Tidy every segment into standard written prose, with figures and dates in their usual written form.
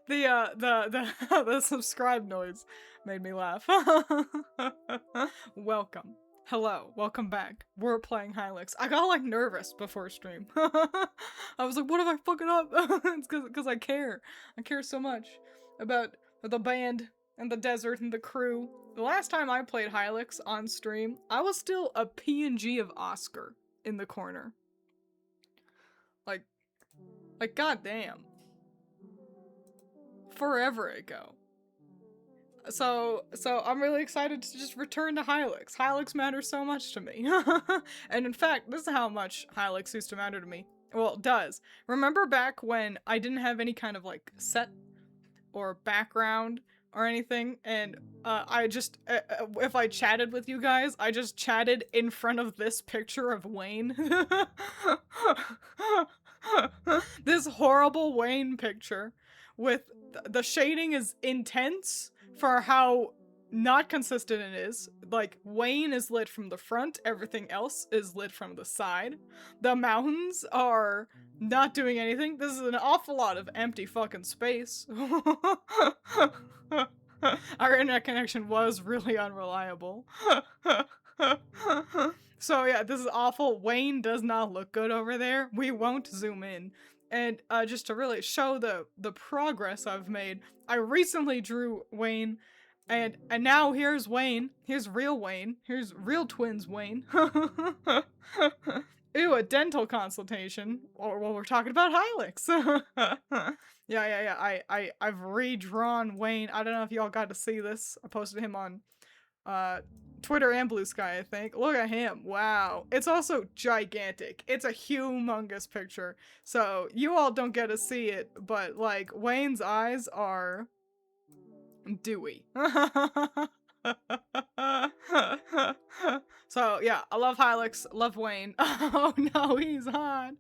The subscribe noise made me laugh. Welcome. Hello, welcome back. We're playing Hylics. I got like nervous before stream. I was like, what if I fuck it up? It's cause I care. I care so much about the band and the desert and the crew. The last time I played Hylics on stream, I was still a PNG of Oscar in the corner. Like goddamn. Forever ago. So I'm really excited to just return to Hylics. Hylics matters so much to me. And in fact, this is how much Hylics used to matter to me. Well, it does. Remember back when I didn't have any kind of like set or background or anything, and I just, if I chatted with you guys, I just chatted in front of this picture of Wayne. This horrible Wayne picture with the shading is intense for how not consistent it is. Like, Wayne is lit from the front, everything else is lit from the side. The mountains are not doing anything. This is an awful lot of empty fucking space. Our internet connection was really unreliable. So yeah, this is awful. Wayne does not look good over there. We won't zoom in. And just to really show the progress I've made, I recently drew Wayne, and now here's Wayne. Here's real Wayne. Here's real Twiins Wayne. Ew, a dental consultation. Or well, we're talking about Hylics. Yeah. I've redrawn Wayne. I don't know if y'all got to see this. I posted him on Twitter and Blue Sky, I think. Look at him. Wow. It's also gigantic. It's a humongous picture. So you all don't get to see it, but like Wayne's eyes are dewy. So yeah, I love Hylics, love Wayne. Oh no, he's hot.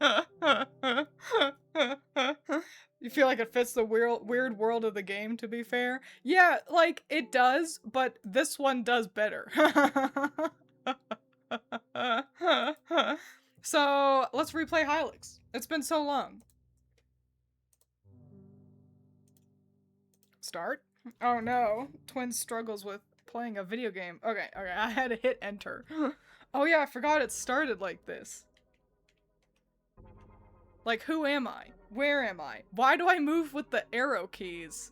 You feel like it fits the weird world of the game, to be fair? Yeah, like, it does, but this one does better. So, let's replay Hylics. It's been so long. Start? Oh no, Twiins struggles with playing a video game. Okay, I had to hit enter. Oh yeah, I forgot it started like this. Like, who am I? Where am I? Why do I move with the arrow keys?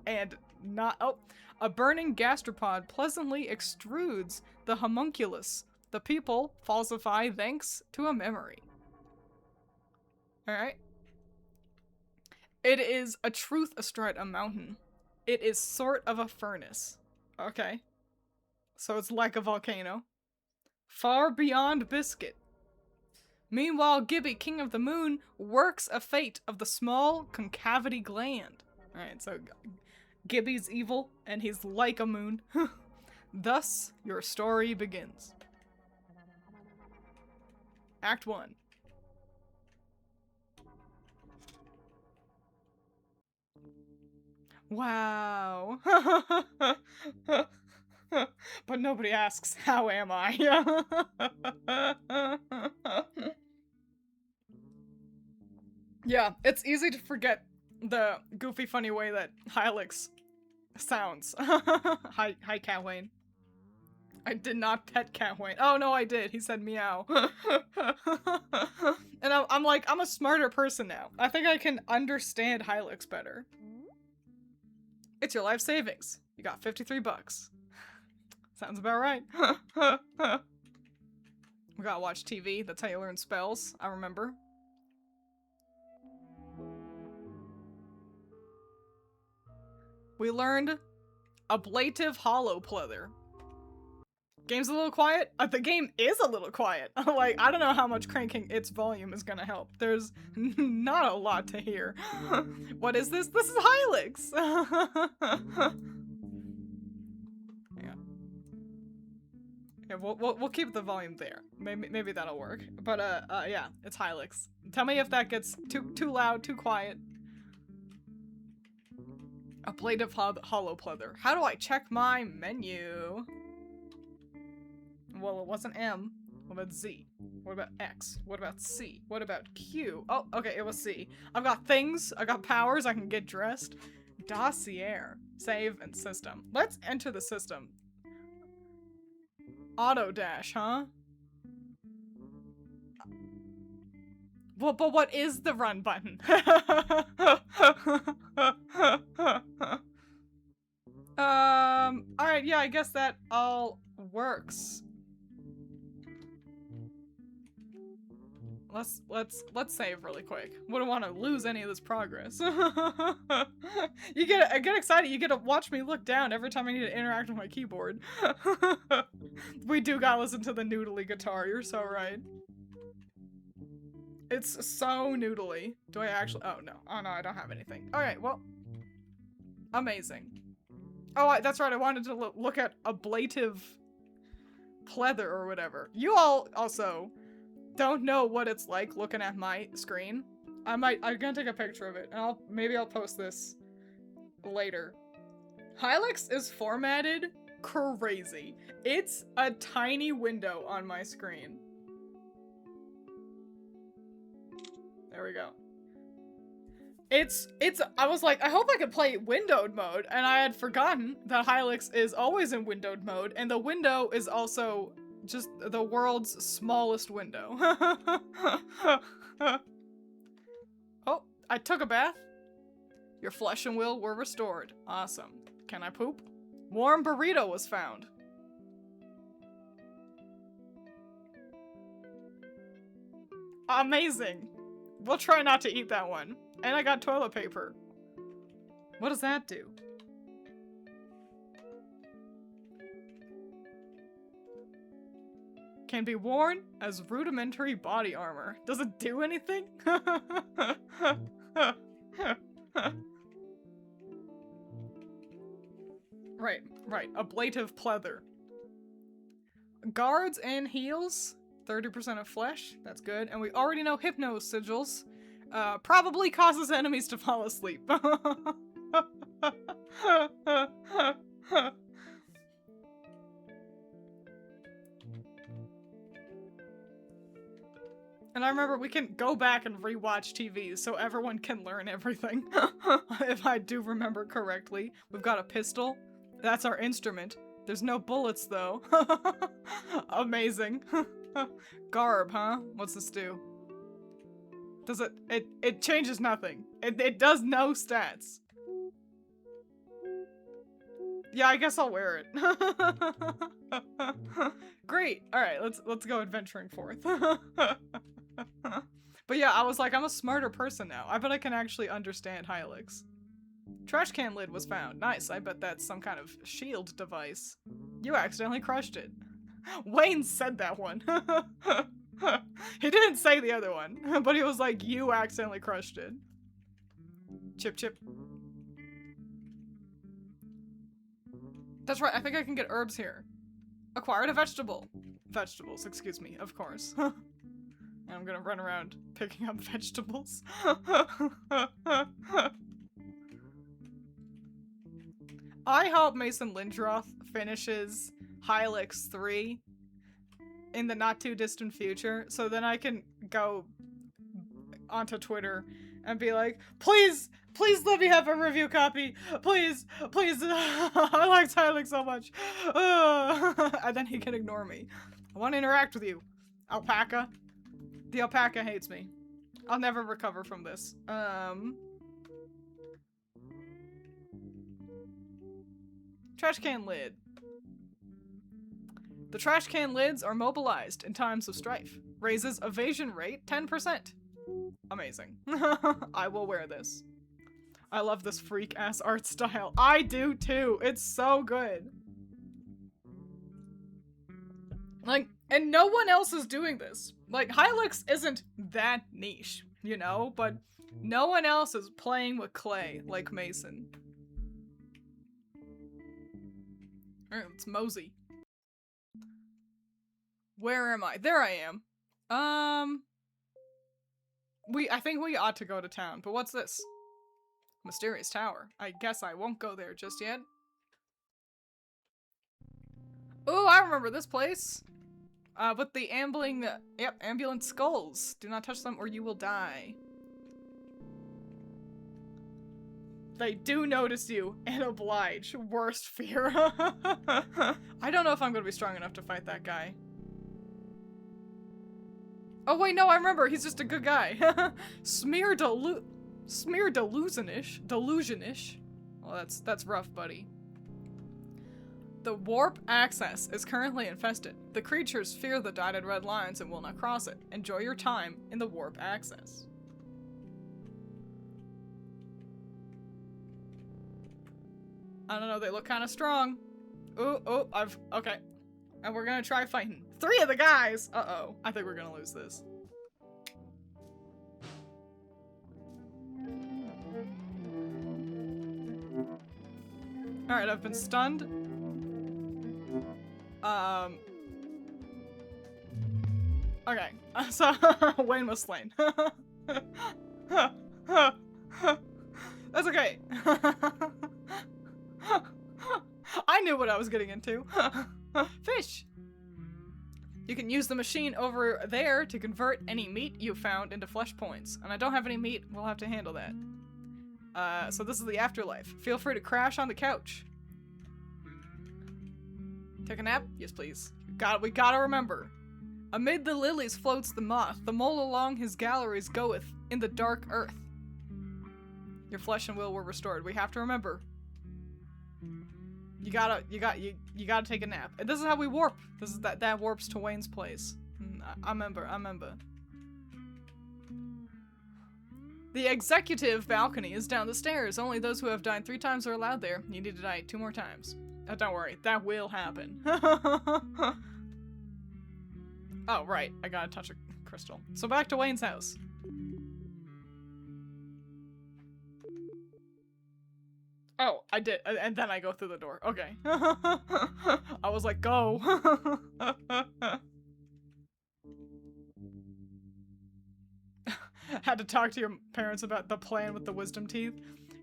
And not- oh. A burning gastropod pleasantly extrudes the homunculus. The people falsify thanks to a memory. Alright. It is a truth astride a mountain. It is sort of a furnace. Okay. So it's like a volcano. Far beyond biscuit. Meanwhile, Gibby, king of the moon, works a fate of the small concavity gland. Alright, so Gibby's evil, and he's like a moon. Thus, your story begins. Act 1. Wow. But nobody asks, how am I? Yeah, it's easy to forget the goofy, funny way that Hylics sounds. Hi, Cat Wayne. I did not pet Cat Wayne. Oh no, I did. He said meow. And I'm like, I'm a smarter person now. I think I can understand Hylics better. It's your life savings. You got 53 bucks. Sounds about right. We gotta watch TV. That's how you learn spells. I remember. We learned ablative hollow pleather. Game's a little quiet? The game is a little quiet. Like, I don't know how much cranking its volume is gonna help. There's not a lot to hear. What is this? This is Hylics! Yeah, we'll keep the volume there. Maybe that'll work. But, yeah, it's Hylics. Tell me if that gets too loud, too quiet. Ablative hollow pleather. How do I check my menu? Well, it wasn't M. What about Z? What about X? What about C? What about Q? Oh, okay, it was C. I've got things, I got powers, I can get dressed. Dossier. Save and system. Let's enter the system. Auto dash, huh? Well, but what is the run button? Alright, yeah, I guess that all works. Let's save really quick. Wouldn't want to lose any of this progress. I get excited. You get to watch me look down every time I need to interact with my keyboard. We do gotta listen to the noodly guitar. You're so right. It's so noodly. Do I actually? Oh no. Oh no, I don't have anything. All right. Well, amazing. Oh, that's right. I wanted to look at ablative pleather or whatever. You all also don't know what it's like looking at my screen. I'm gonna take a picture of it and maybe I'll post this later. Hylics is formatted crazy. It's a tiny window on my screen. There we go. I was like, I hope I could play windowed mode, and I had forgotten that Hylics is always in windowed mode, and the window is also just the world's smallest window. Oh, I took a bath. Your flesh and will were restored. Awesome. Can I poop? Warm burrito was found. Amazing. We'll try not to eat that one. And I got toilet paper. What does that do? Can be worn as rudimentary body armor. Does it do anything? Right. Ablative pleather. Guards and heals. 30% of flesh. That's good. And we already know hypno sigils. Probably causes enemies to fall asleep. And I remember we can go back and rewatch TV so everyone can learn everything. If I do remember correctly. We've got a pistol. That's our instrument. There's no bullets though. Amazing. Garb, huh? What's this do? Does it changes nothing. It does no stats. Yeah, I guess I'll wear it. Great. All right, let's go adventuring forth. But yeah, I was like, I'm a smarter person now. I bet I can actually understand Hylics. Trash can lid was found. Nice. I bet that's some kind of shield device. You accidentally crushed it. Wayne said that one. He didn't say the other one, but he was like, you accidentally crushed it. Chip chip. That's right, I think I can get herbs here. Acquired a vegetable. Vegetables, excuse me, of course. And I'm gonna run around picking up vegetables. I hope Mason Lindroth finishes Hylics 3 in the not too distant future, so then I can go onto Twitter and be like, please let me have a review copy, please, I liked Hylics so much, and then he can ignore me. I want to interact with you, alpaca. The alpaca hates me. I'll never recover from this. Trash can lid. The trash can lids are mobilized in times of strife. Raises evasion rate 10%. Amazing. I will wear this. I love this freak-ass art style. I do too. It's so good. Like, and no one else is doing this. Like, Hylics isn't that niche, you know? But no one else is playing with clay like Mason. Alright, let's mosey. Where am I? There I am. I think we ought to go to town, but what's this? Mysterious tower. I guess I won't go there just yet. Ooh, I remember this place. With the ambulant skulls. Do not touch them or you will die. They do notice you and oblige. Worst fear. I don't know if I'm gonna be strong enough to fight that guy. Oh wait, no, I remember. He's just a good guy. Smear delusionish. Well, that's rough, buddy. The warp access is currently infested. The creatures fear the dotted red lines and will not cross it. Enjoy your time in the warp access. I don't know, they look kind of strong. Okay. And we're gonna try fighting 3 of the guys! Uh-oh. I think we're gonna lose this. Alright, I've been stunned. Okay. So, Wayne was slain. That's okay. I knew what I was getting into. Fish! You can use the machine over there to convert any meat you found into flesh points. And I don't have any meat, we'll have to handle that. So this is the afterlife. Feel free to crash on the couch. Take a nap? Yes, please. We gotta remember. Amid the lilies floats the moth. The mole along his galleries goeth in the dark earth. Your flesh and will were restored. We have to remember. You gotta take a nap. And this is how we warp. This is that warps to Wayne's place. I remember. The executive balcony is down the stairs. Only those who have died 3 times are allowed there. You need to die 2 more times. Oh, don't worry, that will happen. Oh, right, I gotta touch a crystal. So back to Wayne's house. Oh, I did, and then I go through the door. Okay. I was like, go. Had to talk to your parents about the plan with the wisdom teeth.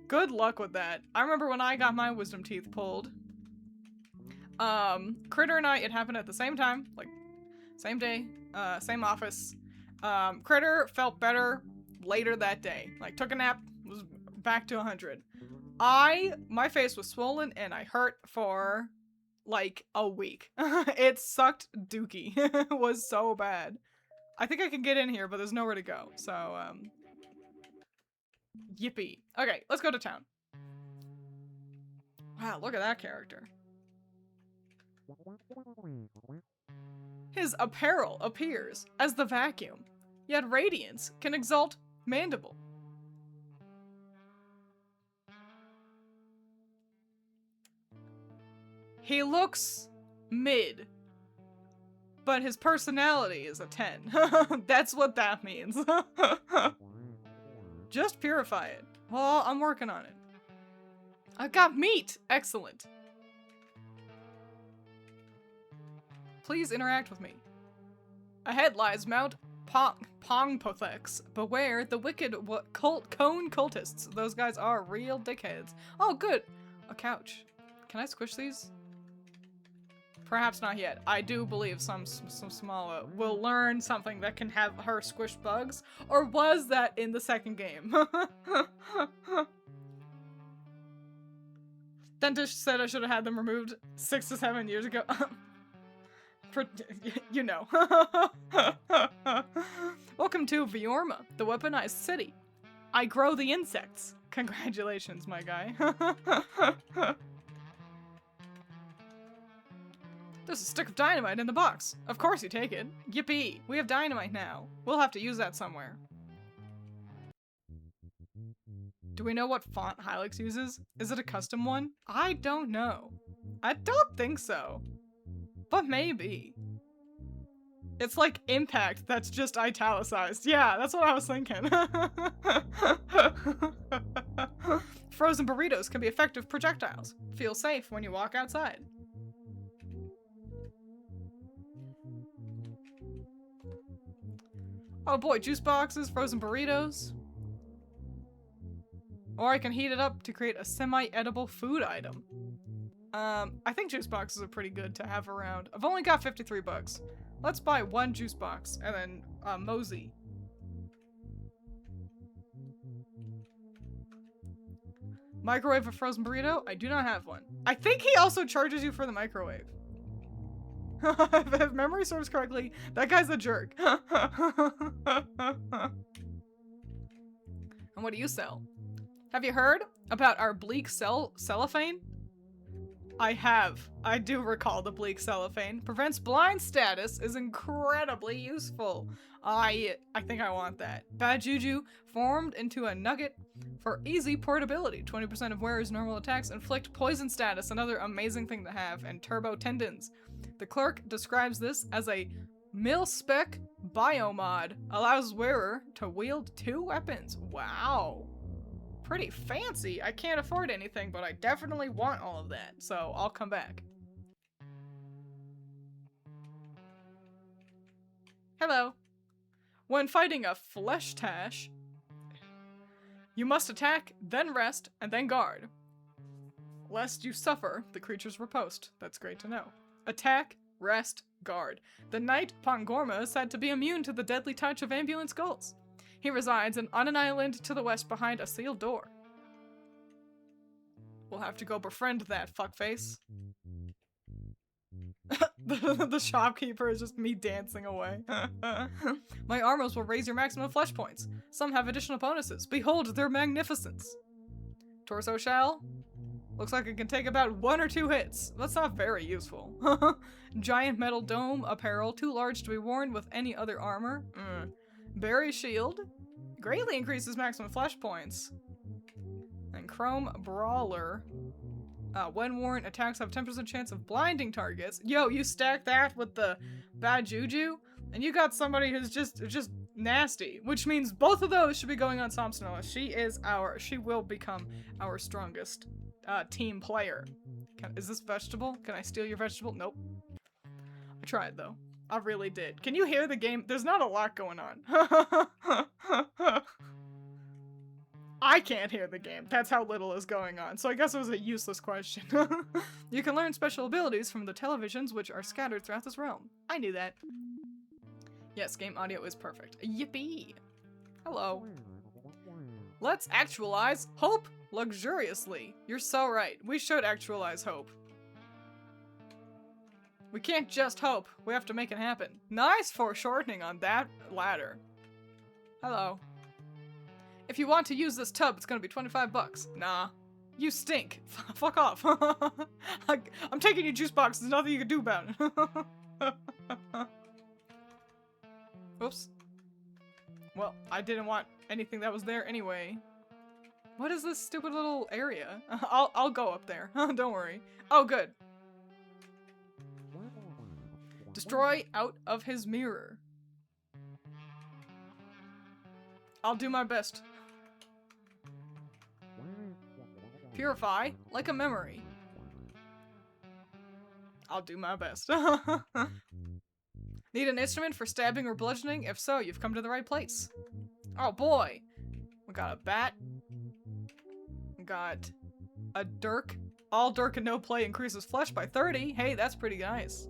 Good luck with that. I remember when I got my wisdom teeth pulled. Critter and I, it happened at the same time, like, same day, same office. Critter felt better later that day. Like, took a nap, was back to 100. My face was swollen and I hurt for, like, a week. It sucked dookie. It was so bad. I think I can get in here, but there's nowhere to go, so, yippee. Okay, let's go to town. Wow, look at that character. His apparel appears as the vacuum, yet radiance can exalt mandible. He looks mid, but his personality is a 10. That's what that means. Just purify it. Well, I'm working on it. I got meat! Excellent. Please interact with me. Ahead lies Mount Pongpothex. Beware the wicked cone cultists. Those guys are real dickheads. Oh, good. A couch. Can I squish these? Perhaps not yet. I do believe some small will learn something that can have her squish bugs. Or was that in the second game? Dentist said I should have had them removed 6 to 7 years ago. You know. Welcome to Viorma, the weaponized city. I grow the insects. Congratulations, my guy. There's a stick of dynamite in the box. Of course you take it. Yippee, we have dynamite now. We'll have to use that somewhere. Do we know what font Hylics uses? Is it a custom one? I don't know. I don't think so. But maybe. It's like Impact that's just italicized. Yeah, that's what I was thinking. Frozen burritos can be effective projectiles. Feel safe when you walk outside. Oh boy, juice boxes, frozen burritos. Or I can heat it up to create a semi-edible food item. I think juice boxes are pretty good to have around. I've only got 53 bucks. Let's buy one juice box and then mosey. Microwave a frozen burrito? I do not have one. I think he also charges you for the microwave. If memory serves correctly, that guy's a jerk. And what do you sell? Have you heard about our bleak cellophane? I have. I do recall the bleak cellophane. Prevents blind status, is incredibly useful. I think I want that. Bad juju formed into a nugget for easy portability. 20% of wearers' normal attacks inflict poison status, another amazing thing to have, and turbo tendons. The clerk describes this as a mil-spec biomod. Allows wearer to wield 2 weapons. Wow. Pretty fancy. I can't afford anything, but I definitely want all of that, so I'll come back. Hello. When fighting a flesh tash, you must attack, then rest, and then guard. Lest you suffer the creature's riposte. That's great to know. Attack, rest, guard. The Knight Pongorma is said to be immune to the deadly touch of ambulance skulls. He resides on an island to the west behind a sealed door. We'll have to go befriend that fuckface. The shopkeeper is just me dancing away. My armors will raise your maximum flesh points. Some have additional bonuses. Behold their magnificence. Torso shell? Looks like it can take about 1 or 2 hits. That's not very useful. Giant metal dome apparel, too large to be worn with any other armor. Berry shield. Greatly increases maximum flesh points. And chrome brawler. When worn, attacks have 10% chance of blinding targets. Yo, you stack that with the bad juju, and you got somebody who's just nasty. Which means both of those should be going on Samsonova. She will become our strongest team player. Is this vegetable? Can I steal your vegetable? Nope. I tried though. I really did. Can you hear the game? There's not a lot going on. I can't hear the game. That's how little is going on. So I guess it was a useless question. You can learn special abilities from the televisions which are scattered throughout this realm. I knew that. Yes, game audio is perfect. Yippee! Hello. Let's actualize hope luxuriously. You're so right. We should actualize hope. We can't just hope. We have to make it happen. Nice foreshortening on that ladder. Hello. If you want to use this tub, it's gonna be 25 bucks. Nah. You stink. Fuck off. I'm taking your juice box. There's nothing you can do about it. Oops. Well, I didn't want anything that was there anyway. What is this stupid little area? I'll go up there. Don't worry. Oh, good. Destroy out of his mirror. I'll do my best. Purify like a memory. I'll do my best. Need an instrument for stabbing or bludgeoning? If so, you've come to the right place. Oh boy. We got a bat. We got a dirk. All dirk and no play increases flesh by 30. Hey, that's pretty nice.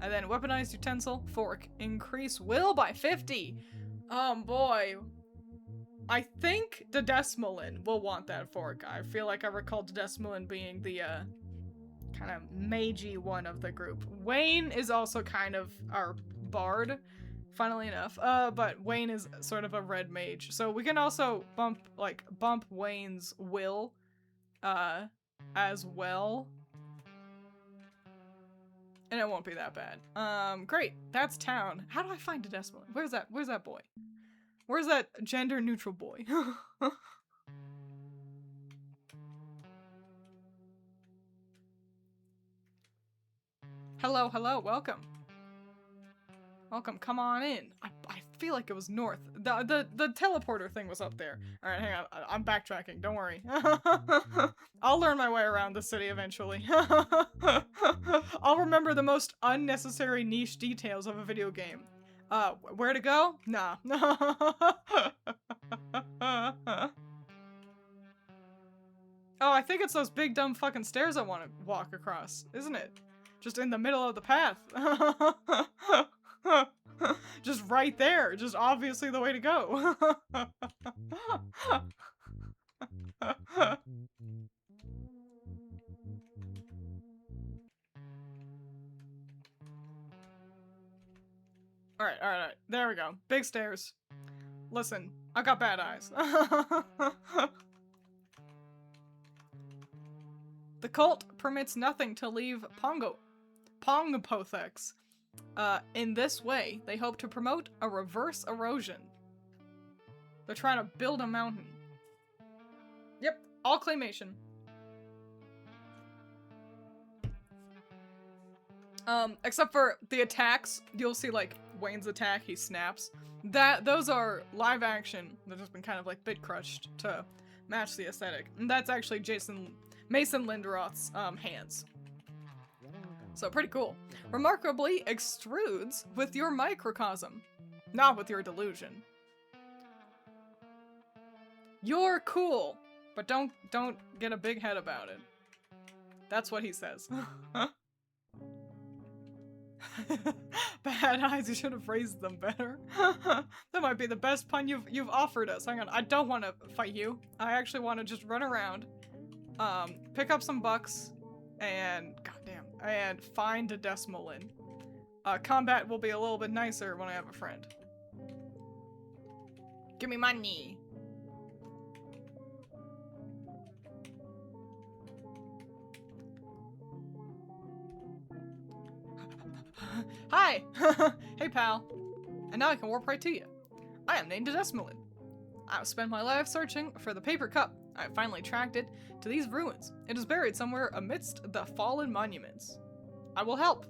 And then weaponized utensil, fork. Increase will by 50. Boy. I think the Desmolin will want that fork. I feel like I recall the Desmolin being the, kind of magey one of the group. Wayne is also kind of our bard, funnily enough. But Wayne is sort of a red mage. So we can also bump Wayne's will, as well. And it won't be that bad. Great. That's town. How do I find a Desmolin? Where's that boy? Where's that gender-neutral boy? Hello, hello, welcome. Welcome, come on in. I feel like it was north. The teleporter thing was up there. Alright, hang on. I'm backtracking, don't worry. I'll learn my way around the city eventually. I'll remember the most unnecessary niche details of a video game. Where to go? Nah. Oh, I think it's those big dumb fucking stairs I want to walk across, isn't it? Just in the middle of the path. Just right there. Just obviously the way to go. Alright, alright. There we go. Big stairs. Listen, I got bad eyes. The cult permits nothing to leave Pongopothex. In this way, they hope to promote a reverse erosion. They're trying to build a mountain. Yep, all claymation. Except for the attacks, you'll see like Wayne's attack, he snaps. Those are live action. They've just been kind of like bit crushed to match the aesthetic. And that's actually Mason Linderoth's hands. So pretty cool. Remarkably extrudes with your microcosm, not with your delusion. You're cool, but don't get a big head about it. That's what he says. Bad eyes, you should have phrased them better. That might be the best pun you've offered us. Hang on, I don't want to fight you. I actually want to just run around, pick up some bucks, and goddamn, and find a Desmolin. Combat will be a little bit nicer when I have a friend. Give me money. Hi! Hey, pal. And now I can warp right to you. I am named Desmolin. I have spent my life searching for the paper cup. I have finally tracked it to these ruins. It is buried somewhere amidst the fallen monuments. I will help.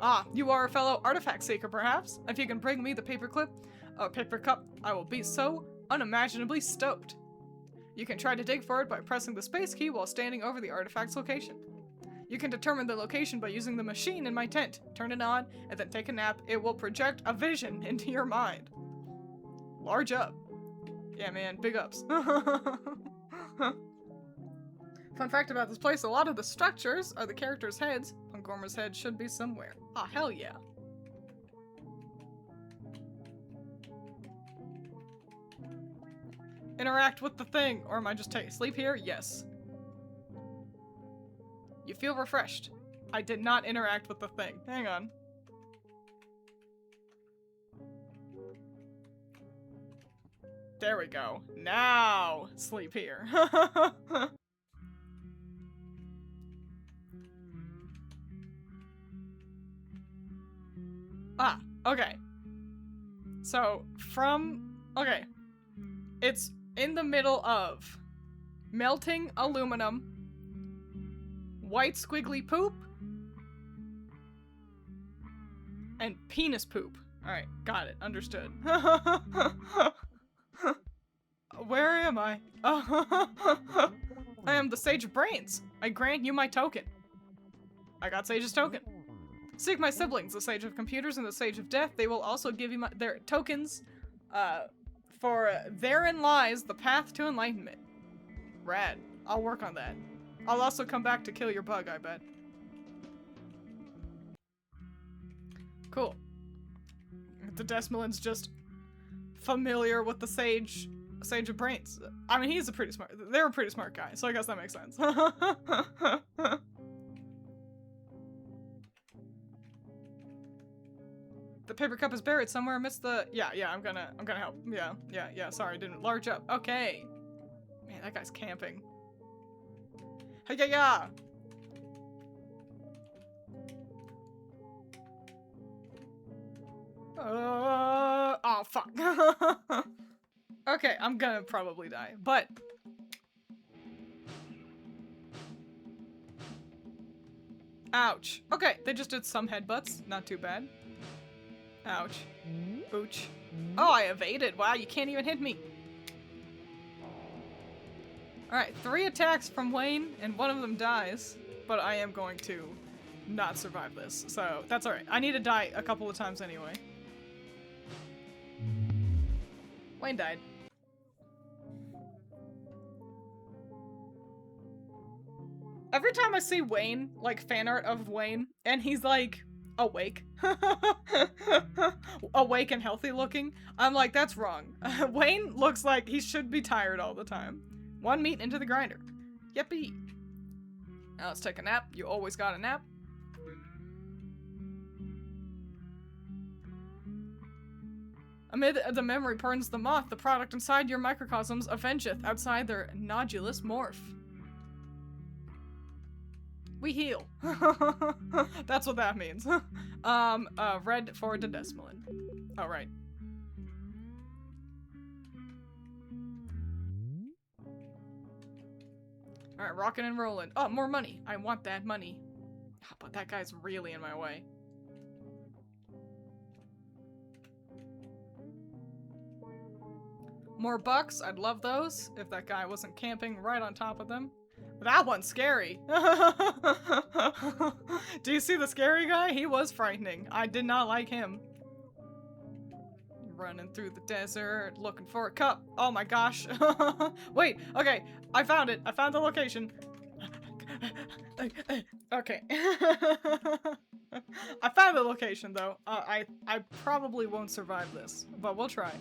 Ah, you are a fellow artifact seeker, perhaps? If you can bring me the paper cup, I will be so unimaginably stoked. You can try to dig for it by pressing the space key while standing over the artifact's location. You can determine the location by using the machine in my tent. Turn it on, and then take a nap. It will project a vision into your mind. Large up. Yeah, man, big ups. Fun fact about this place, a lot of the structures are the characters' heads. Pungormer's head should be somewhere. Ah, hell yeah. Interact with the thing, or am I just taking sleep here? Yes. You feel refreshed. I did not interact with the thing. Hang on. There we go. Now, sleep here. Ah, okay. So, okay. It's in the middle of melting aluminum, white squiggly poop, and penis poop. Alright, got it. Understood. Where am I? I am the Sage of Brains. I grant you my token. I got Sage's token. Seek my siblings, the Sage of Computers and the Sage of Death. They will also give you their tokens, for therein lies the path to enlightenment. Rad. I'll work on that. I'll also come back to kill your bug, I bet. Cool. The Desmolin's just familiar with the Sage of Brains. I mean, he's a pretty smart, they're a pretty smart guy, so I guess that makes sense. The paper cup is buried somewhere amidst the, yeah, I'm gonna help. Yeah, sorry, didn't large up. Okay. Man, that guy's camping. Hey, yeah. Oh, fuck. Okay, I'm gonna probably die, but... Ouch. Okay, they just did some headbutts. Not too bad. Ouch. Ouch. Oh, I evaded. Wow, you can't even hit me. Alright, 3 attacks from Wayne, and one of them dies. But I am going to not survive this, so that's alright. I need to die a couple of times anyway. Wayne died. Every time I see Wayne, like fan art of Wayne, and he's like awake, awake and healthy looking, I'm like, that's wrong. Wayne looks like he should be tired all the time. 1 meat into the grinder. Yippee. Now let's take a nap. You always got a nap. Amid the memory burns the moth, the product inside your microcosms avengeth outside their nodulous morph. We heal. That's what that means. Red for Dedesmolin. All right. All right, rocking and rolling. Oh, more money. I want that money. But that guy's really in my way. More bucks. I'd love those if that guy wasn't camping right on top of them. That one's scary. Do you see the scary guy? He was frightening. I did not like him. Running through the desert, looking for a cup. Oh my gosh. Wait, okay. I found it. I found the location. Okay. I found the location though. I probably won't survive this, but we'll try.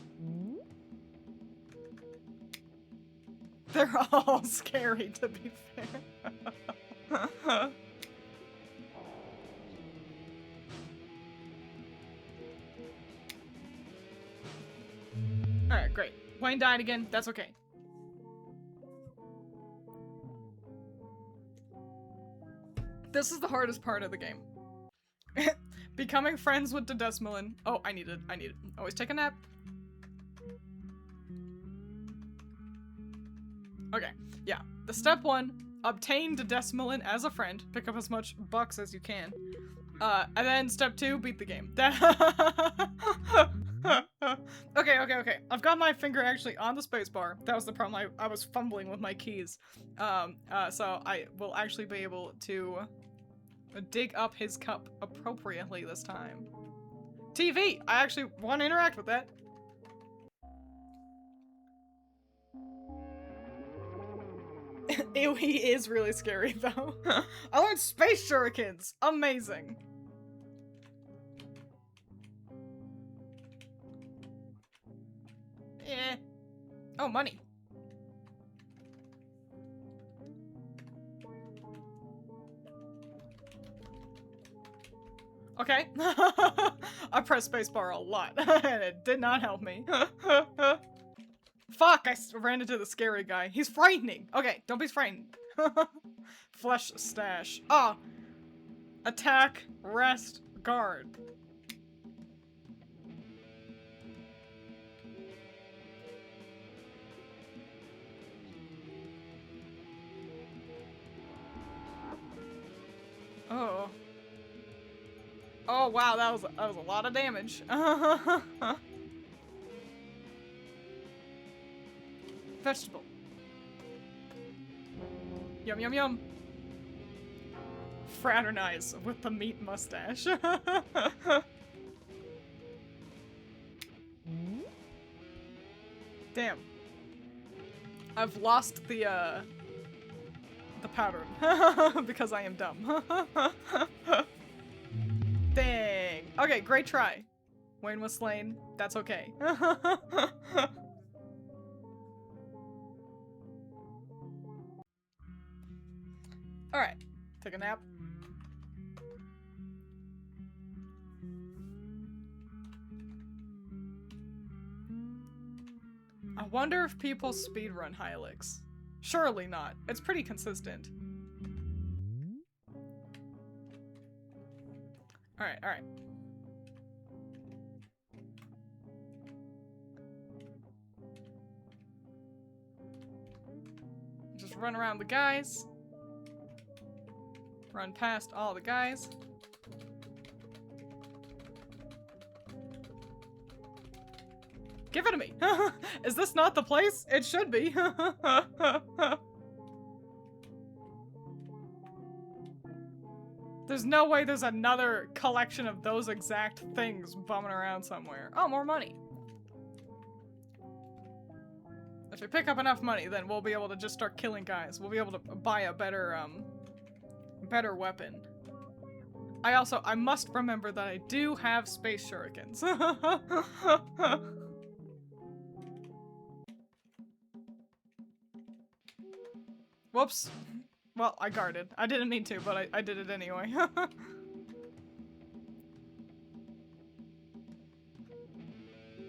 They're all scary, to be fair. Alright, great. Wayne died again. That's okay. This is the hardest part of the game. Becoming friends with Dedesmolin. Oh, I need it. Always take a nap. Okay, yeah. The step 1, obtain Dedesmolin as a friend. Pick up as much bucks as you can. And then step 2, beat the game. Okay. I've got my finger actually on the spacebar. That was the problem. I was fumbling with my keys. So I will actually be able to dig up his cup appropriately this time. TV! I actually want to interact with that. Ew, he is really scary though. I learned space shurikens. Amazing. Yeah. Oh, money. Okay. I pressed spacebar a lot, and it did not help me. Fuck, I ran into the scary guy. He's frightening. Okay, don't be frightened. Flesh stash. Ah. Attack, rest, guard. Oh. Oh wow, that was a lot of damage. Vegetable. Yum yum yum. Fraternize with the meat mustache. Damn. I've lost the pattern because I am dumb. Dang. Okay, great try. Wayne was slain. That's okay. Alright. Take a nap. I wonder if people speedrun Hylics. Surely not. It's pretty consistent. Alright, alright. Just run around the guys. Run past all the guys. Give it to me! Is this not the place? It should be. There's no way there's another collection of those exact things bumming around somewhere. Oh, more money. If we pick up enough money, then we'll be able to just start killing guys. We'll be able to buy a better better weapon. I must remember that I do have space shurikens. Whoops. Well, I guarded. I didn't mean to, but I did it anyway.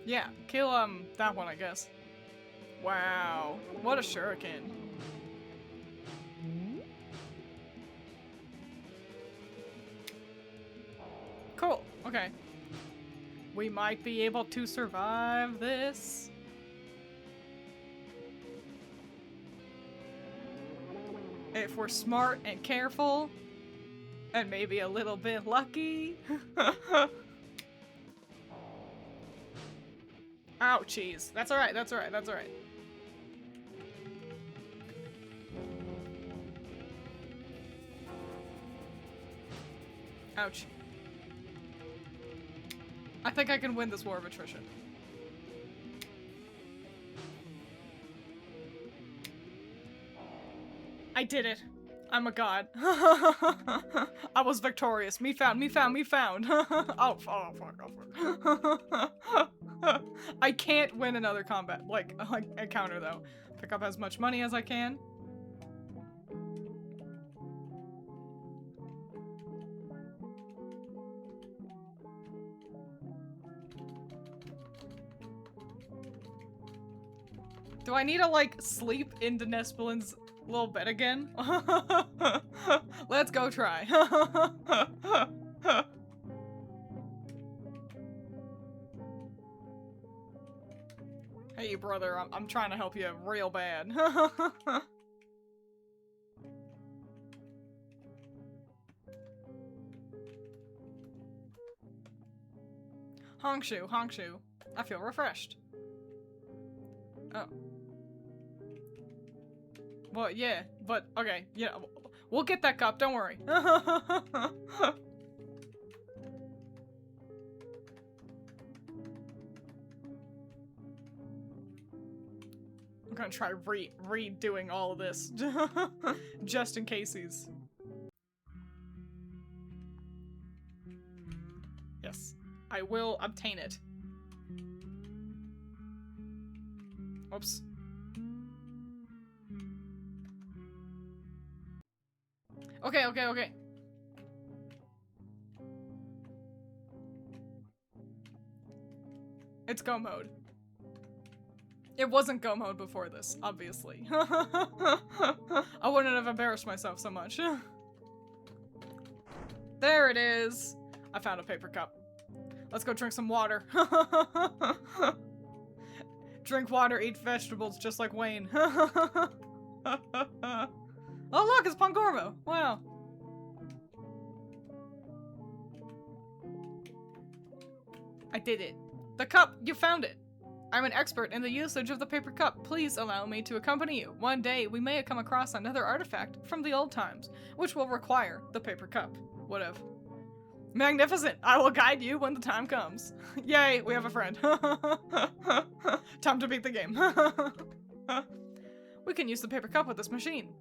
Yeah, kill, that one, I guess. Wow. What a shuriken. Cool. Okay. We might be able to survive this. If we're smart and careful. And maybe a little bit lucky. Ouchies. That's alright, that's alright, that's alright. Ouch. I think I can win this war of attrition. I did it. I'm a god. I was victorious. Me found, me found, me found. Oh, fuck, oh, fuck. I can't win another combat, like encounter though. Pick up as much money as I can. Do I need to, like, sleep into Nespelin's little bed again? Let's go try. Hey, brother, I'm trying to help you real bad. Hongshu, Hongshu. I feel refreshed. Oh. Well, yeah, but, okay, yeah, we'll get that cup, don't worry. I'm gonna try redoing all of this, just in casesies. Yes, I will obtain it. Oops. Okay, okay, okay. It's go mode. It wasn't go mode before this, obviously. I wouldn't have embarrassed myself so much. There it is. I found a paper cup. Let's go drink some water. Drink water, eat vegetables, just like Wayne. Oh look, it's Pongormo! Wow. I did it. The cup! You found it! I'm an expert in the usage of the paper cup. Please allow me to accompany you. One day, we may come across another artifact from the old times, which will require the paper cup. Whatever. Magnificent! I will guide you when the time comes. Yay, we have a friend. Time to beat the game. We can use the paper cup with this machine.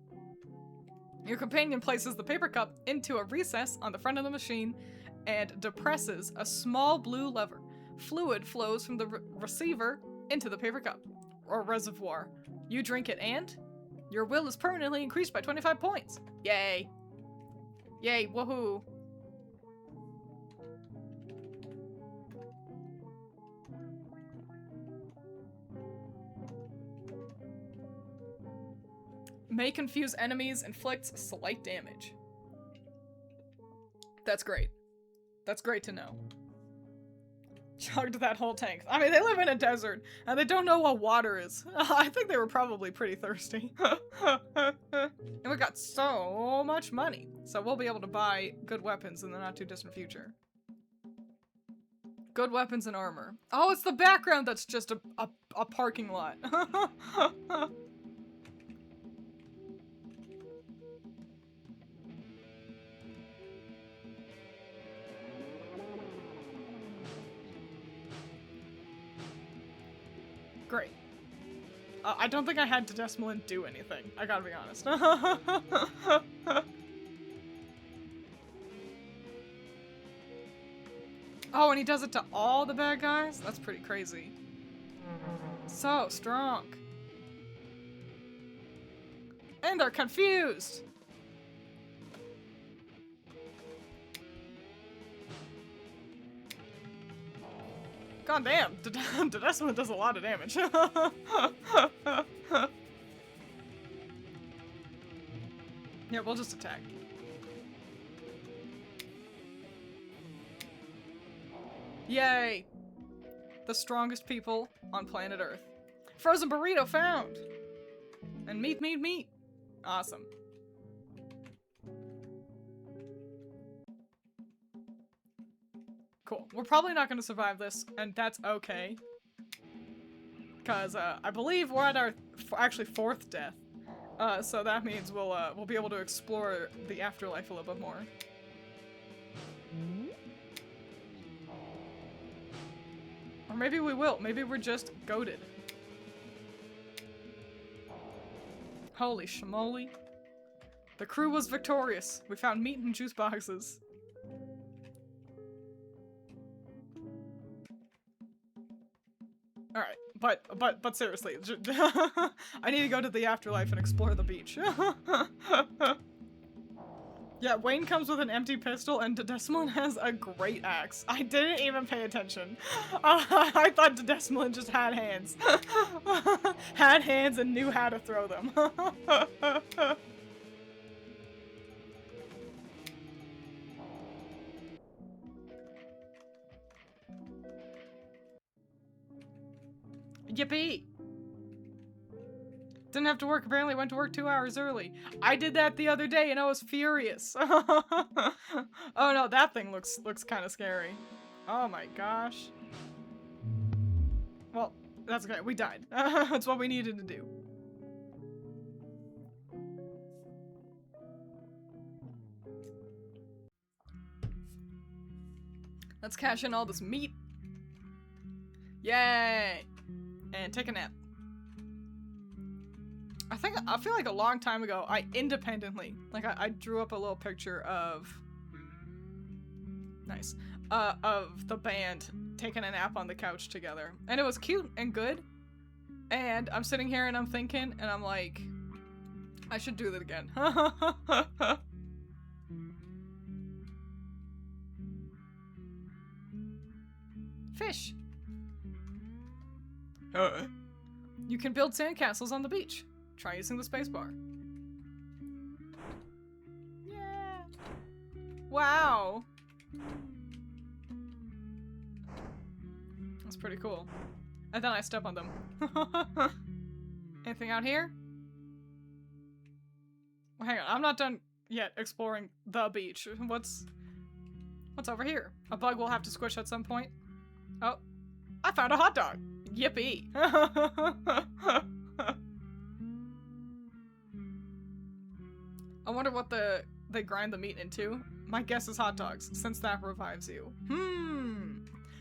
Your companion places the paper cup into a recess on the front of the machine and depresses a small blue lever. Fluid flows from the receiver into the paper cup, or reservoir. You drink it and your will is permanently increased by 25 points. Yay. Yay, woohoo. May confuse enemies, inflicts slight damage. That's great. That's great to know. Chugged that whole tank. I mean, they live in a desert, and they don't know what water is. I think they were probably pretty thirsty. And we got so much money, so we'll be able to buy good weapons in the not-too-distant future. Good weapons and armor. Oh, it's the background that's just a parking lot. Great. I don't think I had to Desmolin do anything. I gotta be honest. Oh, and he does it to all the bad guys? That's pretty crazy. So strong. And they're confused. God damn, Dedesmond does a lot of damage. Yeah, we'll just attack. Yay! The strongest people on planet Earth. Frozen burrito found! And meat, meat, meat. Awesome. Cool. We're probably not going to survive this, and that's okay. Because I believe we're at our actually 4th death. So that means we'll be able to explore the afterlife a little bit more. Or maybe we will. Maybe we're just goated. Holy schmoly. The crew was victorious. We found meat and juice boxes. Alright, but seriously, I need to go to the afterlife and explore the beach. Yeah, Wayne comes with an empty pistol and Dedesmond has a great axe. I didn't even pay attention. I thought Dedesmond just had hands. Had hands and knew how to throw them. Yippee! Didn't have to work, apparently went to work 2 hours early. I did that the other day and I was furious. Oh no, that thing looks kind of scary. Oh my gosh. Well, that's okay, we died. That's what we needed to do. Let's cash in all this meat. Yay! And take a nap. I feel like a long time ago, I independently, like I drew up a little picture of, nice, of the band taking a nap on the couch together. And it was cute and good. And I'm sitting here and I'm thinking, and I'm like, I should do that again. Fish. You can build sandcastles on the beach. Try using the spacebar. Yeah. Wow. That's pretty cool. And then I step on them. Anything out here? Well, hang on, I'm not done yet exploring the beach. What's over here? A bug we'll have to squish at some point. Oh, I found a hot dog. Yippee. I wonder what they grind the meat into. My guess is hot dogs, since that revives you.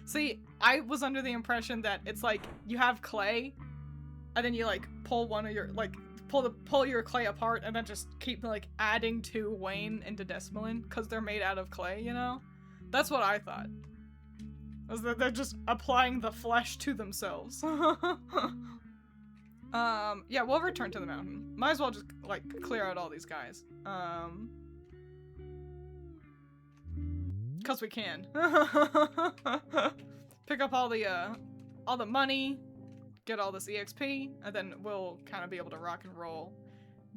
See, I was under the impression that it's like you have clay, and then you like pull one of your pull your clay apart, and then just keep like adding to Wayne and Dedesmond because they're made out of clay. You know, that's what I thought. Was that they're just applying the flesh to themselves. Yeah, we'll return to the mountain. Might as well just, like, clear out all these guys. Cause we can. Pick up all the money, get all this EXP, and then we'll kind of be able to rock and roll.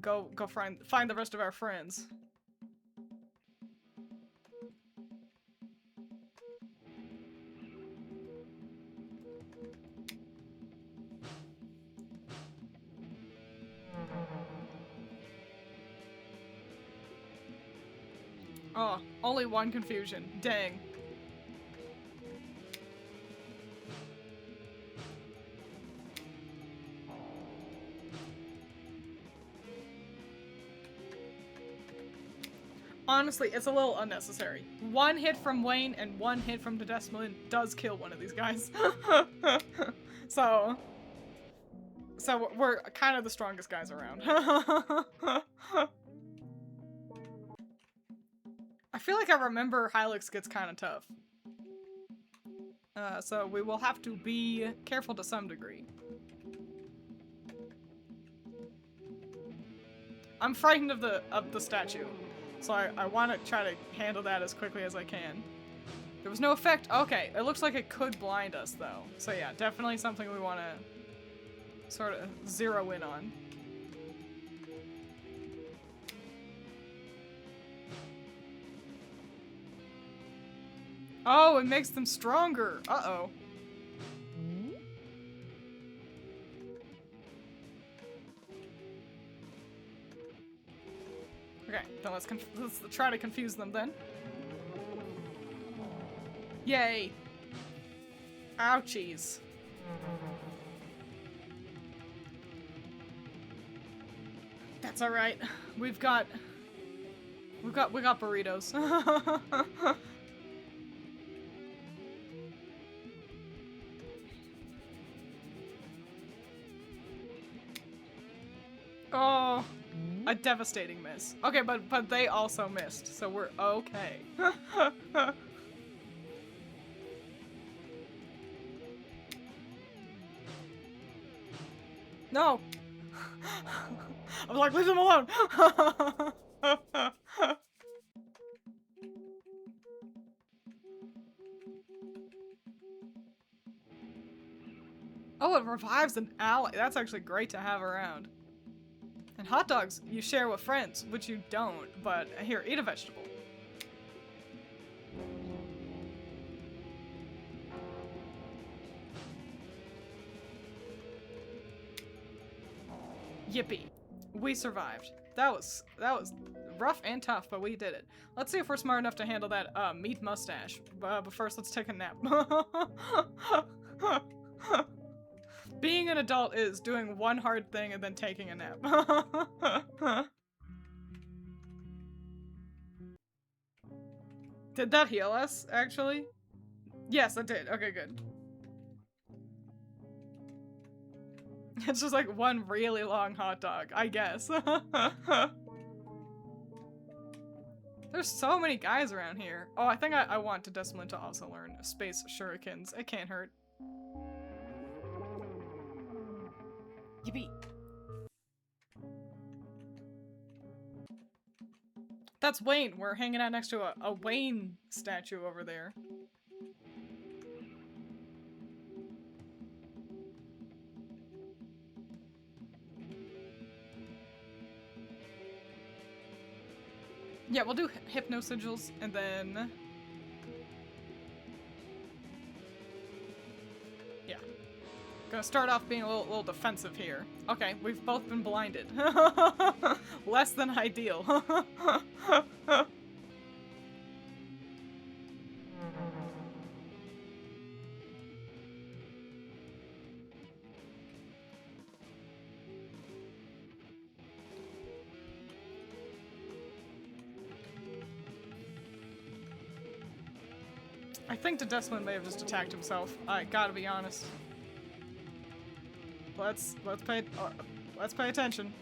Go find the rest of our friends. Oh, only one confusion. Dang. Honestly, it's a little unnecessary. One hit from Wayne and one hit from Dedesmond does kill one of these guys. So we're kind of the strongest guys around. I feel like I remember Hylics gets kind of tough. So we will have to be careful to some degree. I'm frightened of the statue, so I want to try to handle that as quickly as I can. There was no effect. Okay, it looks like it could blind us though. So yeah, definitely something we want to sort of zero in on. Oh, it makes them stronger. Uh-oh. Okay, then let's try to confuse them then. Yay. Ouchies. That's all right. We got burritos. Oh, a devastating miss. Okay, but they also missed, so we're okay. No. I was like, leave them alone. Oh, it revives an ally. That's actually great to have around. And hot dogs you share with friends, which you don't, but here, eat a vegetable. Yippee. We survived. That was rough and tough, but we did it. Let's see if we're smart enough to handle that meat mustache. But first, let's take a nap. Being an adult is doing one hard thing and then taking a nap. Did that heal us, actually? Yes, it did. Okay, good. It's just like one really long hot dog, I guess. There's so many guys around here. Oh, I think I want to Decimlin to also learn space shurikens. It can't hurt. Yippee. That's Wayne. We're hanging out next to a Wayne statue over there. Yeah, we'll do hypno sigils and then... Yeah. Gonna start off being a little defensive here. Okay, we've both been blinded. Less than ideal. I think the Decimlin may have just attacked himself. I gotta be honest. Let's pay attention.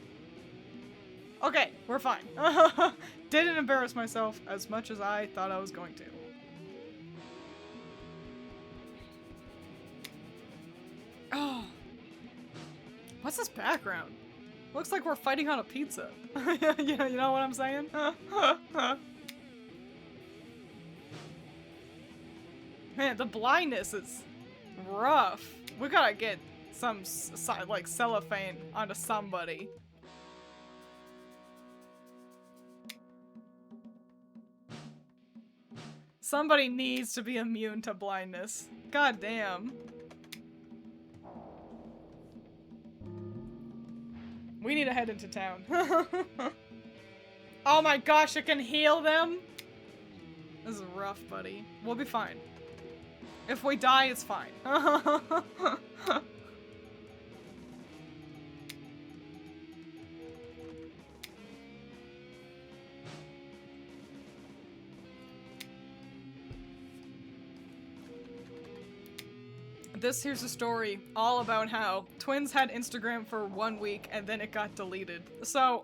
Okay, we're fine. Didn't embarrass myself as much as I thought I was going to. Oh. What's this background? Looks like we're fighting on a pizza. you know what I'm saying? Man, the blindness is rough. We gotta get some, like, cellophane onto somebody. Somebody needs to be immune to blindness. God damn. We need to head into town. Oh my gosh, it can heal them? This is rough, buddy. We'll be fine. If we die, it's fine. Here's a story all about how Twiins had Instagram for 1 week and then it got deleted. So,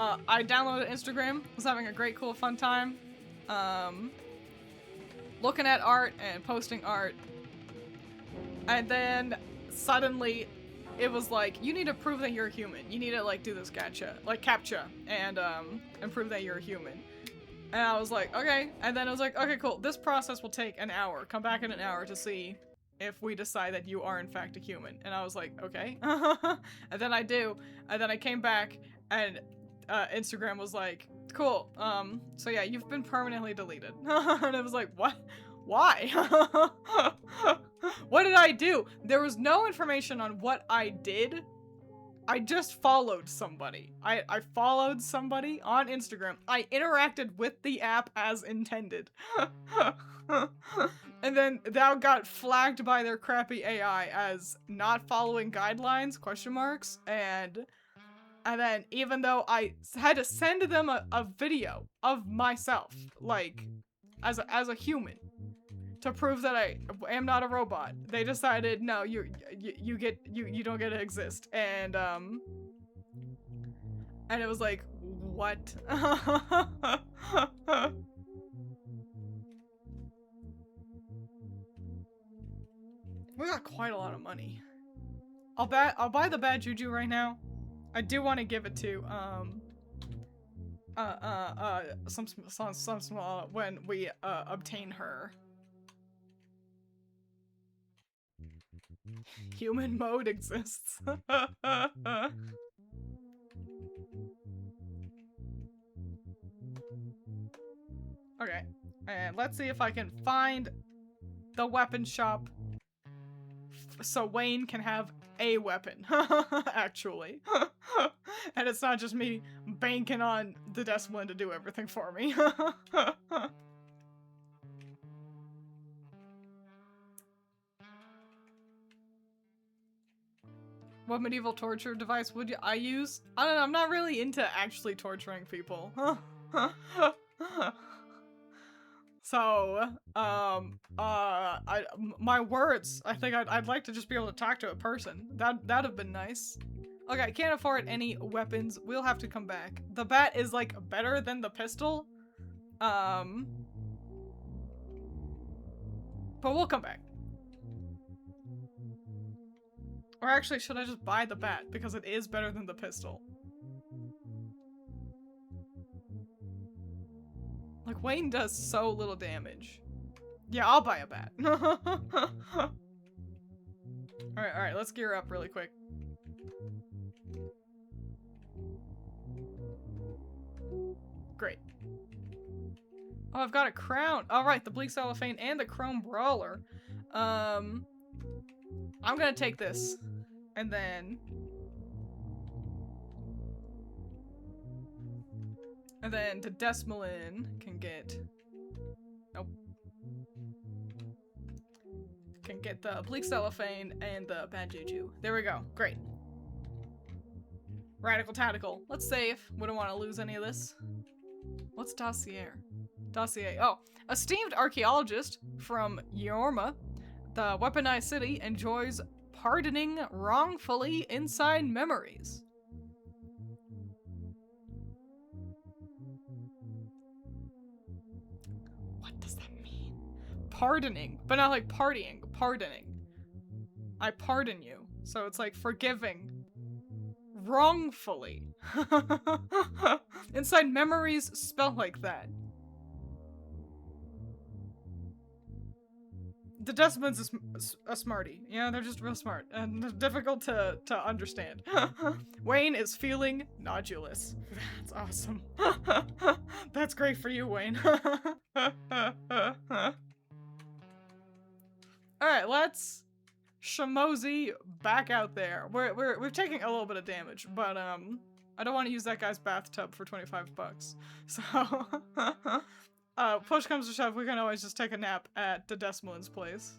I downloaded Instagram, was having a great, cool, fun time. Looking at art and posting art. And then suddenly it was like, you need to prove that you're a human. You need to like do this captcha and prove that you're a human. And I was like, okay. And then I was like, okay, cool. This process will take an hour. Come back in an hour to see if we decide that you are in fact a human. And I was like, okay. And then I do. And then I came back and Instagram was like, cool. So yeah, you've been permanently deleted. And I was like, what? Why? What did I do? There was no information on what I did. I just followed somebody. I followed somebody on Instagram. I interacted with the app as intended. And then that got flagged by their crappy AI as not following guidelines, ? And then even though I had to send them a video of myself, like, as a human, to prove that I am not a robot, they decided, no, you don't get to exist. And it was like, what? We got quite a lot of money. I'll buy the bad juju right now. I do want to give it to some small when we obtain her. Human mode exists. Okay, and let's see if I can find the weapon shop so Wayne can have a weapon, actually. And it's not just me banking on the Decibelin to do everything for me. What medieval torture device would I use? I don't know, I'm not really into actually torturing people. So, my words, I think I'd like to just be able to talk to a person. That'd have been nice. Okay, I can't afford any weapons. We'll have to come back. The bat is, like, better than the pistol. But we'll come back. Or actually, should I just buy the bat? Because it is better than the pistol. Like, Wayne does so little damage. Yeah, I'll buy a bat. Alright, let's gear up really quick. Great. Oh, I've got a crown. Alright, the Bleak Cellophane and the Chrome Brawler. I'm gonna take this. And then... the Decibelin can get... Nope. Can get the Bleak Cellophane and the Bad Juju. There we go. Great. Radical Tactical. Let's save. Wouldn't want to lose any of this. What's Dossier? Dossier. Oh. Esteemed archaeologist from Yorma, the weaponized city enjoys pardoning wrongfully inside memories. What does that mean? Pardoning, but not like partying, pardoning. I pardon you. So it's like forgiving wrongfully. Inside memories spelled like that. The Decibelins is a smarty. Yeah, they're just real smart and difficult to understand. Wayne is feeling nodulous. That's awesome. That's great for you, Wayne. Alright, let's shamozy back out there. We're taking a little bit of damage, but I don't want to use that guy's bathtub for 25 bucks. So push comes to shove, we can always just take a nap at the Decibelin's place.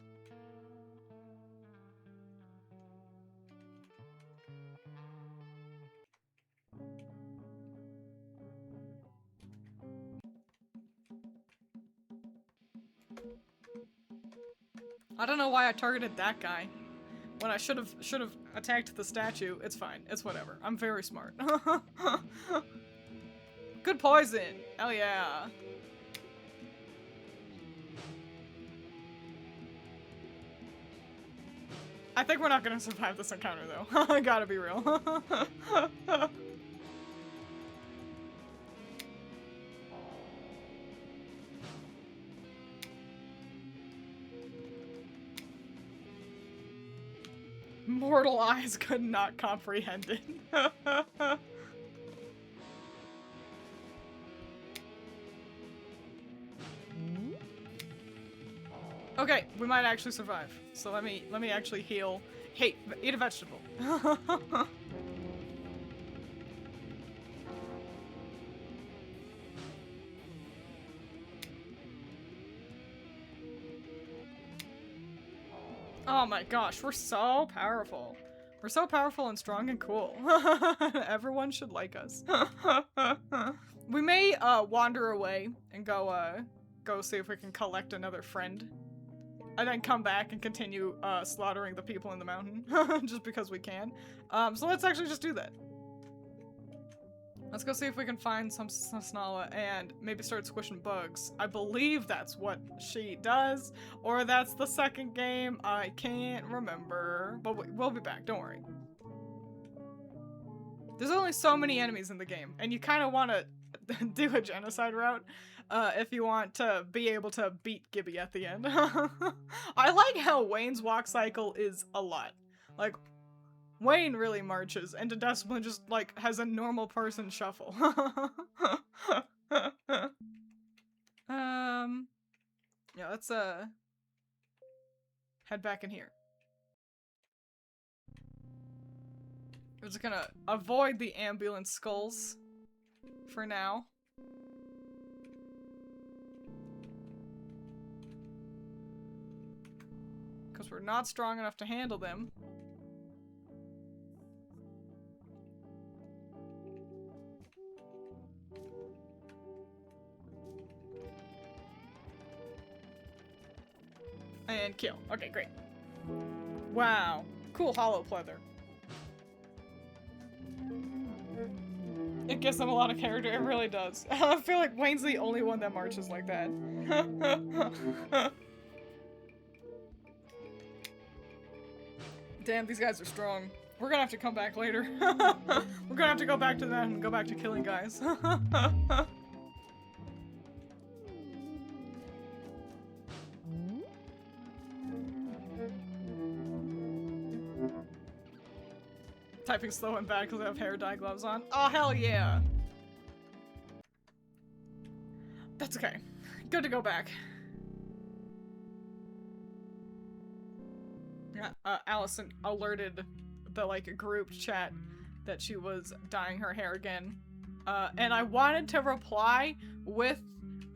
I don't know why I targeted that guy when I should have attacked the statue. It's fine. It's whatever. I'm very smart. good poison. Hell yeah. I think we're not gonna survive this encounter though. I gotta be real. Mortal eyes could not comprehend it. Okay, we might actually survive. So let me actually heal. Hey, eat a vegetable. Oh my gosh, we're so powerful. We're so powerful and strong and cool. Everyone should like us. We may wander away and go see if we can collect another friend. And then come back and continue slaughtering the people in the mountain. Just because we can. So let's actually just do that. Let's go see if we can find some Snala and maybe start squishing bugs. I believe that's what she does. Or that's the second game. I can't remember. But we'll be back, don't worry. There's only so many enemies in the game. And you kind of want to do a genocide route. If you want to be able to beat Gibby at the end. I like how Wayne's walk cycle is a lot. Like, Wayne really marches, and Decibelin just, like, has a normal person shuffle. Yeah, let's, head back in here. We're just gonna avoid the ambulance skulls for now. Because we're not strong enough to handle them. And kill. Okay, great. Wow. Cool hollow pleather. It gives them a lot of character, it really does. I feel like Wayne's the only one that marches like that. Damn, these guys are strong. We're gonna have to come back later. We're gonna have to go back to that and go back to killing guys. Typing slow and bad because I have hair dye gloves on. Oh, hell yeah! That's okay. Good to go back. Allison alerted the, like, group chat that she was dyeing her hair again. And I wanted to reply with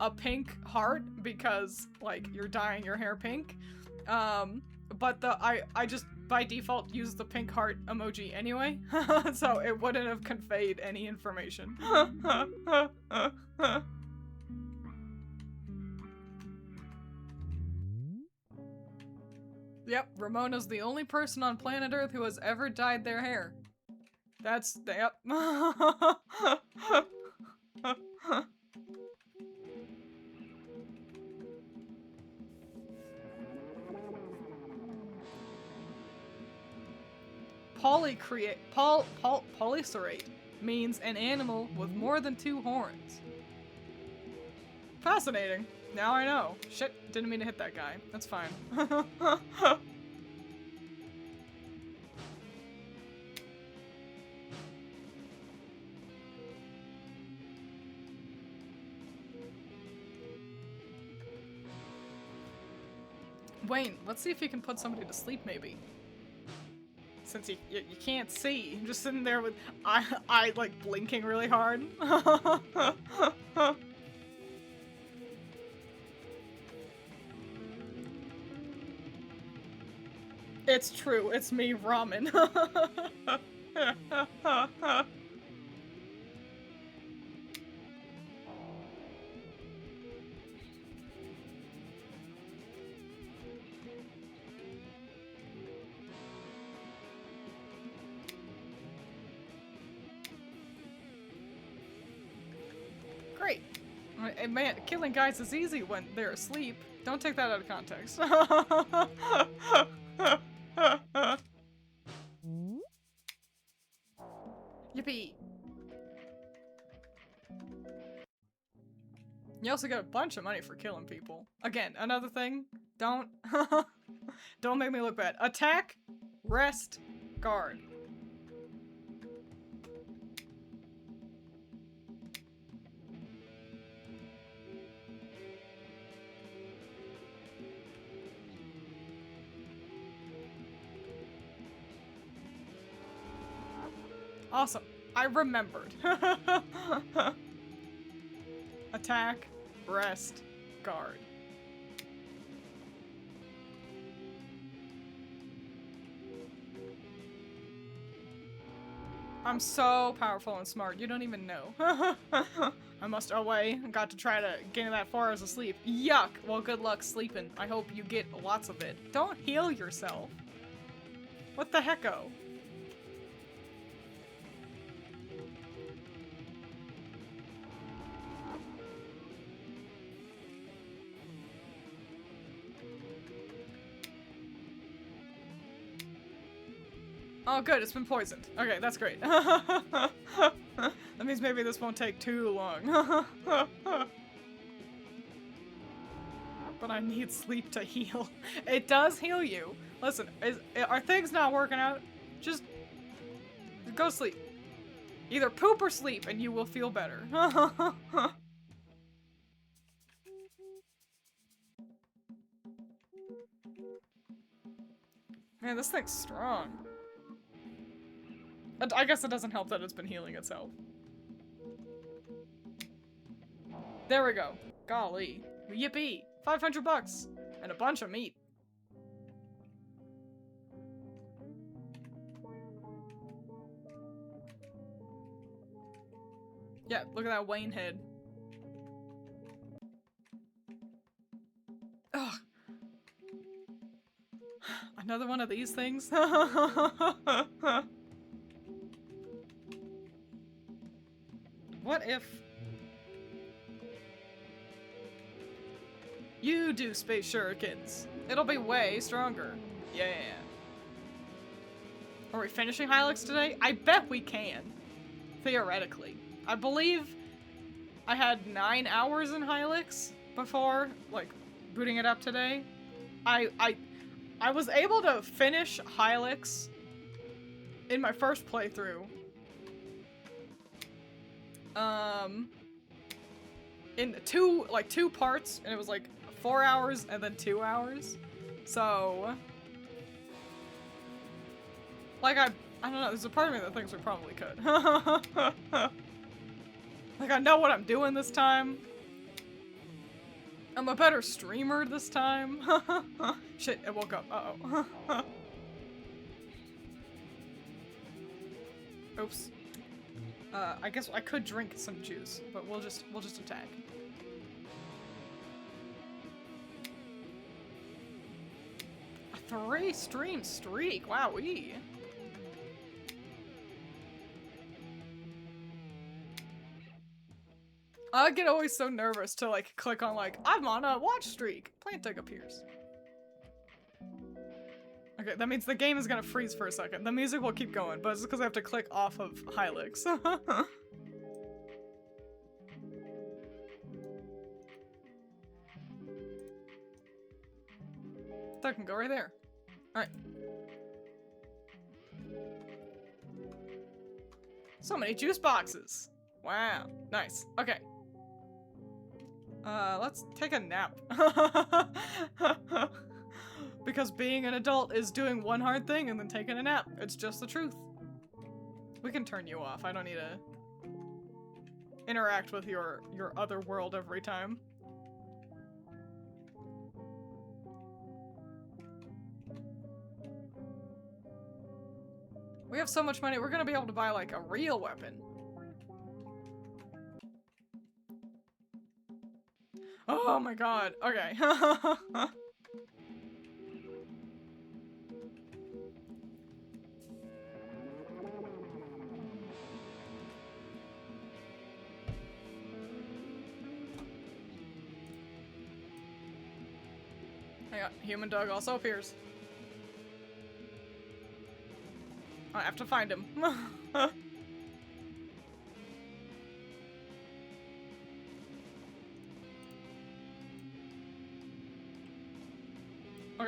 a pink heart because, like, you're dyeing your hair pink. But I just by default used the pink heart emoji anyway, so it wouldn't have conveyed any information. Yep, Ramona's the only person on planet Earth who has ever dyed their hair. That's, yep. Polycerate means an animal with more than 2 horns. Fascinating. Now I know. Shit, didn't mean to hit that guy. That's fine. Wayne, let's see if you can put somebody to sleep, maybe. Since you can't see. I'm just sitting there with I like blinking really hard. It's true, it's me, ramen. Great. Man, killing guys is easy when they're asleep. Don't take that out of context. Yippee. You also get a bunch of money for killing people. Again, another thing. Don't don't make me look bad. Attack, rest, guard. Awesome. I remembered. Attack, rest, guard. I'm so powerful and smart, you don't even know. I must away. Got to try to gain that 4 hours of sleep. Yuck! Well, good luck sleeping. I hope you get lots of it. Don't heal yourself. What the hecko? Oh good, it's been poisoned. Okay, that's great. That means maybe this won't take too long. But I need sleep to heal. It does heal you. Listen, are things not working out? Just go sleep. Either poop or sleep and you will feel better. Man, this thing's strong. I guess it doesn't help that it's been healing itself. There we go. Golly. Yippee! 500 bucks! And a bunch of meat. Yeah, look at that Wayne head. Ugh. Another one of these things? What if you do space shurikens? It'll be way stronger. Yeah. Are we finishing Hylics today? I bet we can. Theoretically. I believe I had 9 hours in Hylics before, like, booting it up today. I was able to finish Hylics in my first playthrough. In two parts, and it was like 4 hours and then 2 hours. So, like I don't know, there's a part of me that thinks we probably could. Like I know what I'm doing this time. I'm a better streamer this time. Shit, it woke up. Uh-oh. Oops. I guess I could drink some juice, but we'll just attack. A 3-stream streak, wowee. I get always so nervous to like click on like, I'm on a watch streak. Plantig appears. Okay, that means the game is gonna freeze for a second. The music will keep going, but it's because I have to click off of Hylics. That can go right there. Alright. So many juice boxes. Wow. Nice. Okay. Let's take a nap. Because being an adult is doing one hard thing and then taking a nap. It's just the truth. We can turn you off. I don't need to interact with your other world every time. We have so much money, we're gonna be able to buy like a real weapon. Oh my god, okay. Hang on, human Doug also appears. I have to find him. Okay,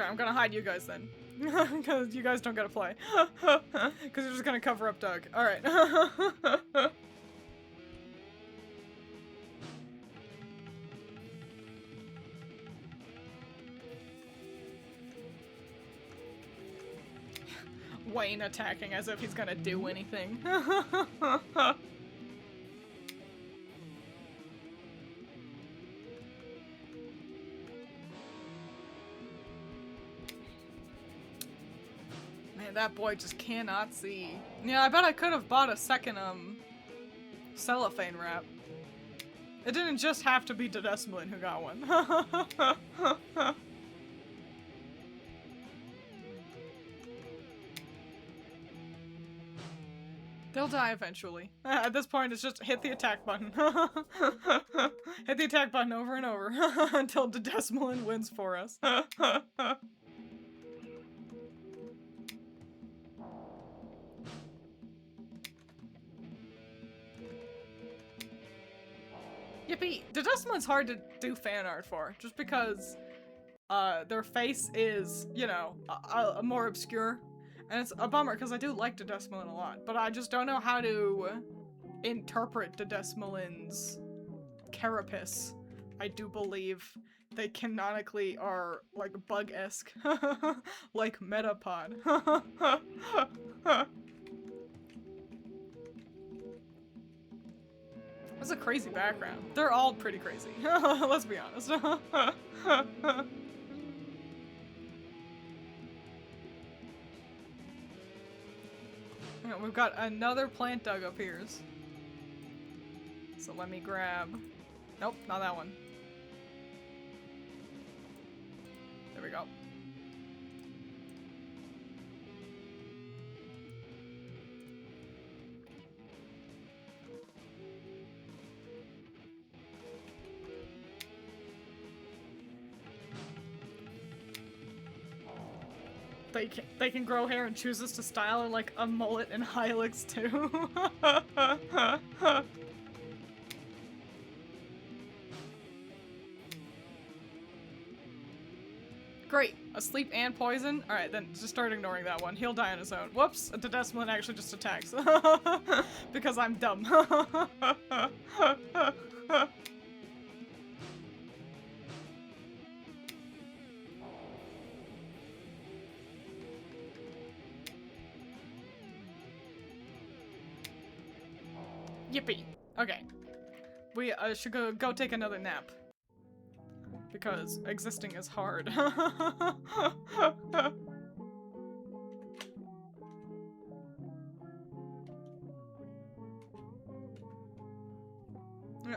I'm gonna hide you guys then. Because you guys don't get to play. Because you're just gonna cover up Doug. Alright. Wayne attacking as if he's gonna do anything. Man, that boy just cannot see. Yeah, I bet I could have bought a second, cellophane wrap. It didn't just have to be Dedesmalin who got one. They'll die eventually. At this point, it's just hit the attack button. Hit the attack button over and over until Dedesmalin wins for us. Yippee! Dedesmalin's hard to do fan art for, just because their face is, you know, more obscure. And it's a bummer, because I do like Dedesmalin a lot, but I just don't know how to interpret Dedesmalin's carapace. I do believe they canonically are, like, bug-esque. Like Metapod. That's a crazy background. They're all pretty crazy. Let's be honest. We've got another plant Doug appears. So let me grab... Nope, not that one. There we go. They can grow hair and chooses to style it like a mullet and Hylics too. Great. Asleep and poison? Alright, then just start ignoring that one. He'll die on his own. Whoops, Dedesmalin actually just attacks. Because I'm dumb. Yippee. Okay. We should go take another nap. Because existing is hard.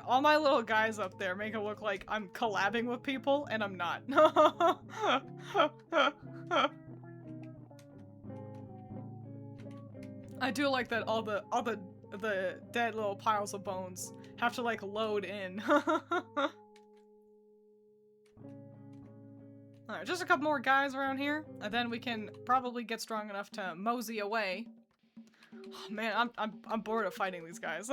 All my little guys up there make it look like I'm collabing with people, and I'm not. I do like that all the dead little piles of bones have to, like, load in. Alright, just a couple more guys around here, and then we can probably get strong enough to mosey away. Oh, man, I'm bored of fighting these guys.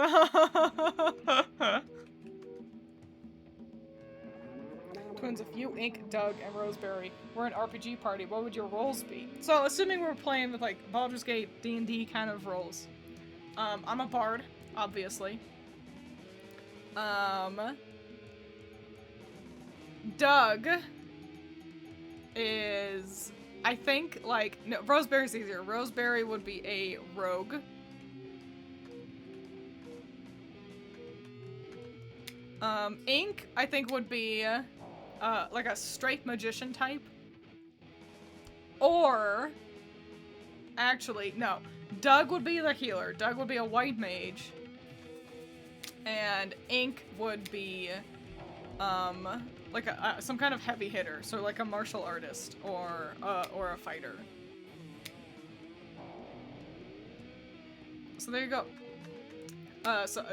Twins, if you, Ink, Doug, and Roseberry were an RPG party, what would your roles be? So, assuming we're playing with, like, Baldur's Gate, D&D kind of roles. I'm a bard, obviously. Doug is, I think, like, no, Roseberry's easier. Roseberry would be a rogue. Ink, I think, would be, like a straight magician type. Or, actually, no. Doug would be the healer. Doug would be a white mage. And Ink would be, like some kind of heavy hitter. So like a martial artist or a fighter. So there you go. So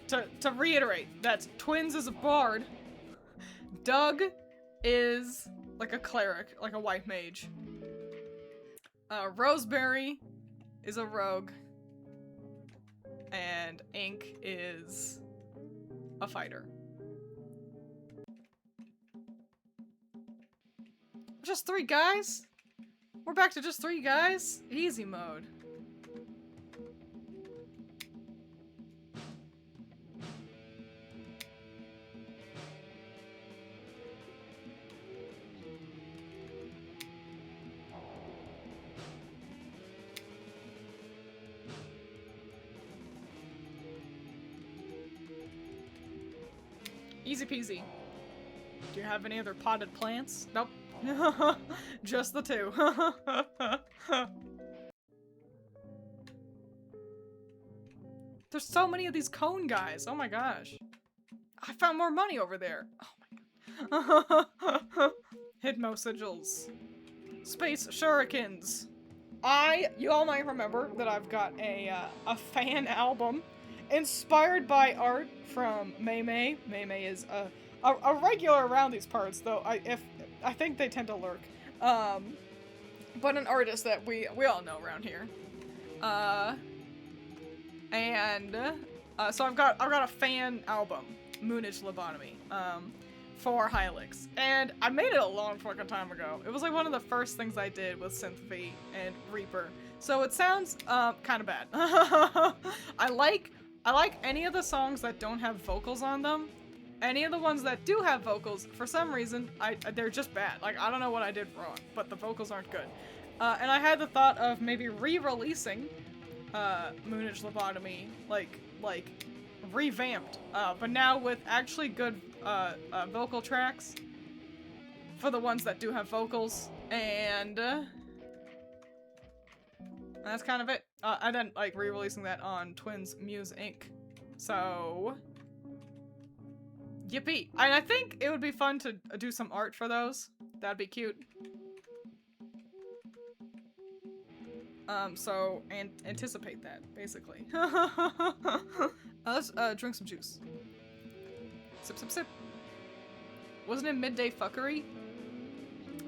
to reiterate, that's Twiins is a bard. Doug is like a cleric, like a white mage. Roseberry is a rogue. And Ink is a fighter. Just 3 guys? We're back to just 3 guys? Easy mode. Easy peasy. Do you have any other potted plants? Nope. Just the 2. There's so many of these cone guys. Oh my gosh. I found more money over there. Oh my god. Hidmo sigils. Space shurikens. You all might remember that I've got a fan album inspired by art from Mei Mei. Mei Mei is a regular around these parts, though I think they tend to lurk. But an artist that we all know around here. So I've got a fan album, Moonage Lobotomy, for Hylics, and I made it a long fucking time ago. It was like one of the first things I did with Synth V and Reaper, so it sounds kind of bad. I like any of the songs that don't have vocals on them. Any of the ones that do have vocals, for some reason, they're just bad. Like, I don't know what I did wrong, but the vocals aren't good. And I had the thought of maybe re-releasing Moonage Lobotomy, like revamped, but now with actually good vocal tracks for the ones that do have vocals, and that's kind of it. And then like re-releasing that on Twiins Muse Inc. So yippee! And I think it would be fun to do some art for those. That'd be cute. So anticipate that, basically. Let's drink some juice. Sip, sip, sip. Wasn't it Midday Fuckery?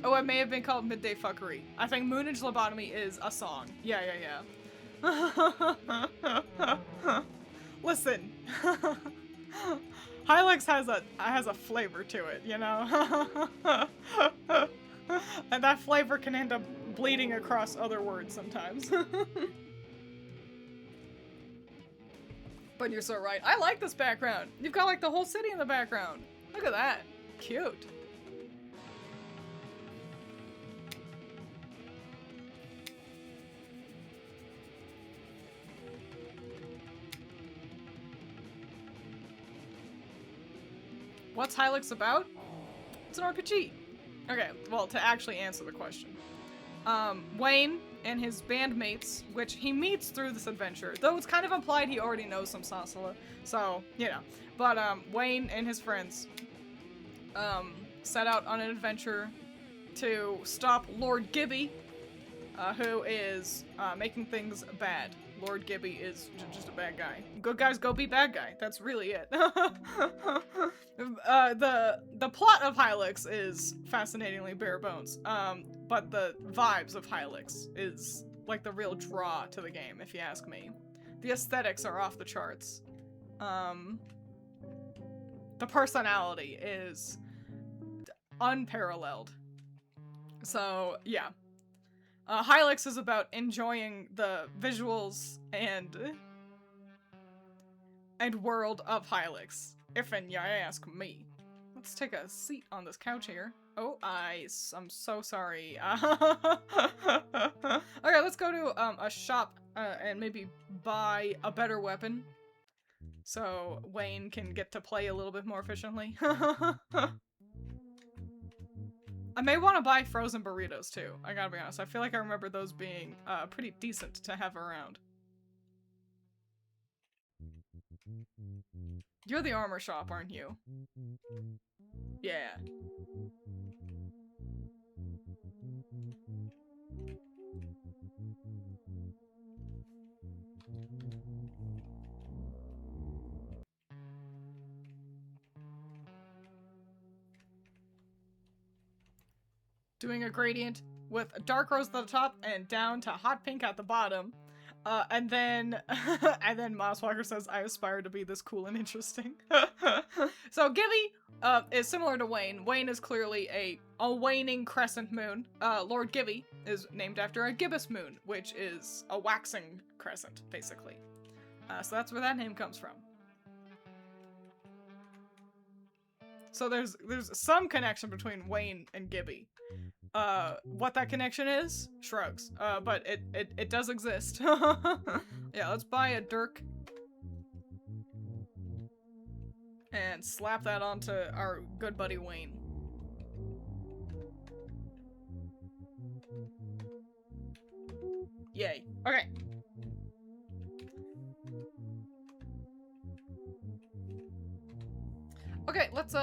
Oh, it may have been called Midday Fuckery. I think Moonage Lobotomy is a song. Yeah. Listen. Hylics has a flavor to it, you know? And that flavor can end up bleeding across other words sometimes. But you're so right. I like this background. You've got like the whole city in the background. Look at that. Cute. What's Hylics about? It's an RPG. Okay, well, to actually answer the question. Wayne and his bandmates, which he meets through this adventure, though it's kind of implied he already knows some Sasala, so, you know. But, Wayne and his friends, set out on an adventure to stop Lord Gibby, who is, making things bad. Lord Gibby is just a bad guy. Good guys go be bad guy. That's really it. The plot of Hylics is fascinatingly bare bones. But the vibes of Hylics is like the real draw to the game, if you ask me. The aesthetics are off the charts. The personality is unparalleled. So, yeah. Hylics is about enjoying the visuals and world of Hylics, if and you ask me. Let's take a seat on this couch here. Oh, I'm so sorry. Okay, let's go to a shop and maybe buy a better weapon so Wayne can get to play a little bit more efficiently. I may want to buy frozen burritos too, I gotta be honest. I feel like I remember those being pretty decent to have around. You're the armor shop, aren't you? Yeah. doing a gradient with a dark rose at the top and down to hot pink at the bottom. And then Miles Walker says, I aspire to be this cool and interesting. So Gibby is similar to Wayne. Wayne is clearly a waning crescent moon. Lord Gibby is named after a gibbous moon, which is a waxing crescent, basically. So that's where that name comes from. So there's some connection between Wayne and Gibby. What that connection is, shrugs. But it does exist. Yeah, let's buy a dirk. And slap that onto our good buddy Wayne. Yay. Okay. Okay, let's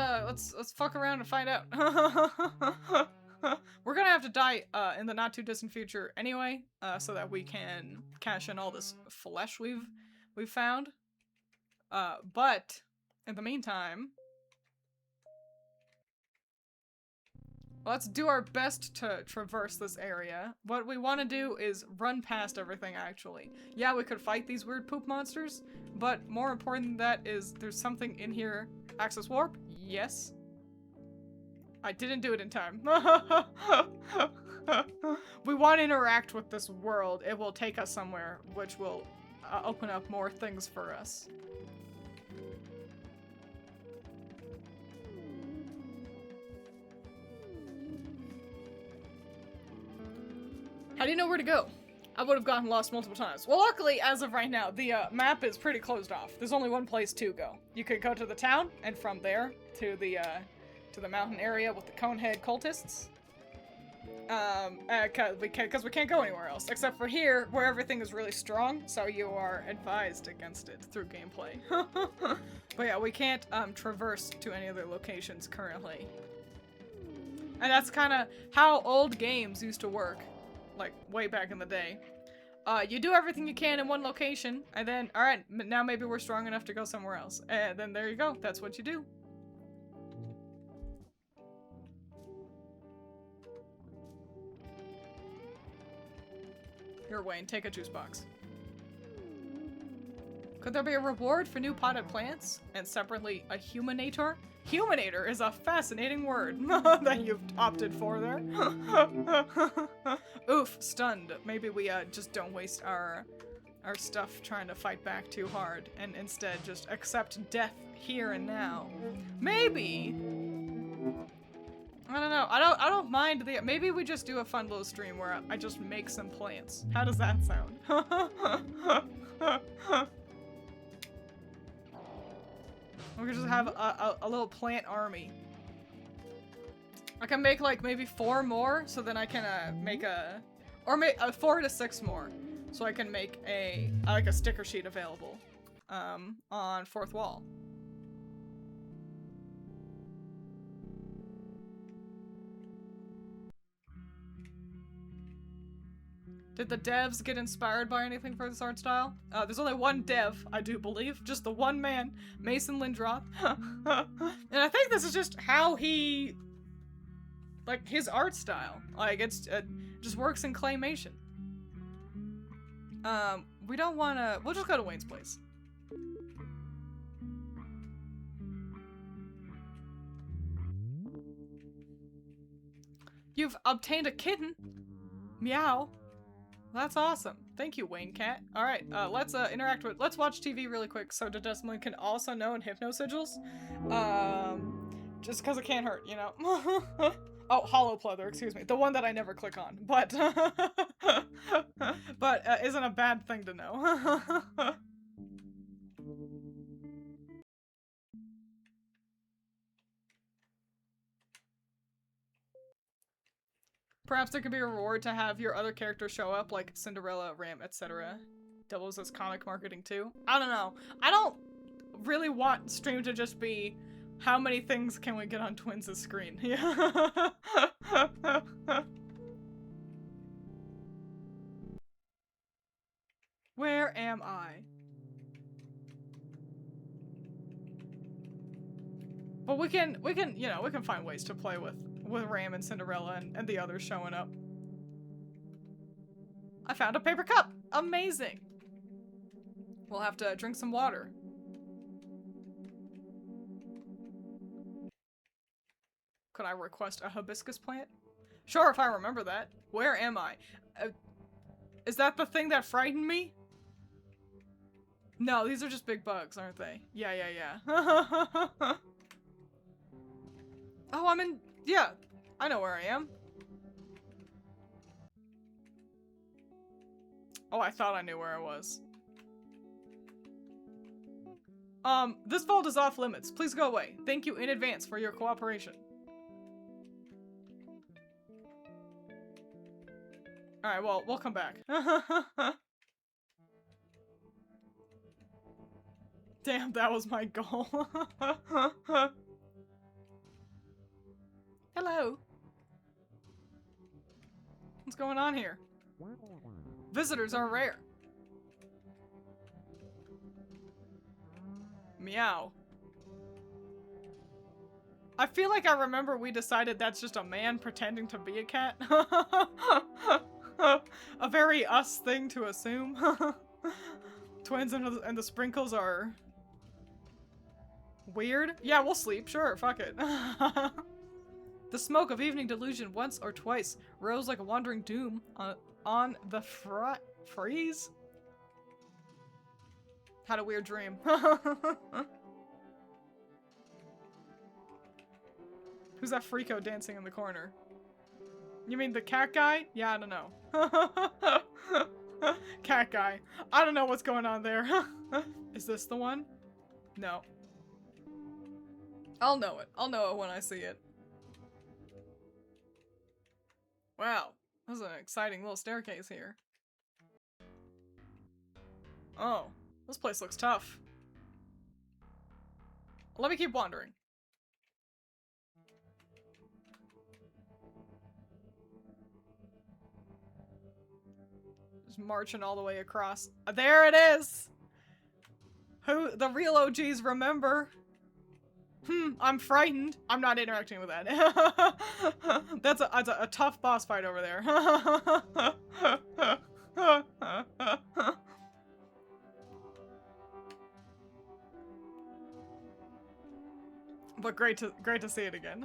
fuck around and find out. We're gonna have to die in the not too distant future anyway, so that we can cash in all this flesh we've found. But in the meantime, let's do our best to traverse this area. What we want to do is run past everything, actually. Yeah, we could fight these weird poop monsters, but more important than that is there's something in here. Access warp? Yes. I didn't do it in time. We want to interact with this world. It will take us somewhere, which will open up more things for us. How do you know where to go? I would have gotten lost multiple times. Well, luckily, as of right now, the map is pretty closed off. There's only one place to go. You could go to the town, and from there to the mountain area with the Conehead cultists. Because we can't go anywhere else, except for here, where everything is really strong, so you are advised against it through gameplay. But yeah, we can't traverse to any other locations currently. And that's kind of how old games used to work. Like, way back in the day. You do everything you can in one location, and then, alright, now maybe we're strong enough to go somewhere else. And then there you go, that's what you do. Here, Wayne, take a juice box. Could there be a reward for new potted plants? And separately, a humanator? Humanator is a fascinating word that you've opted for there. Oof, stunned. Maybe we just don't waste our stuff trying to fight back too hard and instead just accept death here and now. Maybe. I don't know. I don't mind the. Maybe we just do a fun little stream where I just make some plants. How does that sound? We could just have a little plant army. I can make like maybe 4 more, so then I can make or make 4 to 6 more, so I can make like a sticker sheet available on 4th wall. Did the devs get inspired by anything for this art style? There's only one dev, I do believe. Just the one man, Mason Lindroth. And I think this is just how he... like, his art style. Like, it just works in claymation. We don't wanna... We'll just go to Wayne's place. You've obtained a kitten? Meow. That's awesome. Thank you, Wayne Cat. Alright, let's interact with- let's watch TV really quick so Desmond can also know in hypnosigils. Just because it can't hurt, you know? Oh, hollow pleather, excuse me. The one that I never click on, but but isn't a bad thing to know. Perhaps there could be a reward to have your other characters show up, like Cinderella, Ram, etc. Doubles as comic marketing too. I don't know. I don't really want stream to just be how many things can we get on Twiins' screen. Yeah. Where am I? But we can, you know, we can find ways to play with with Ram and Cinderella and the others showing up. I found a paper cup! Amazing! We'll have to drink some water. Could I request a hibiscus plant? Sure, if I remember that. Where am I? Is that the thing that frightened me? No, these are just big bugs, aren't they? Yeah. Oh, I'm in... Yeah, I know where I am. Oh, I thought I knew where I was. This vault is off limits. Please go away. Thank you in advance for your cooperation. Alright, well, we'll come back. Damn, that was my goal. Hello. What's going on here? Visitors are rare. Meow. I feel like I remember we decided that's just a man pretending to be a cat. A very us thing to assume. Twins and the sprinkles are weird. Yeah, we'll sleep. Sure, fuck it. The smoke of evening delusion once or twice rose like a wandering doom on the freeze. Had a weird dream. Who's that freako dancing in the corner? You mean the cat guy? Yeah, I don't know. Cat guy. I don't know what's going on there. Is this the one? No. I'll know it. I'll know it when I see it. Wow. This is an exciting little staircase here. Oh. This place looks tough. Let me keep wandering. Just marching all the way across. There it is! Who the real OGs remember. I'm frightened. I'm not interacting with that. That's a tough boss fight over there. But great to see it again.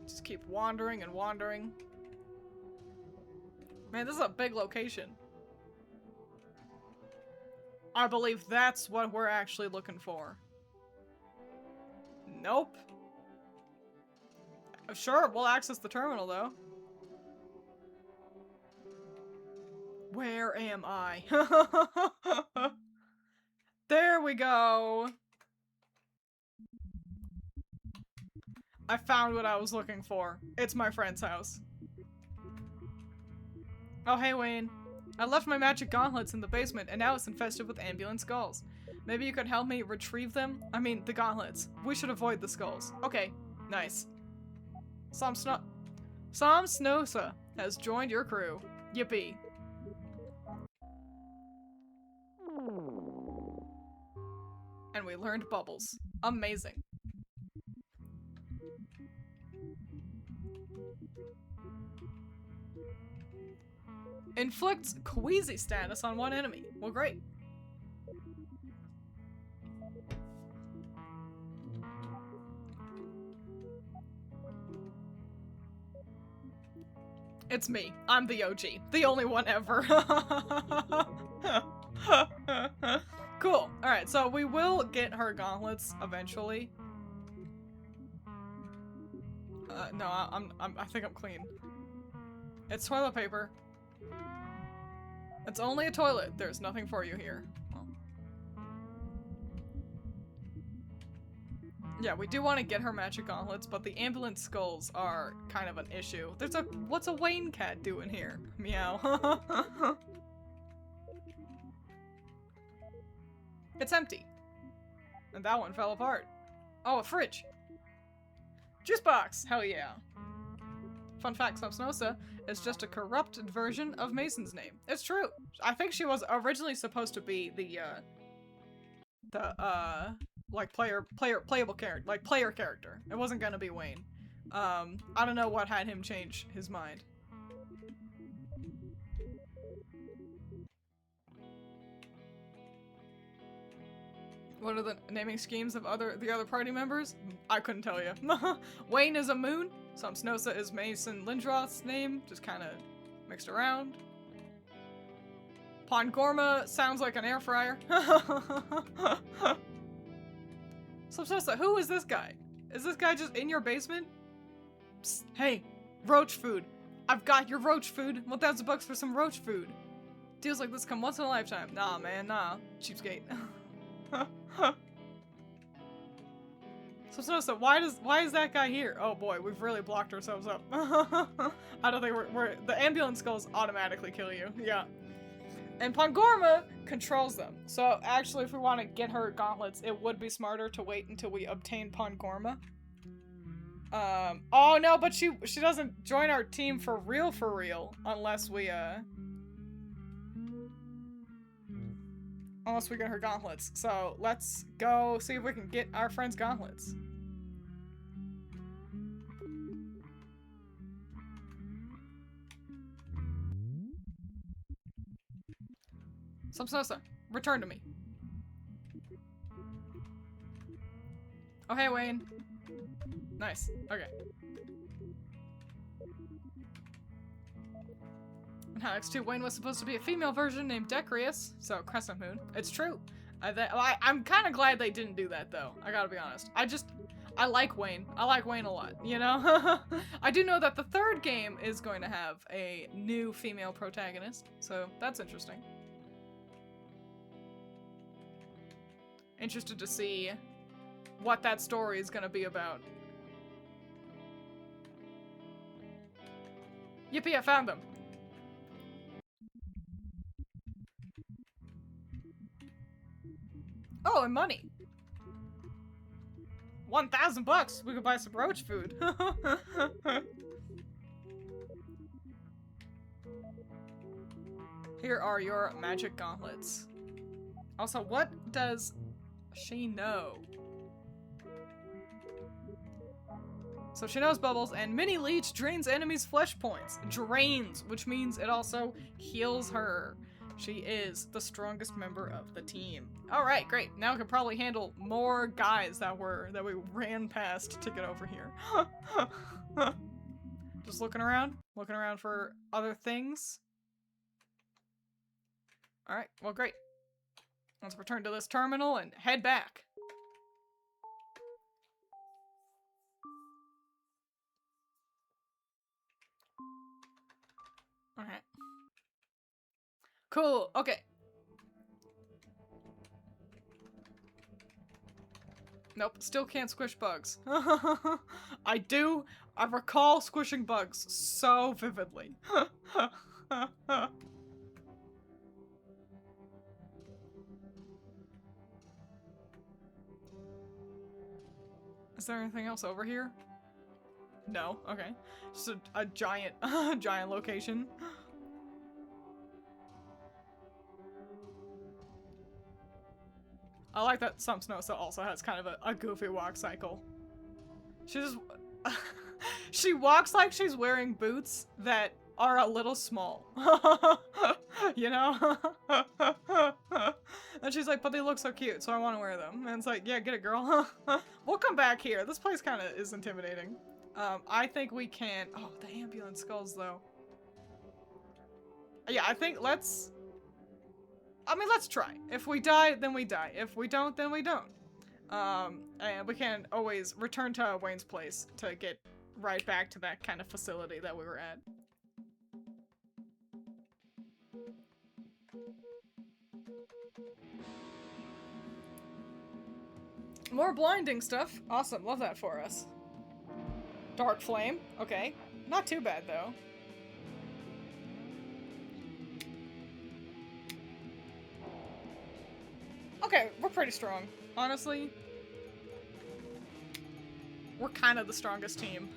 Just keep wandering and wandering. Man, this is a big location. I believe that's what we're actually looking for. Nope. Sure, we'll access the terminal though. Where am I? There we go. I found what I was looking for. It's my friend's house. Oh, hey, Wayne. I left my magic gauntlets in the basement, and now it's infested with ambulant skulls. Maybe you could help me retrieve them? I mean, the gauntlets. We should avoid the skulls. Okay, nice. Sam Snosa has joined your crew. Yippee. And we learned bubbles. Amazing. Inflicts queasy status on one enemy. Well, great. It's me. I'm the OG. The only one ever. Cool. Alright, so we will get her gauntlets eventually. No, I think I'm clean. It's toilet paper. It's only a toilet. There's nothing for you here. Well. Yeah, we do want to get her magic gauntlets, but the ambulant skulls are kind of an issue. What's a Wayne cat doing here? Meow. It's empty. And that one fell apart. Oh, a fridge. Juice box! Hell yeah. Fun fact, Samsnosa is just a corrupted version of Mason's name. It's true. I think she was originally supposed to be the like playable character, like player character. It wasn't gonna be Wayne. I don't know what had him change his mind. What are the naming schemes of the other party members? I couldn't tell you. Wayne is a moon. Some Snosa is Mason Lindroth's name, just kind of mixed around. Pongorma sounds like an air fryer. So Snosa, who is this guy? Is this guy just in your basement? Psst, hey, roach food. I've got your roach food. $1,000 for some roach food. Deals like this come once in a lifetime. Nah, man, nah. Cheapskate. So Snosa, why is that guy here? Oh boy, we've really blocked ourselves up. I don't think the ambulance skulls automatically kill you. Yeah. And Pongorma controls them. So actually, if we want to get her gauntlets, it would be smarter to wait until we obtain Pongorma. Oh no, but she doesn't join our team for real, unless we get her gauntlets. So let's go see if we can get our friend's gauntlets. Snosa, return to me. Oh hey Wayne. Nice. Okay. In Hylics 2, Wayne was supposed to be a female version named Decrius, so Crescent Moon. It's true. I'm kind of glad they didn't do that though. I gotta be honest. I like Wayne. I like Wayne a lot, you know? I do know that the third game is going to have a new female protagonist, so that's interesting. Interested to see what that story is gonna be about. Yippee, I found them! Oh, and money! $1,000! We could buy some roach food. Here are your magic gauntlets. Also, what does she know? So she knows bubbles, and mini leech drains enemies' flesh points. Drains, which means it also heals her. She is the strongest member of the team. All right, great. Now we can probably handle more guys that we ran past to get over here. Just looking around for other things. All right, well, great. Let's return to this terminal and head back. Alright. Cool, okay. Nope, still can't squish bugs. I recall squishing bugs so vividly. Is there anything else over here? No, okay. Just a giant, giant location. I like that some Snosa also has kind of a goofy walk cycle. She just... she walks like she's wearing boots that are a little small. You know? And she's like, but they look so cute, so I want to wear them. And it's like, yeah, get it, girl. We'll come back here. This place kind of is intimidating. I think we can... Oh, the ambulance skulls, though. Yeah, I think let's try. If we die, then we die. If we don't, then we don't. And we can always return to Wayne's place to get right back to that kind of facility that we were at. More blinding stuff. Awesome, love that for us. Dark flame, okay. Not too bad, though. Okay, we're pretty strong, honestly. We're kind of the strongest team.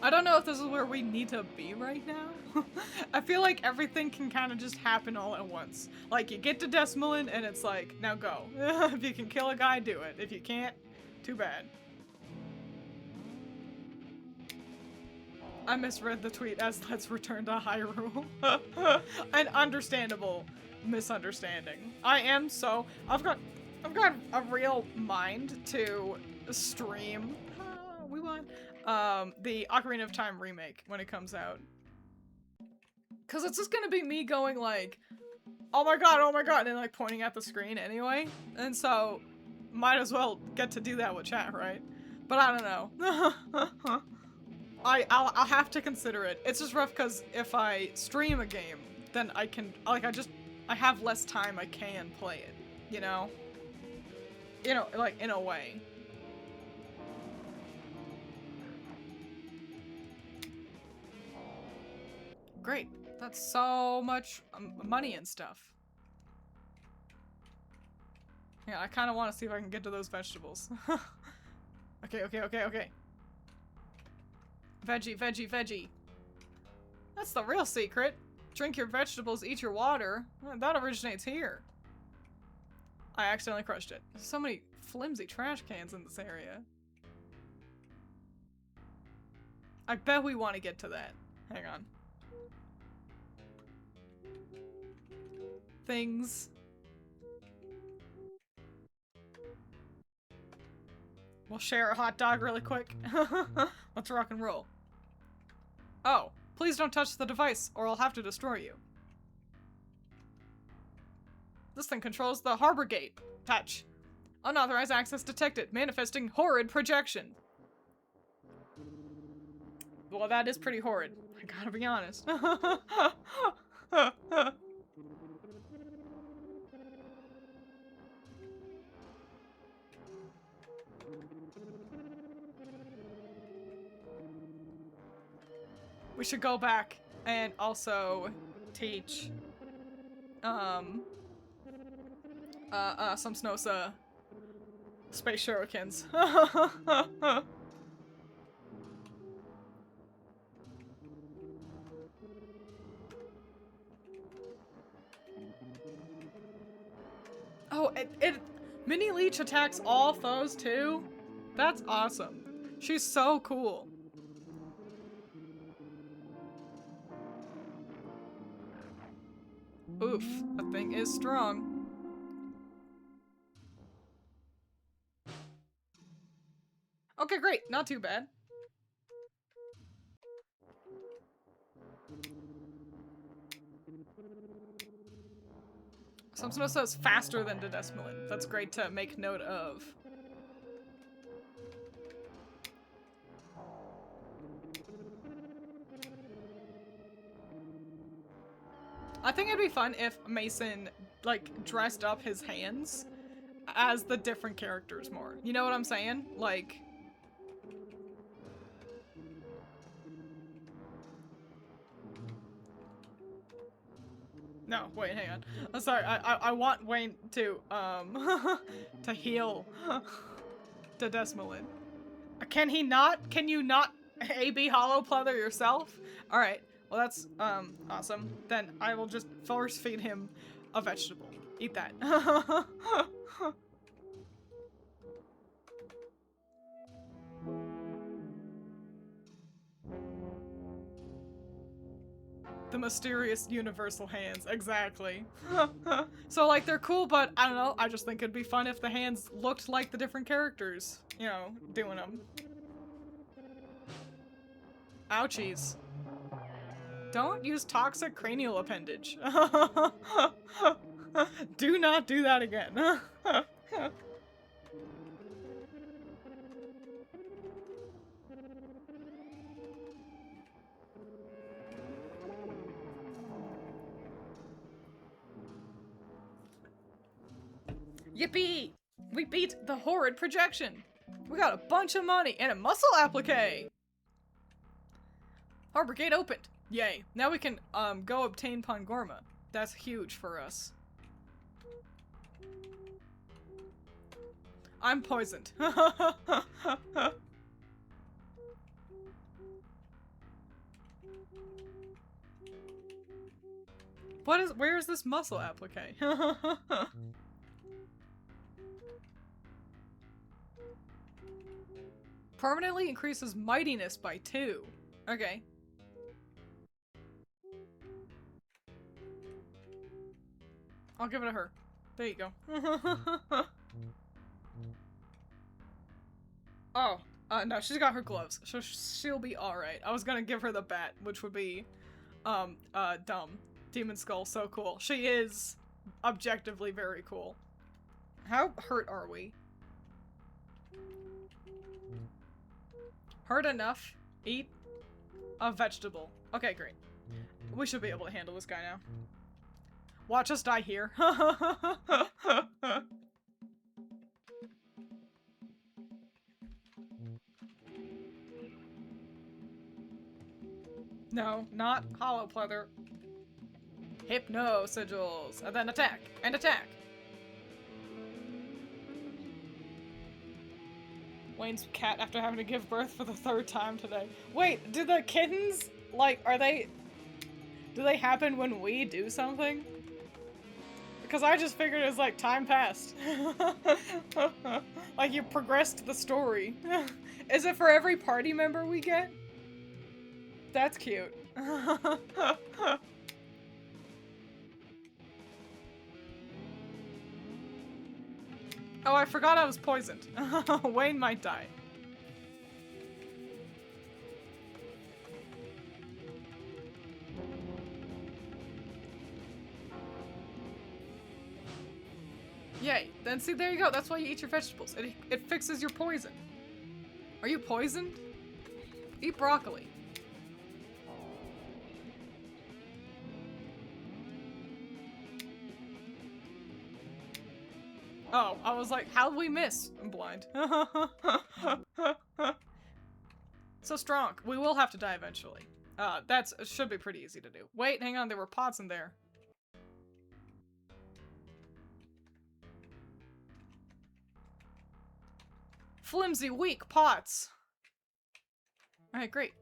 I don't know if this is where we need to be right now. I feel like everything can kind of just happen all at once. Like, you get to Desmolin, and it's like, now go. If you can kill a guy, do it. If you can't, too bad. I misread the tweet as let's return to Hyrule. An understandable misunderstanding. I've got a real mind to stream. We won. The Ocarina of Time remake when it comes out. Cause it's just gonna be me going like, oh my god, and like pointing at the screen anyway. And so, might as well get to do that with chat, right? But I don't know. I'll have to consider it. It's just rough cause if I stream a game, then I can, like I have less time I can play it, you know? You know, like in a way. Great. That's so much money and stuff. Yeah, I kind of want to see if I can get to those vegetables. Okay. Veggie. That's the real secret. Drink your vegetables, eat your water. That originates here. I accidentally crushed it. There's so many flimsy trash cans in this area. I bet we want to get to that. Hang on. Things. We'll share a hot dog really quick. Let's rock and roll. Oh, please don't touch the device or I'll have to destroy you. This thing controls the harbor gate. Touch. Unauthorized access detected. Manifesting horrid projection. Well, that is pretty horrid. I gotta be honest. We should go back and also teach some Snosa space shurikens. Oh, Mini Leech attacks all foes too? That's awesome. She's so cool. Oof, that thing is strong. Okay, great. Not too bad. Something says faster than Desmolin. That's great to make note of. I think it'd be fun if Mason, like, dressed up his hands as the different characters more. You know what I'm saying? Like... No, wait, hang on. I'm sorry, I want Wayne to, to heal to Desmolin. Can he not? Can you not AB hollow pleather yourself? Alright, well that's, awesome. Then I will just force feed him a vegetable. Eat that. The mysterious universal hands, exactly. So like they're cool, but I don't know, I just think it'd be fun if the hands looked like the different characters, you know, doing them. Ouchies. Don't use toxic cranial appendage. Do not do that again. Yippee! We beat the horrid projection! We got a bunch of money and a muscle applique! Harbor gate opened! Yay. Now we can, go obtain Pangorma. That's huge for us. I'm poisoned. Where is this muscle applique? Permanently increases mightiness by 2. Okay. I'll give it to her. There you go. Oh, no, she's got her gloves, so she'll be alright. I was gonna give her the bat, which would be, dumb. Demon Skull, so cool. She is objectively very cool. How hurt are we? Hurt enough. Eat a vegetable. Okay, great. We should be able to handle this guy now. Watch us die here. No, not hollow pleather. Hypno sigils. And then attack. And attack. Wayne's cat after having to give birth for the 3rd time today. Wait, do the kittens, like, do they happen when we do something? Because I just figured it was like time passed. Like you progressed the story. Is it for every party member we get? That's cute. Oh, I forgot I was poisoned. Wayne might die. Yay. Then see, there you go. That's why you eat your vegetables. It fixes your poison. Are you poisoned? Eat broccoli. Oh, I was like, how'd we miss? I'm blind. So strong. We will have to die eventually. Should be pretty easy to do. Wait, hang on, there were pots in there. Flimsy, weak pots. Alright, great.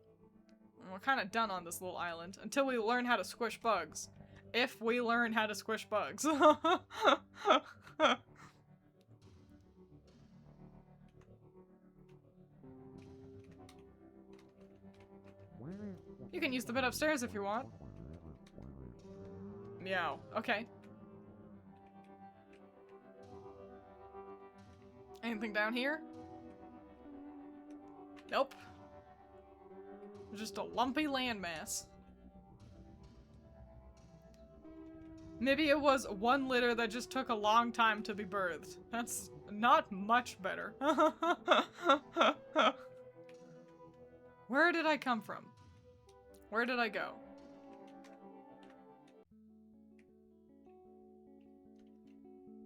We're kind of done on this little island until we learn how to squish bugs. If we learn how to squish bugs. You can use the bed upstairs if you want. Meow. Okay. Anything down here? Nope. Just a lumpy landmass. Maybe it was one litter that just took a long time to be birthed. That's not much better. Where did I come from? Where did I go?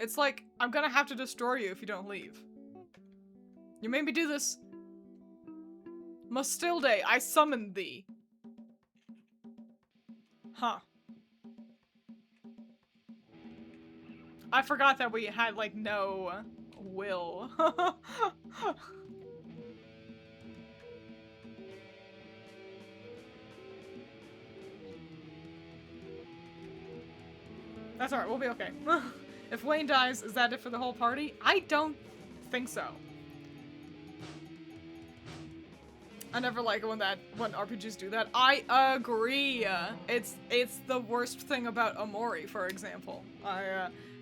It's like, I'm gonna have to destroy you if you don't leave. You made me do this. Mastilde, I summoned thee. Huh. I forgot that we had, like, no will. That's alright, we'll be okay. If Wayne dies, is that it for the whole party? I don't think so. I never like it when RPGs do that. I agree. It's the worst thing about Omori, for example.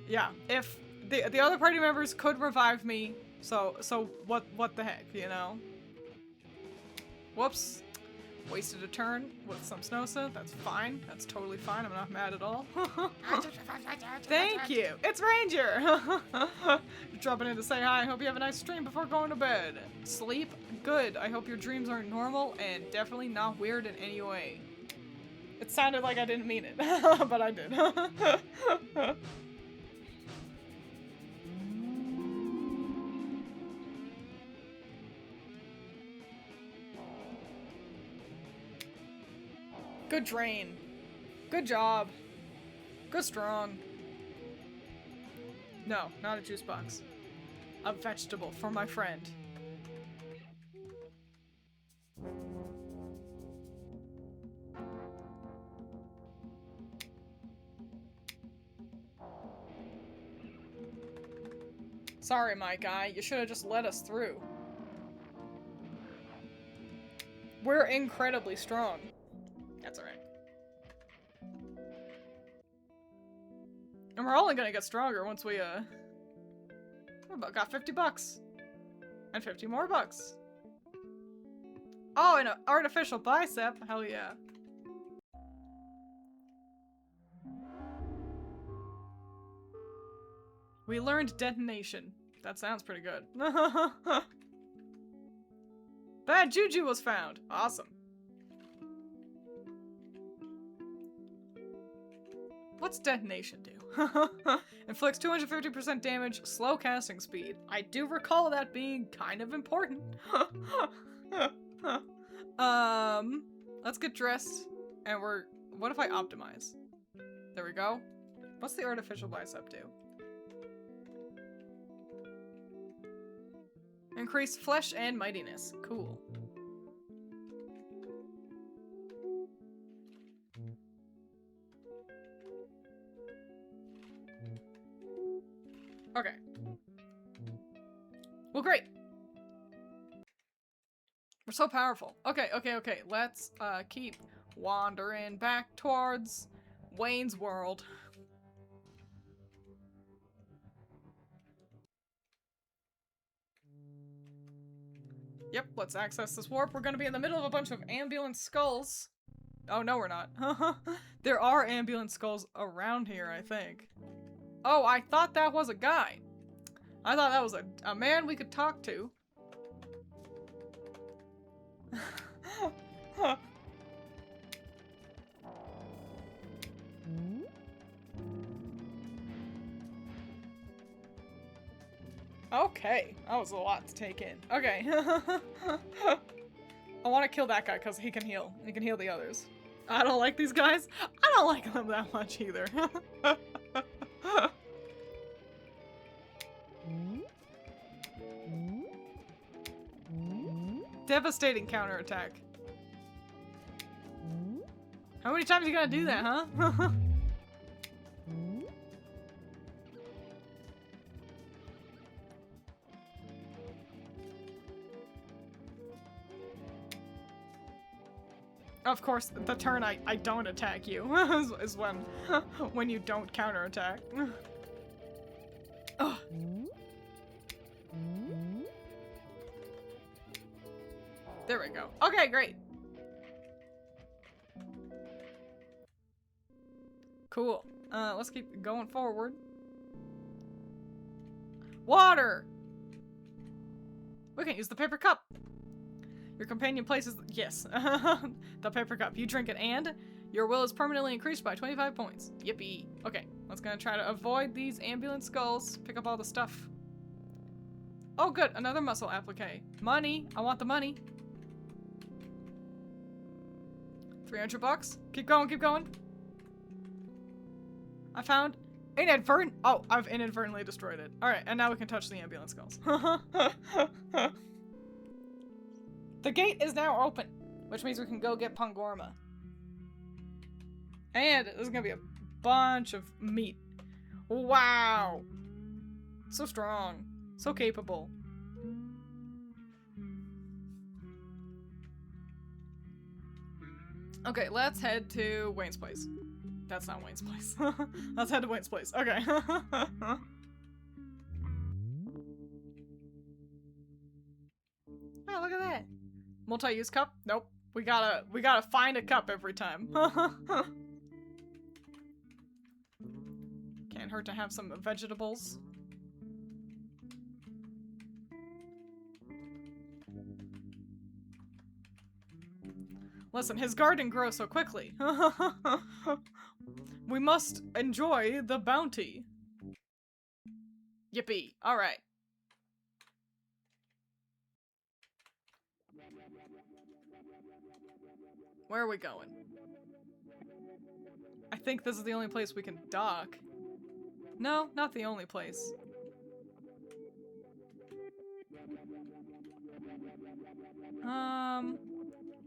Yeah. If the other party members could revive me, so what the heck, you know? Whoops. Wasted a turn with some Snosa. That's fine. That's totally fine. I'm not mad at all. Thank you. It's Ranger. Dropping in to say hi. I hope you have a nice stream before going to bed. Sleep? Good. I hope your dreams aren't normal and definitely not weird in any way. It sounded like I didn't mean it, but I did. Good drain. Good job. Good strong. No, not a juice box. A vegetable for my friend. Sorry, my guy. You should have just let us through. We're incredibly strong. That's alright. And we're only gonna get stronger once we, got 50 bucks. And 50 more bucks. Oh, and an artificial bicep. Hell yeah. We learned detonation. That sounds pretty good. Bad juju was found. Awesome. What's detonation do? Inflicts 250% damage, slow casting speed. I do recall that being kind of important. Let's get dressed, and what if I optimize? There we go. What's the artificial bicep do? Increase flesh and mightiness. Cool. Okay. Well, great. We're so powerful. Okay. Let's keep wandering back towards Wayne's World. Yep, let's access this warp. We're gonna be in the middle of a bunch of ambulance skulls. Oh, no, we're not. There are ambulance skulls around here, I think. Oh, I thought that was a guy. I thought that was a man we could talk to. Okay, that was a lot to take in. Okay. I want to kill that guy because he can heal. He can heal the others. I don't like these guys. I don't like them that much either. Devastating counterattack. How many times are you gonna do that, huh? Of course, the turn I don't attack you is when you don't counterattack. Ugh. There we go. Okay, great. Cool. Let's keep going forward. Water! We can use the paper cup. Your companion places... Yes. The paper cup. You drink it and your will is permanently increased by 25 points. Yippee. Okay, let's gonna try to avoid these ambulance skulls. Pick up all the stuff. Oh, good. Another muscle applique. Money. I want the money. 300 bucks. Keep going, keep going. I found inadvertent. Oh, I've inadvertently destroyed it. Alright, and now we can touch the ambulance skulls. The gate is now open, which means we can go get Pangorma. And there's gonna be a bunch of meat. Wow. So strong. So capable. Okay, let's head to Wayne's place. That's not Wayne's place. Let's head to Wayne's place. Okay. Oh, look at that. Multi-use cup? Nope. We gotta find a cup every time. Can't hurt to have some vegetables. Listen, his garden grows so quickly. We must enjoy the bounty. Yippee. Alright. Where are we going? I think this is the only place we can dock. No, not the only place.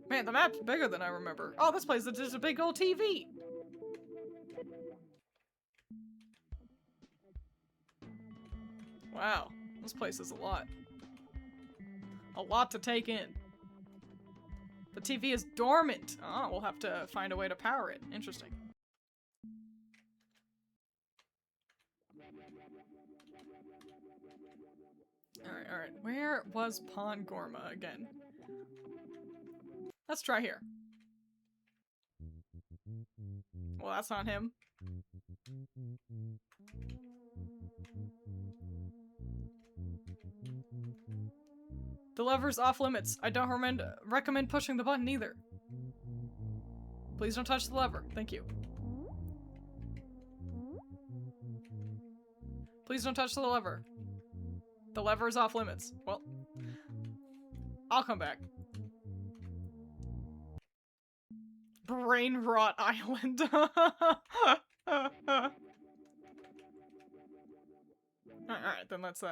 Man, the map's bigger than I remember. Oh, this place is just a big old TV! Wow. This place is a lot. A lot to take in. The TV is dormant. Oh, we'll have to find a way to power it. Interesting. Alright, alright. Where was Pongorma again? Let's try here. Well, that's not him. The lever's off limits. I don't recommend pushing the button either. Please don't touch the lever. Thank you. Please don't touch the lever. The lever is off limits. Well, I'll come back. Brain Rot Island. Alright, then let's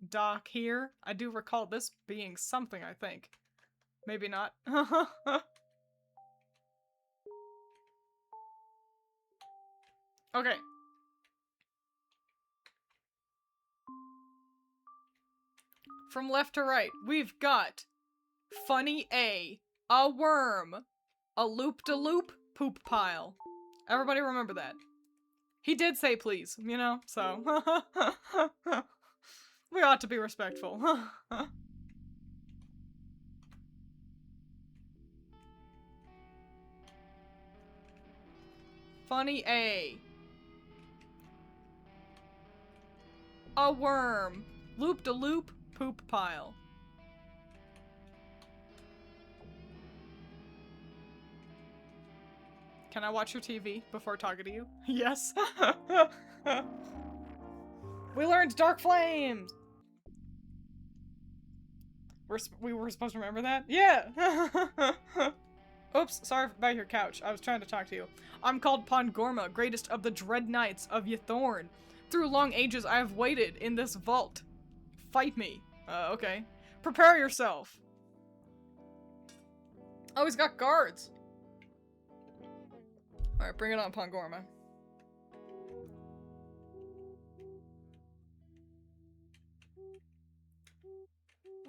dock here. I do recall this being something, I think. Maybe not. Okay. From left to right, we've got Funny A, worm, a loop-de-loop poop pile. Everybody remember that. He did say please, you know, so. We ought to be respectful. Funny A. A worm. Loop-de-loop poop pile. Can I watch your TV before talking to you? Yes. We learned Dark Flames! We were supposed to remember that? Yeah! Oops, sorry about your couch. I was trying to talk to you. I'm called Pongorma, greatest of the dread knights of Ythorn. Through long ages I have waited in this vault. Fight me. Okay. Prepare yourself. Oh, he's got guards. Alright, bring it on, Pongorma.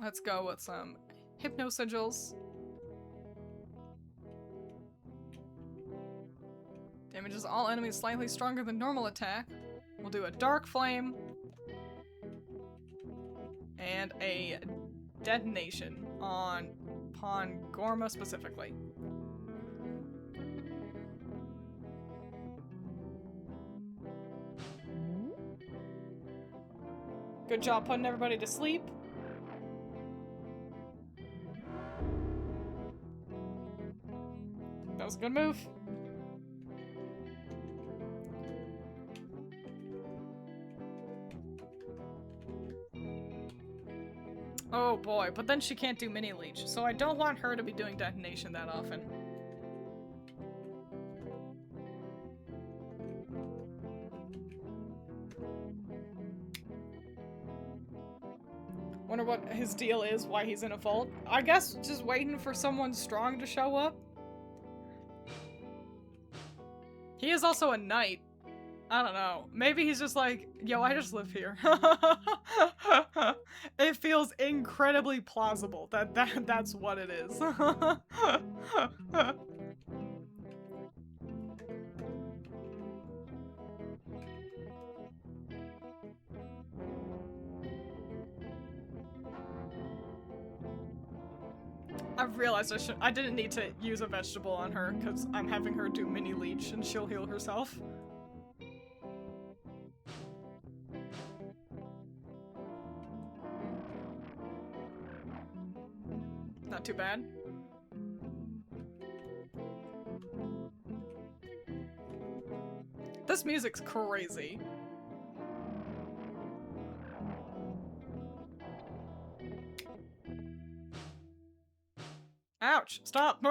Let's go with some hypno sigils. Damages all enemies slightly stronger than normal attack. We'll do a dark flame. And a detonation on Pongorma specifically. Good job putting everybody to sleep. That was a good move. Oh boy, but then she can't do mini leech, so I don't want her to be doing detonation that often. Wonder what his deal is, why he's in a vault. I guess just waiting for someone strong to show up. He is also a knight. I don't know. Maybe he's just like, yo, I just live here. It feels incredibly plausible that that's what it is. I've realized I didn't need to use a vegetable on her because I'm having her do mini leech and she'll heal herself. Not too bad. This music's crazy. Ouch! Stop!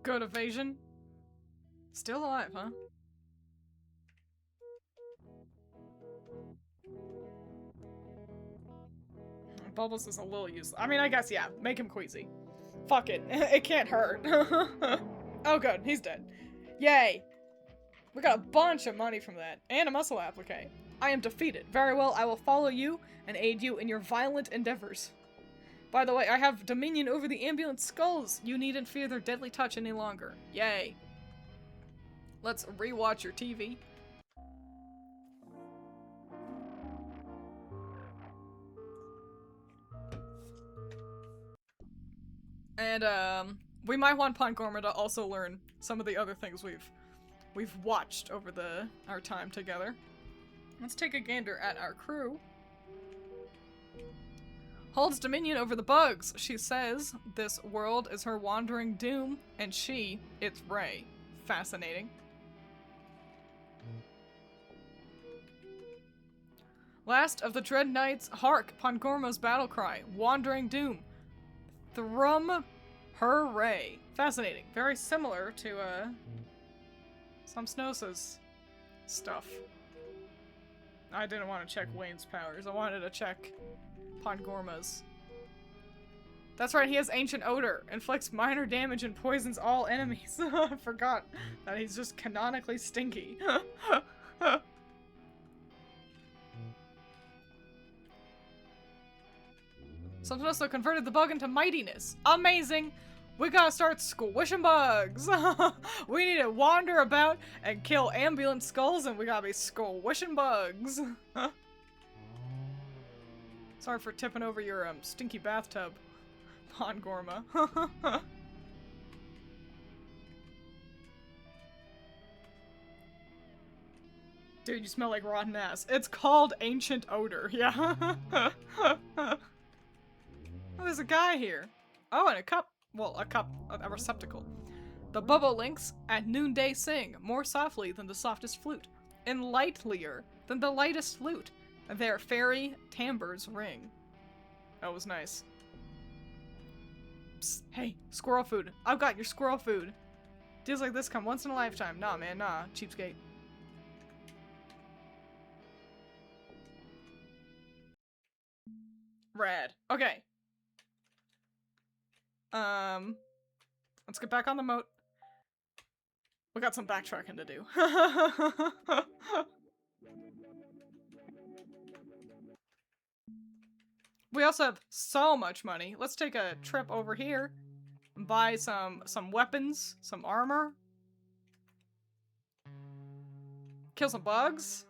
Good evasion. Still alive, huh? Bubbles is a little useless. I mean, I guess, yeah. Make him queasy. Fuck it. It can't hurt. Oh good, he's dead. Yay! We got a bunch of money from that, and a muscle applique. I am defeated. Very well, I will follow you and aid you in your violent endeavors. By the way, I have dominion over the ambulance skulls. You needn't fear their deadly touch any longer. Yay. Let's rewatch your TV. And, we might want Pangorma to also learn some of the other things we've watched over our time together. Let's take a gander at our crew. Holds dominion over the bugs. She says this world is her wandering doom, and she, it's Ray. Fascinating. Last of the Dread Knights, hark, Pangorma's battle cry, wandering doom. Thrum, hooray. Fascinating. Very similar to, some Snosa's stuff. I didn't want to check Wayne's powers. I wanted to check Pangorma's. That's right, he has Ancient Odor. Inflicts minor damage and poisons all enemies. I forgot that he's just canonically stinky. Some Snosa converted the bug into mightiness. Amazing! We gotta start squishing bugs! We need to wander about and kill ambulance skulls, and we gotta be squishing bugs! Sorry for tipping over your stinky bathtub, Pangorma. Dude, you smell like rotten ass. It's called Ancient Odor, yeah. Oh, there's a guy here. Oh, and a cup. Well, a receptacle. The bobolinks at noonday sing, more softly than the softest flute, and lightlier than the lightest flute. Their fairy timbres ring. That was nice. Psst, hey, squirrel food. I've got your squirrel food. Deals like this come once in a lifetime. Nah, man, nah. Cheapskate. Rad. Okay. Let's get back on the moat. We got some backtracking to do. We also have so much money. Let's take a trip over here and buy some weapons, some armor. Kill some bugs.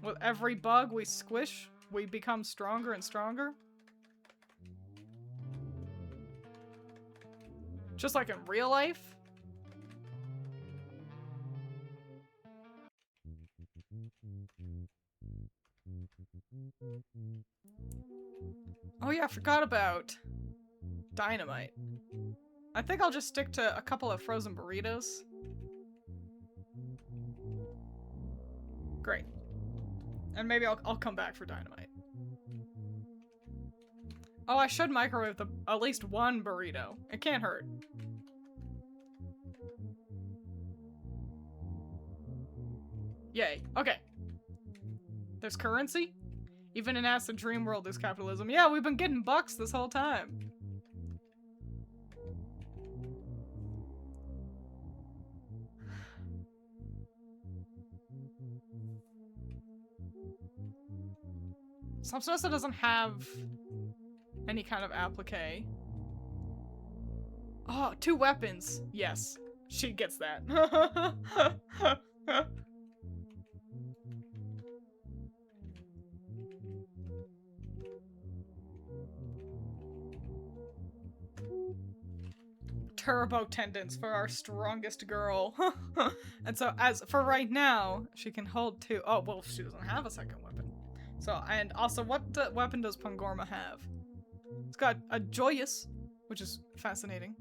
With every bug we squish, we become stronger and stronger. Just like in real life. Oh yeah, I forgot about dynamite. I think I'll just stick to a couple of frozen burritos. Great. And maybe I'll come back for dynamite. Oh, I should microwave at least one burrito. It can't hurt. Yay. Okay. There's currency? Even in Acid Dream World there's capitalism. Yeah, we've been getting bucks this whole time. Samsosa doesn't have any kind of applique. Oh, 2 weapons. Yes, she gets that. Turbo tendons for our strongest girl. And so, as for right now, she can hold 2. Oh, well, she doesn't have a second weapon. So, and also, what weapon does Pangorma have? It's got a joyous, which is fascinating.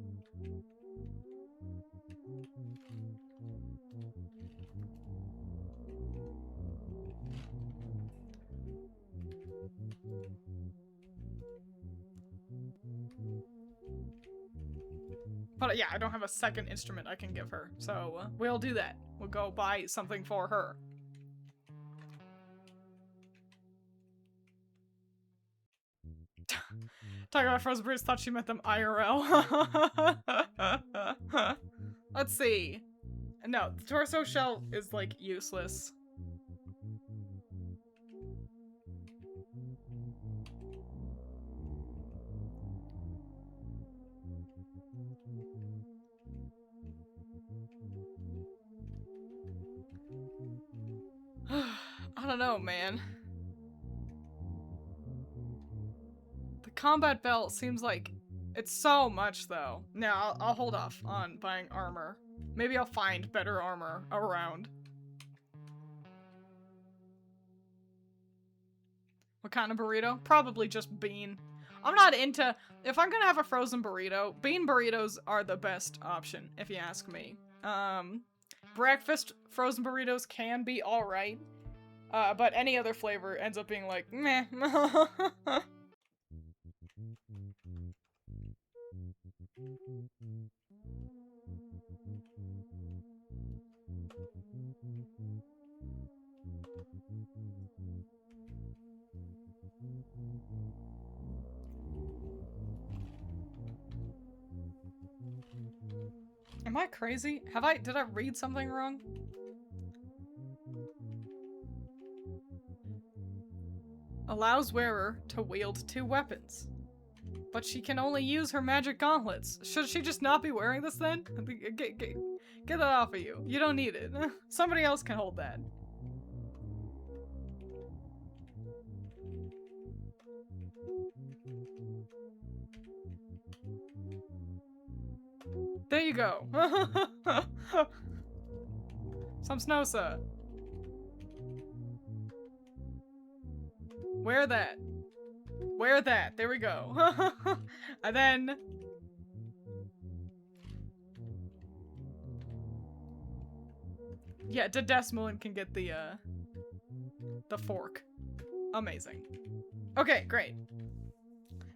But yeah, I don't have a second instrument I can give her, so we'll do that. We'll go buy something for her. Talking about frozen burritos, thought she meant them IRL. Let's see. No, the torso shell is, like, useless. I don't know, man. The combat belt seems like it's so much, though. Now, I'll hold off on buying armor. Maybe I'll find better armor around. What kind of burrito? Probably just bean. I'm not into... If I'm gonna have a frozen burrito, bean burritos are the best option, if you ask me. Breakfast frozen burritos can be alright. But any other flavor ends up being like, meh. Am I crazy? Did I read something wrong? Allows wearer to wield 2 weapons. But she can only use her magic gauntlets. Should she just not be wearing this then? Get that off of you. You don't need it. Somebody else can hold that. There you go. Some Snosa. Wear that. Wear that. There we go. And then... Yeah, Desmolin can get the fork. Amazing. Okay, great.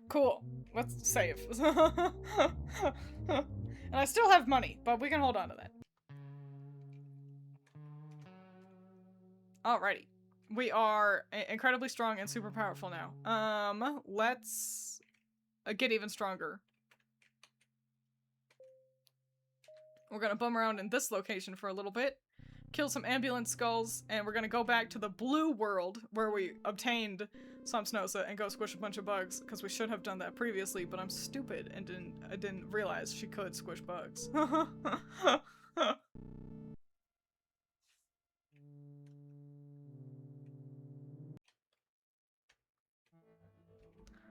Cool. Let's save. And I still have money, but we can hold on to that. Alrighty. We are incredibly strong and super powerful now. Let's get even stronger. We're gonna bum around in this location for a little bit, kill some ambulance skulls, and we're gonna go back to the blue world where we obtained some Snosa and go squish a bunch of bugs, because we should have done that previously, but I'm stupid and didn't realize she could squish bugs.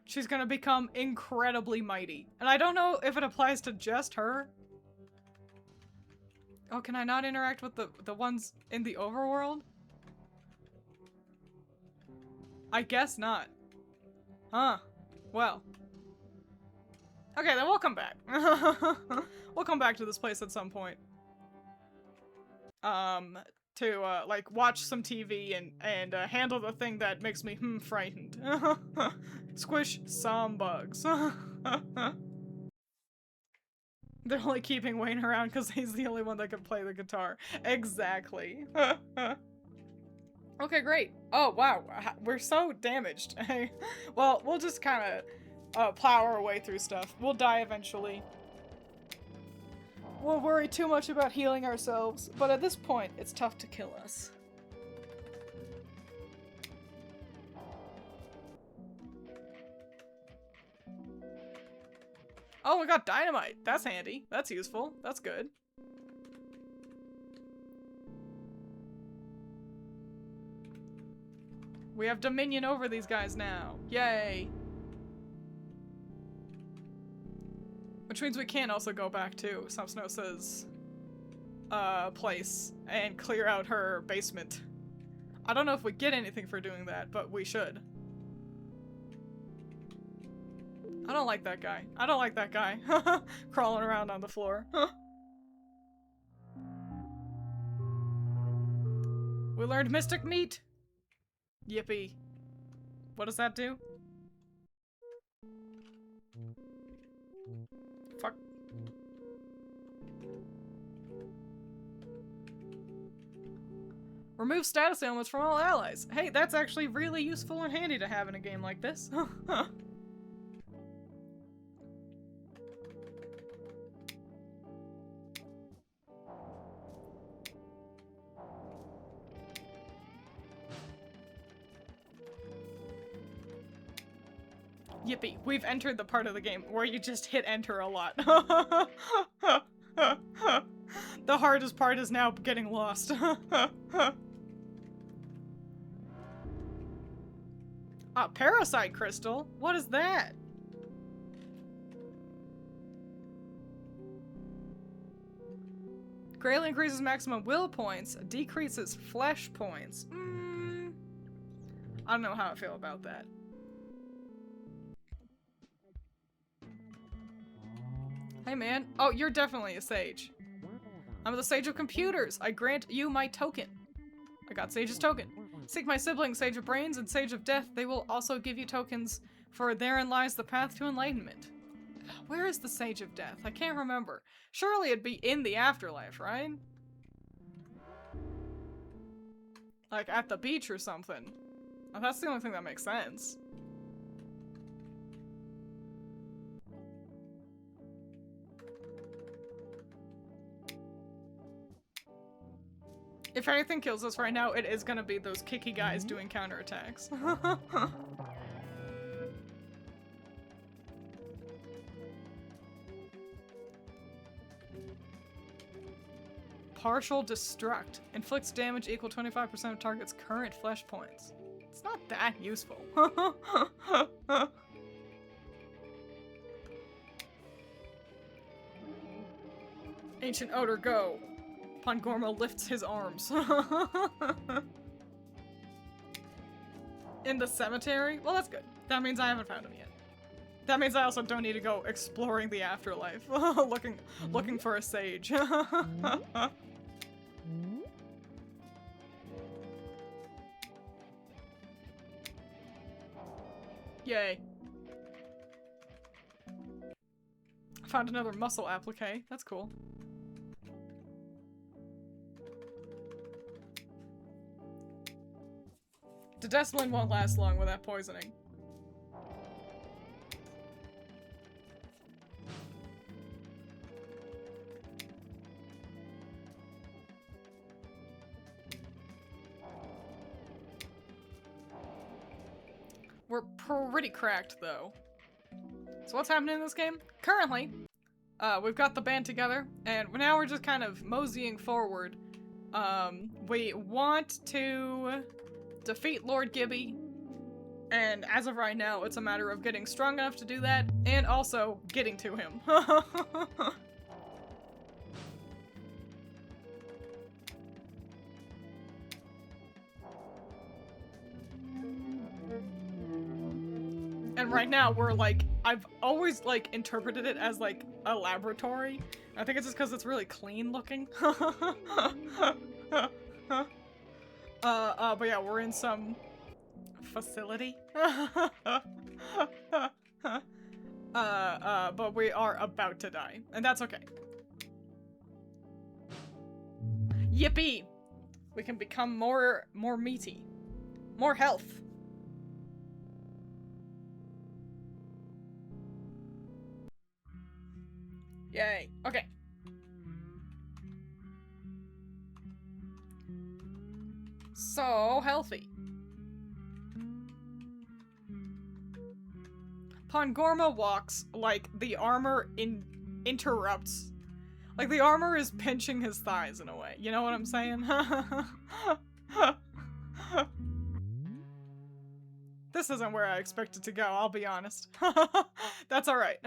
She's gonna become incredibly mighty. And I don't know if it applies to just her. Oh, can I not interact with the ones in the overworld? I guess not. Huh. Well. Okay, then we'll come back. We'll come back to this place at some point. To, like, watch some TV and handle the thing that makes me, frightened. Squish some bugs. They're only keeping Wayne around because he's the only one that can play the guitar. Exactly. Okay, great. Oh, wow. We're so damaged. Well, we'll just kind of plow our way through stuff. We'll die eventually. We'll worry too much about healing ourselves, but at this point, it's tough to kill us. Oh, we got dynamite. That's handy. That's useful. That's good. We have dominion over these guys now. Yay. Which means we can also go back to Samsnosa's place and clear out her basement. I don't know if we get anything for doing that, but we should. I don't like that guy. I don't like that guy. Crawling around on the floor. We learned Mystic Meat. Yippee. What does that do? Fuck. Remove status ailments from all allies. Hey, that's actually really useful and handy to have in a game like this. Yippee, we've entered the part of the game where you just hit enter a lot. The hardest part is now getting lost. Parasite crystal? What is that? Greatly increases maximum will points, decreases flesh points. I don't know how I feel about that. Hey man. Oh, you're definitely a sage. I'm the Sage of Computers. I grant you my token. I got Sage's token. Seek my siblings, Sage of Brains and Sage of Death. They will also give you tokens, for therein lies the path to enlightenment. Where is the Sage of Death? I can't remember. Surely it'd be in the afterlife, right? Like at the beach or something. Oh, that's the only thing that makes sense. If anything kills us right now, it is gonna be those kicky guys doing counterattacks. Partial Destruct. Inflicts damage equal 25% of target's current flesh points. It's not that useful. Ancient Odor, go. Pangormo lifts his arms. In the cemetery? Well, that's good. That means I haven't found him yet. That means I also don't need to go exploring the afterlife. looking for a sage. Yay. Found another muscle applique. That's cool. Dedesmelin won't last long with that poisoning. We're pretty cracked, though. So what's happening in this game? Currently, we've got the band together, and now we're just kind of moseying forward. We want to defeat Lord Gibby, and as of right now, it's a matter of getting strong enough to do that, and also getting to him. And right now, we're like, I've always like interpreted it as like a laboratory. I think it's just because it's really clean looking. But yeah, we're in some facility. But we are about to die, and that's okay. Yippee! We can become more meaty. More health. Yay. Okay. So healthy. Pangorma walks like the armor interrupts. Like the armor is pinching his thighs in a way. You know what I'm saying? This isn't where I expected to go, I'll be honest. That's alright.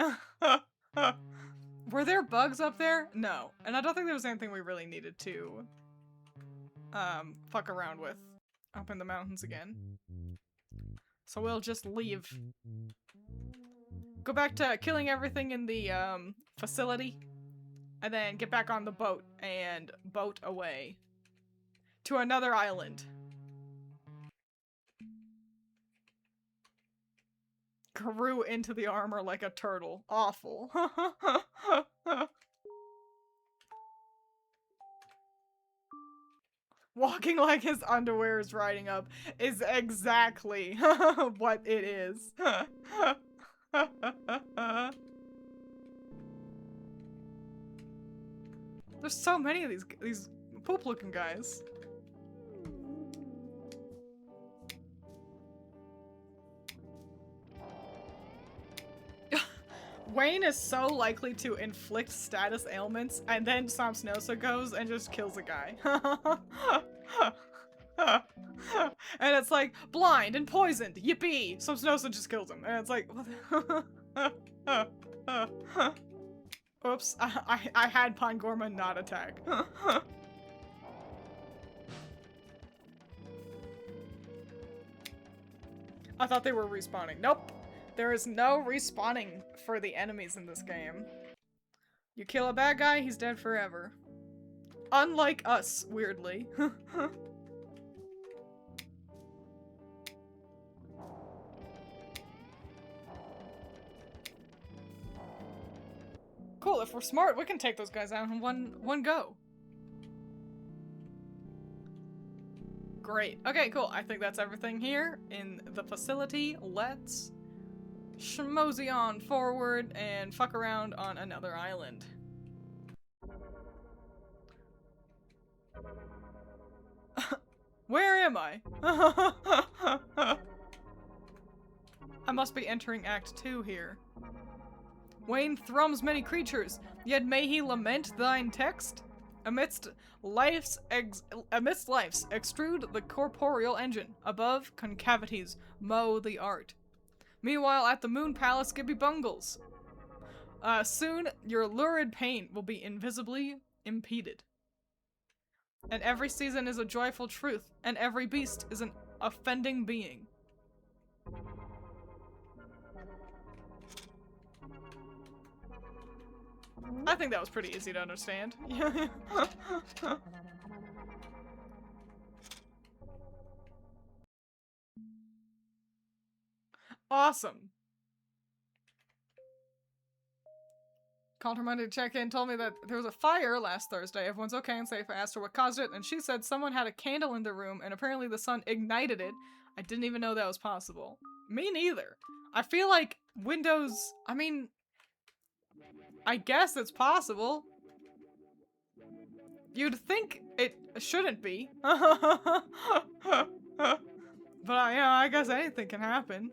Were there bugs up there? No. And I don't think there was anything we really needed to fuck around with up in the mountains again. So we'll just leave. Go back to killing everything in the facility, and then get back on the boat and boat away to another island. Grew into the armor like a turtle. Awful. Walking like his underwear is riding up is exactly what it is. There's so many of these poop-looking guys. Twain is so likely to inflict status ailments, and then Samsnosa goes and just kills a guy. And it's like, blind and poisoned, yippee! Samsnosa just kills him, and it's like, oops, I had Pangorma not attack. I thought they were respawning. Nope. There is no respawning for the enemies in this game. You kill a bad guy, he's dead forever. Unlike us, weirdly. Cool, if we're smart, we can take those guys out in one go. Great. Okay, cool. I think that's everything here in the facility. Let's schmosey on forward and fuck around on another island. Where am I? I must be entering Act 2 here. Wayne thrums many creatures, yet may he lament thine text? Amidst life's extrude the corporeal engine. Above, concavities mow the art. Meanwhile, at the Moon Palace, Gibby bungles. Soon, your lurid pain will be invisibly impeded. And every season is a joyful truth, and every beast is an offending being. I think that was pretty easy to understand. Awesome. Called her Monday to check in, told me that there was a fire last Thursday. Everyone's okay and safe. I asked her what caused it, and she said someone had a candle in the room, and apparently the sun ignited it. I didn't even know that was possible. Me neither. I feel like Windows, I mean, I guess it's possible. You'd think it shouldn't be. But yeah, I guess anything can happen.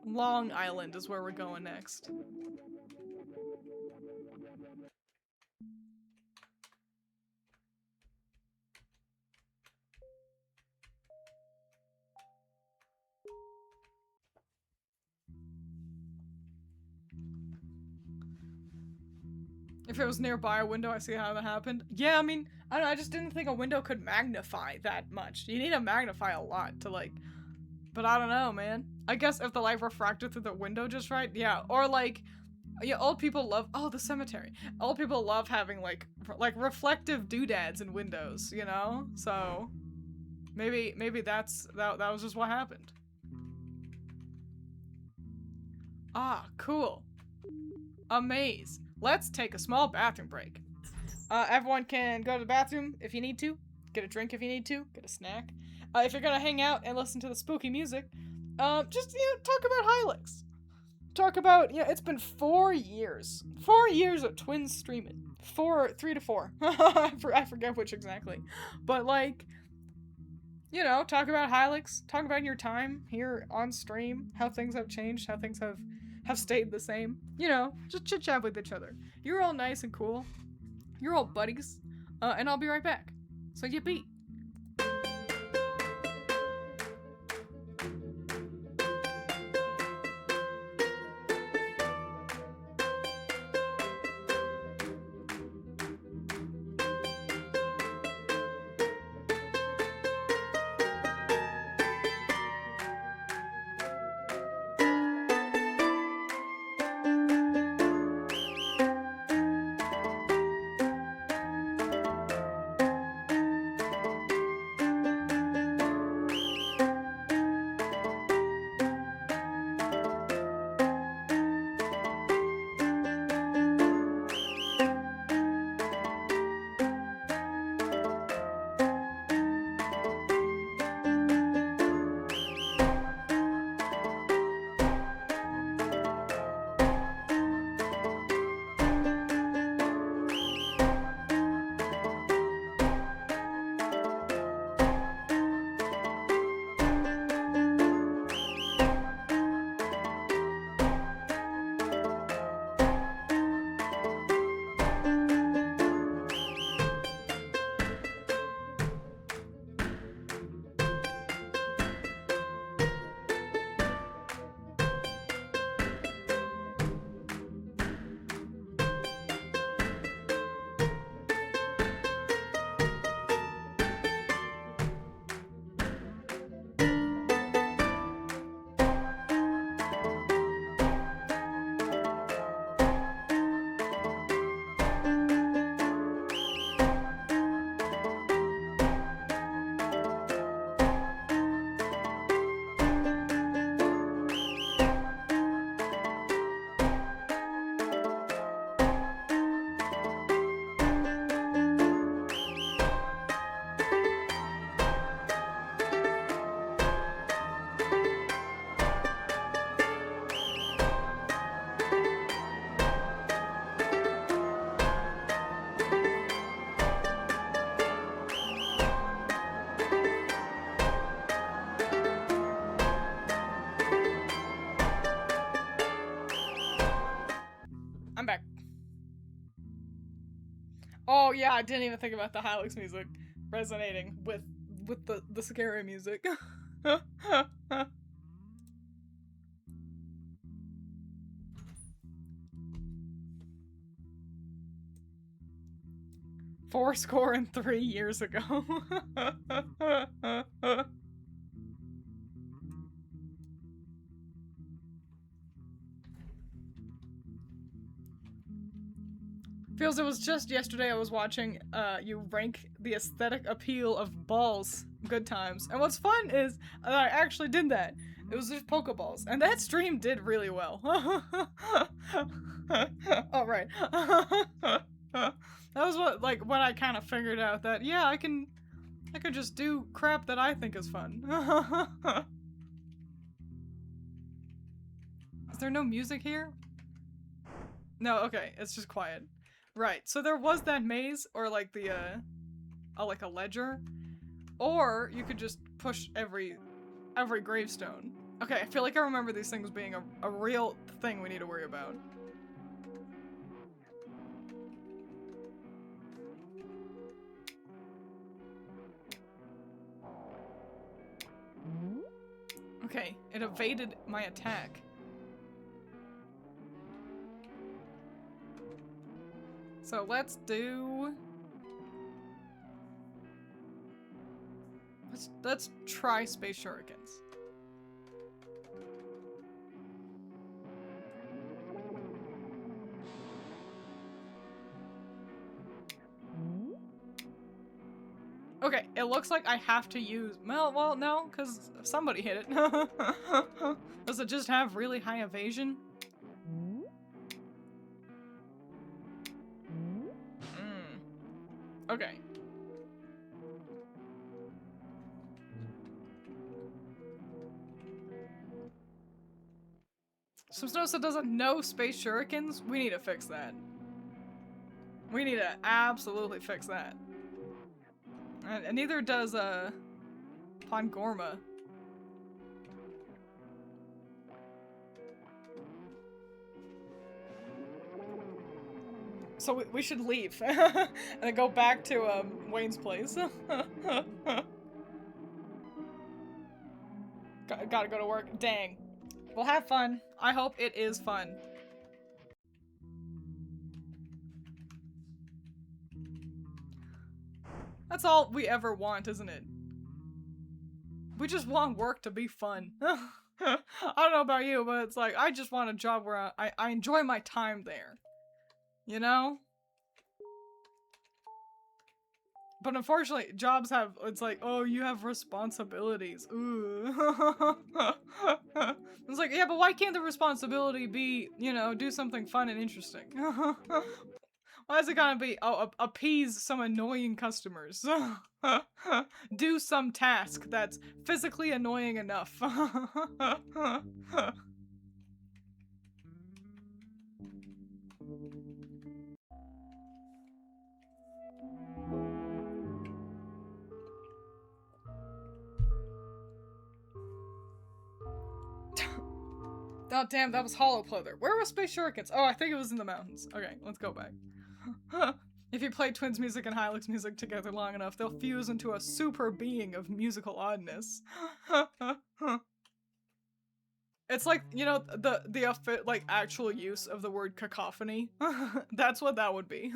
Long Island is where we're going next. If it was nearby a window, I see how that happened. Yeah, I mean, I don't know, I just didn't think a window could magnify that much. You need to magnify a lot to, like... But I don't know, man. I guess if the light refracted through the window just right, yeah. Or, like, yeah, old people love... Oh, the cemetery. Old people love having, like reflective doodads in windows, you know? So, maybe that was just what happened. Ah, cool. A maze. Let's take a small bathroom break. Everyone can go to the bathroom if you need to. Get a drink if you need to. Get a snack. If you're gonna hang out and listen to the spooky music, just, you know, talk about Hylics. Talk about, you know, it's been 4 years. 4 years of Twiins streaming. 3 to 4. I forget which exactly. But, like, you know, talk about Hylics. Talk about your time here on stream. How things have changed. How things have stayed the same. You know, just chit-chat with each other. You're all nice and cool. You're all buddies. And I'll be right back. So yippee. Oh yeah, I didn't even think about the Hylics music resonating with the scary music. Fourscore and 3 years ago. Feels it was just yesterday I was watching you rank the aesthetic appeal of balls. Good times. And what's fun is I actually did that. It was just Pokeballs. And that stream did really well. Oh, right. That was when I kind of figured out that, yeah, I could just do crap that I think is fun. Is there no music here? No, okay, it's just quiet. Right, so there was that maze, or like the, like a ledger, or you could just push every gravestone. Okay, I feel like I remember these things being a real thing we need to worry about. Okay, it evaded my attack. So let's try Space Shurikens. Okay, it looks like I have to use, well, no, because somebody hit it. Does it just have really high evasion? Okay. Subsnosa doesn't know Space Shurikens? We need to fix that. We need to absolutely fix that. And neither does, Pongorma. So we should leave. And then go back to, Wayne's place. Gotta go to work. Dang. Well, have fun. I hope it is fun. That's all we ever want, isn't it? We just want work to be fun. I don't know about you, but it's like, I just want a job where I enjoy my time there. You know? But unfortunately, jobs have, it's like, oh, you have responsibilities. Ooh. It's like, yeah, but why can't the responsibility be, you know, do something fun and interesting? Why is it gotta be, oh, appease some annoying customers? Do some task that's physically annoying enough. Oh, damn, that was hollow pleather. Where was Space Shurikens? Oh, I think it was in the mountains. Okay, let's go back. If you play Twiins music and Hylics music together long enough, they'll fuse into a super being of musical oddness. It's like, you know, the like actual use of the word cacophony. That's what that would be.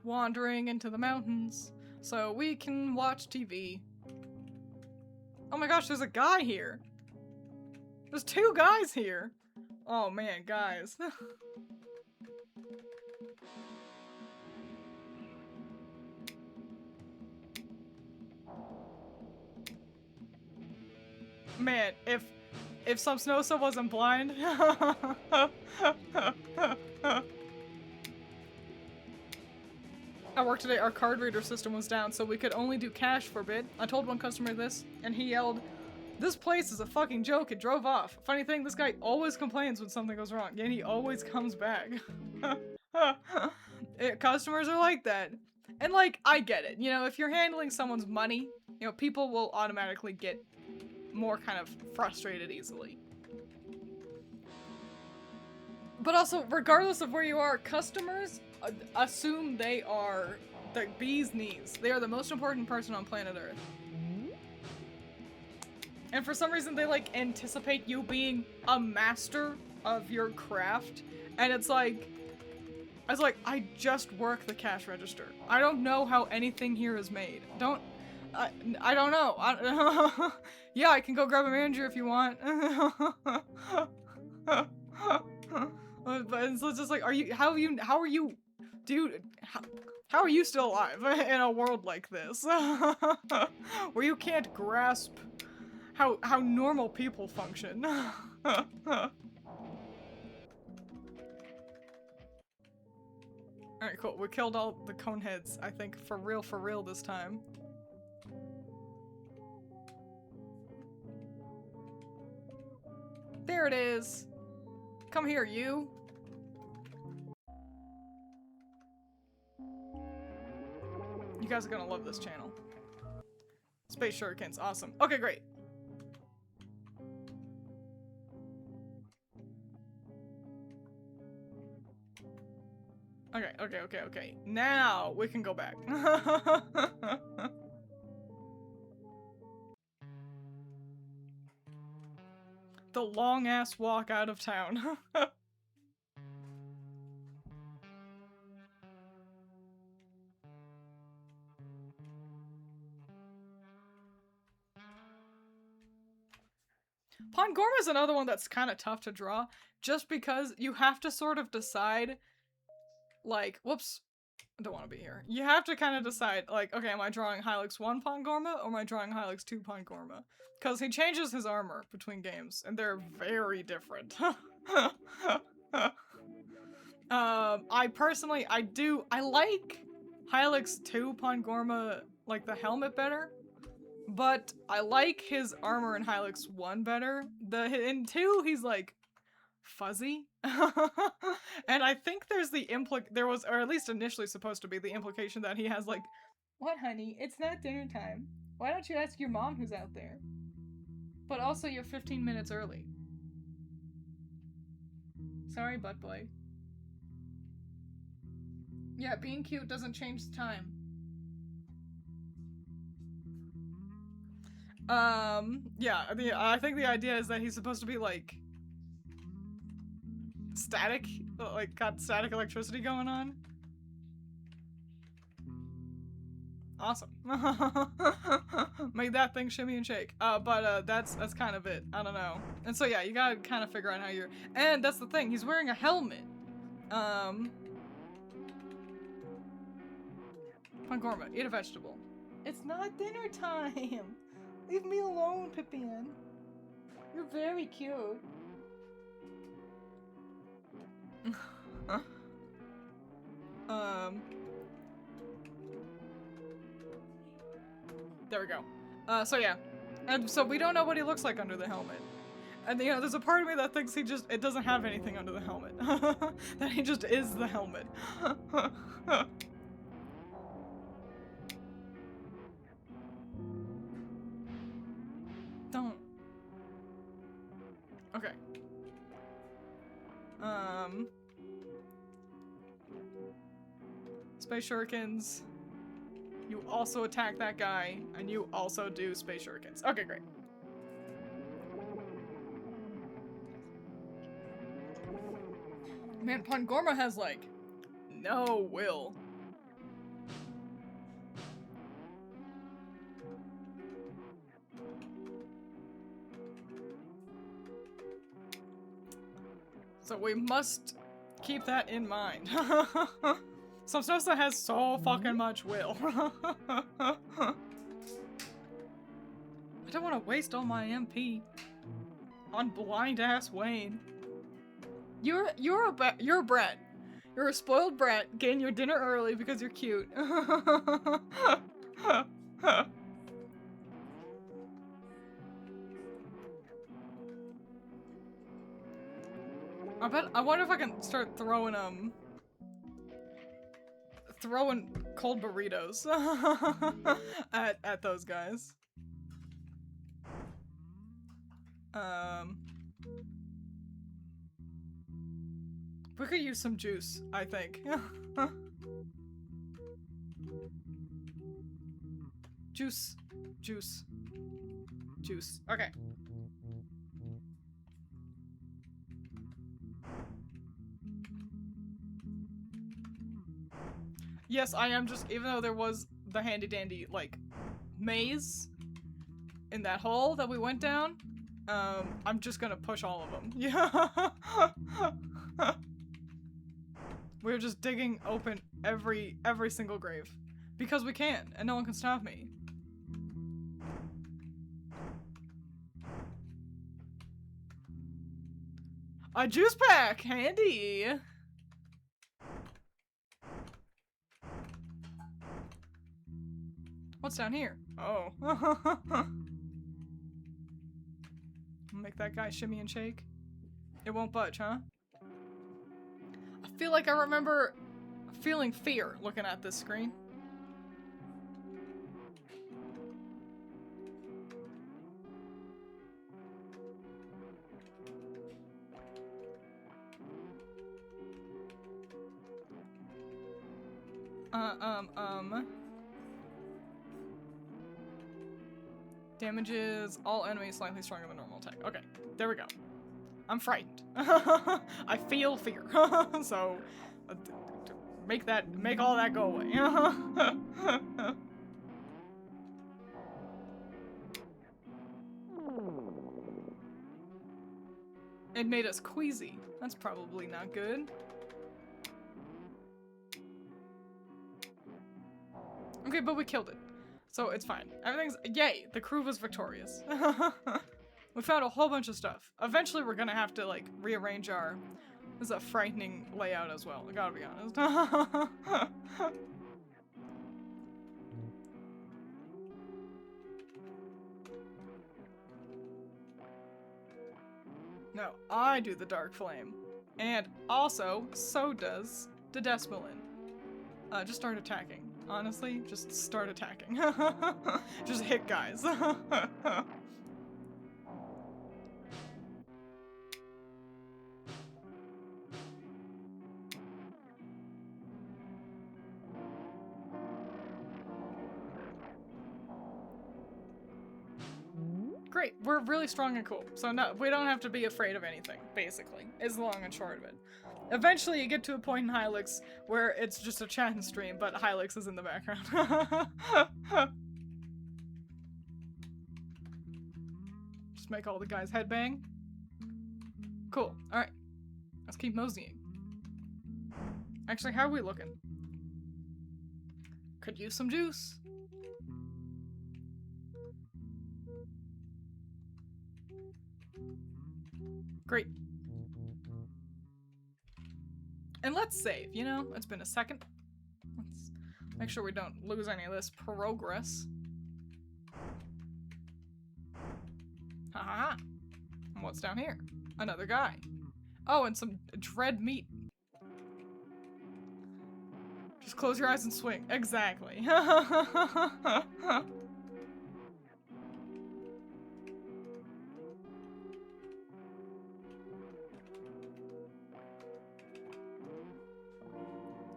Wandering into the mountains so we can watch TV. Oh my gosh, there's a guy here. There's 2 guys here. Oh man, guys. Man, if Subsnosa wasn't blind. At work today, our card reader system was down, so we could only do cash for a bit. I told one customer this, and he yelled, "This place is a fucking joke," and drove off. Funny thing, this guy always complains when something goes wrong, and he always comes back. Customers are like that. And, like, I get it. You know, if you're handling someone's money, you know, people will automatically get more kind of frustrated easily. But also, regardless of where you are, customers assume they are the bee's knees. They are the most important person on planet Earth. And for some reason, they, like, anticipate you being a master of your craft. And it's like, I just work the cash register. I don't know how anything here is made. I don't know. Yeah, I can go grab a manager if you want. But it's just like, how are you, dude, how are you still alive in a world like this? Where you can't grasp how normal people function. Alright, cool. We killed all the coneheads, I think, for real this time. There it is. Come here, you. You guys are gonna love this channel. Space shurikens, awesome. Okay, great. Okay. Now we can go back. The long ass walk out of town. Pangorma is another one that's kind of tough to draw, just because you have to sort of decide, like, whoops, I don't want to be here. You have to kind of decide, like, okay, am I drawing Hylics 1 Pangorma or am I drawing Hylics 2 Pangorma? Because he changes his armor between games, and they're very different. I personally, I like Hylics 2 Pangorma, like, the helmet better. But I like his armor in Hylics 1 better. In 2, he's like fuzzy. And I think there's there was, or at least initially supposed to be, the implication that he has like, what honey, it's not dinner time. Why don't you ask your mom who's out there? But also you're 15 minutes early. Sorry, butt boy. Yeah, being cute doesn't change the time. Yeah, I think the idea is that he's supposed to be, like, static, like, got static electricity going on. Awesome. Make that thing shimmy and shake. But that's kind of it. I don't know. And so, yeah, you gotta kind of figure out how you're... And that's the thing, he's wearing a helmet. Pangorma, eat a vegetable. It's not dinner time! Leave me alone, Pippin. You're very cute. There we go. So yeah. And so we don't know what he looks like under the helmet. And you know, there's a part of me that thinks it doesn't have anything under the helmet. That he just is the helmet. Don't. Okay. Space shurikens. You also attack that guy, and you also do space shurikens. Okay, great. Man, Pangorma has, like, no will. So we must keep that in mind. Subsnosa has so fucking much will. I don't want to waste all my MP on blind-ass Wayne. You're a brat. You're a spoiled brat getting your dinner early because you're cute. I wonder if I can start throwing throwing cold burritos at those guys. We could use some juice, I think. Juice. Juice. Juice. Okay. Yes, I am just, even though there was the handy dandy, like, maze in that hole that we went down, I'm just gonna push all of them. Yeah. We're just digging open every single grave. Because we can, and no one can stop me. A juice pack! Handy! What's down here? Oh. Make that guy shimmy and shake. It won't budge, huh? I feel like I remember feeling fear looking at this screen. Damages all enemies slightly stronger than normal attack. Okay, there we go. I'm frightened. I feel fear. So, make all that go away. It made us queasy. That's probably not good. Okay, but we killed it. So it's fine. Everything's- yay! The crew was victorious. We found a whole bunch of stuff. Eventually we're gonna have to, like, rearrange our... This is a frightening layout as well, I gotta be honest. No, I do the Dark Flame. And also, so does the Desmolin. Just start attacking. Honestly, just start attacking. Just hit guys. Great, we're really strong and cool. So no, we don't have to be afraid of anything, basically, is the long and short of it. Eventually you get to a point in Hylics where it's just a chat and stream, but Hylics is in the background. Just make all the guys headbang. Cool, alright. Let's keep moseying. Actually, how are we looking? Could use some juice. Great. And let's save, you know? It's been a second. Let's make sure we don't lose any of this progress. Ha ha ha. And what's down here? Another guy. Oh, and some dread meat. Just close your eyes and swing. Exactly.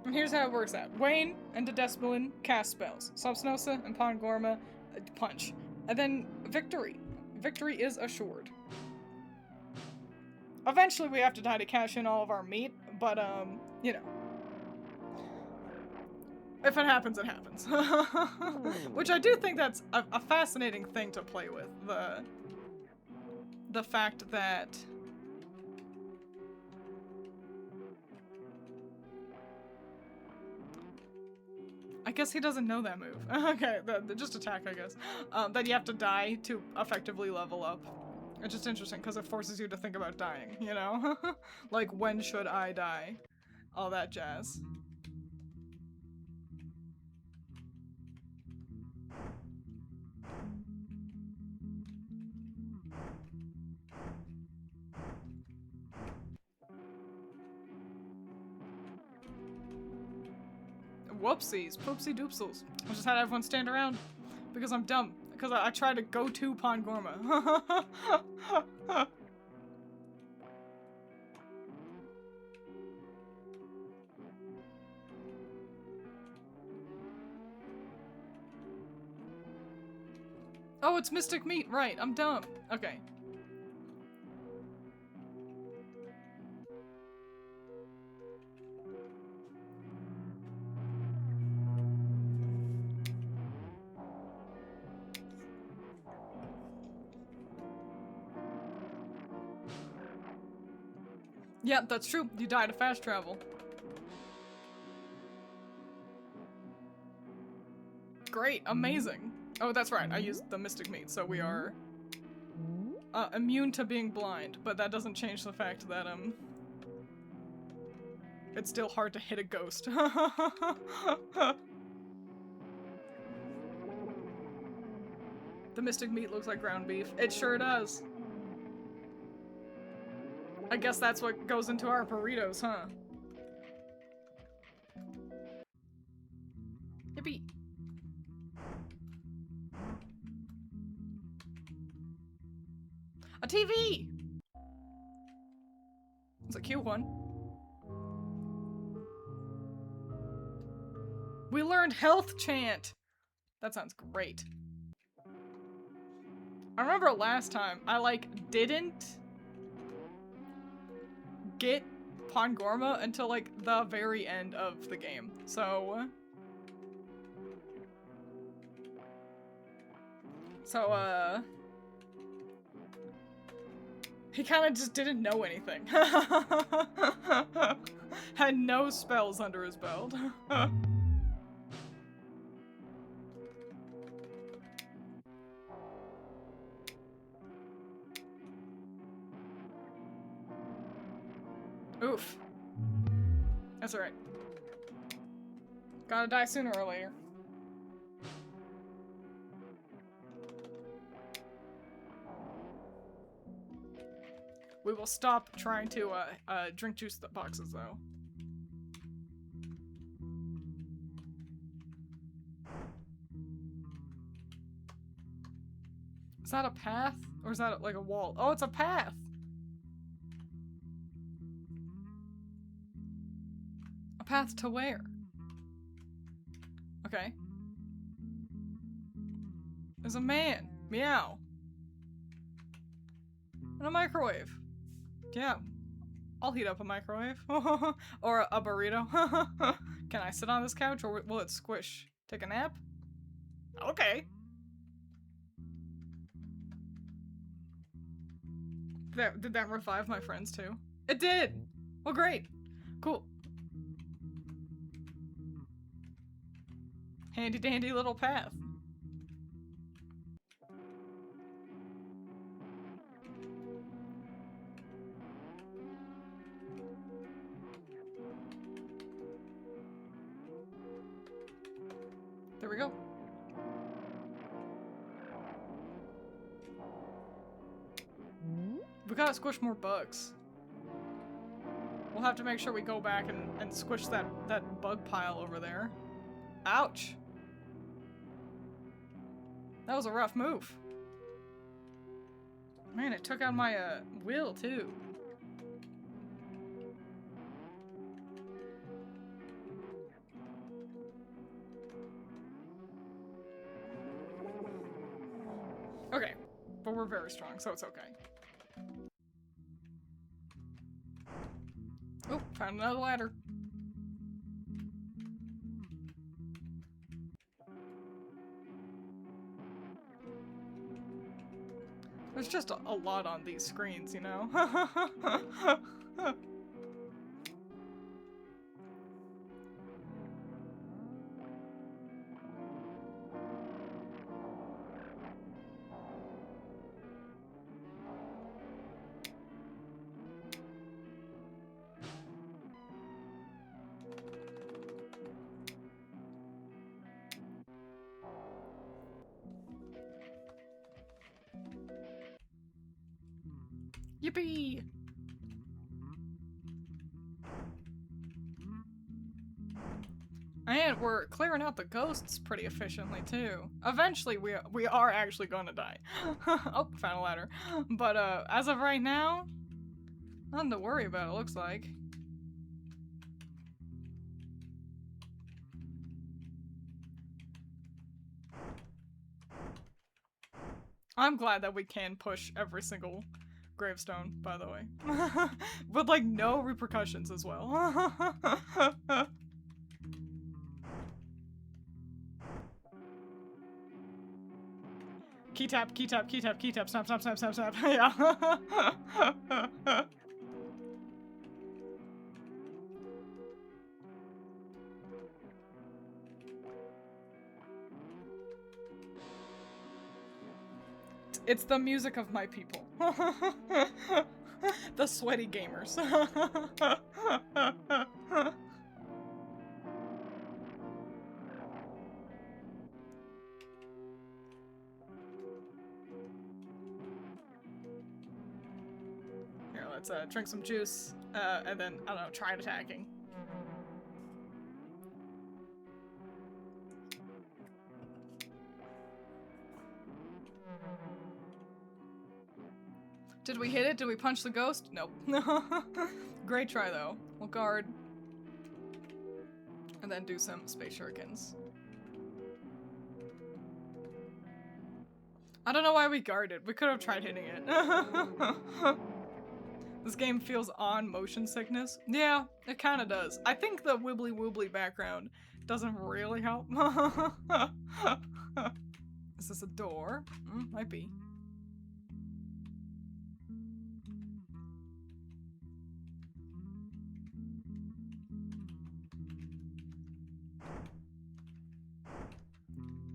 And here's how it works out. Wayne and Desmolin cast spells. Subsnosa and Pongorma punch. And then victory. Victory is assured. Eventually we have to die to cash in all of our meat, but you know. If it happens, it happens. Which I do think that's a fascinating thing to play with. The fact that I guess he doesn't know that move. Okay, just attack, I guess. That you have to die to effectively level up. It's just interesting because it forces you to think about dying, you know? Like, when should I die? All that jazz. Whoopsies. Poopsie doopsels. I just had everyone stand around because I'm dumb. Because I tried to go to Pongorma. Oh, it's Mystic Meat. Right, I'm dumb. Okay. Yeah, that's true. You died of fast travel. Great, amazing. Oh, that's right. I used the Mystic Meat, so we are immune to being blind, but that doesn't change the fact that it's still hard to hit a ghost. The Mystic Meat looks like ground beef. It sure does. I guess that's what goes into our burritos, huh? Yippee. A TV! It's a cute one. We learned health chant! That sounds great. I remember last time I, like, didn't get Pongorma until, like, the very end of the game. So, he kind of just didn't know anything. Had no spells under his belt. Oof. That's alright. Gotta die sooner or later. We will stop trying to drink juice boxes though. Is that a path? Or is that like a wall? Oh, it's a path! A path to where? Okay. There's a man. Meow. And a microwave. Yeah. I'll heat up a microwave. Or a burrito. Can I sit on this couch or will it squish? Take a nap? Okay. Did that revive my friends too? It did! Well, great. Cool. Handy dandy little path. There we go. We gotta squish more bugs. We'll have to make sure we go back and squish that bug pile over there. Ouch. That was a rough move. Man, it took out my will too. Okay, but we're very strong, so it's okay. Oh, found another ladder. There's just a lot on these screens, you know? Yippee! And we're clearing out the ghosts pretty efficiently too. Eventually we are actually gonna die. Oh, found a ladder. But as of right now, nothing to worry about, it looks like. I'm glad that we can push every single gravestone, by the way. With like no repercussions as well. Key tap, key tap, key tap, key tap, snap, snap, snap, snap, snap. Yeah. It's the music of my people. The sweaty gamers. Here, let's drink some juice, and then, I don't know, try attacking. Did we hit it? Did we punch the ghost? Nope. Great try, though. We'll guard. And then do some space shurikens. I don't know why we guarded. We could have tried hitting it. This game feels on motion sickness. Yeah, it kind of does. I think the wibbly wobbly background doesn't really help. Is this a door? Might be.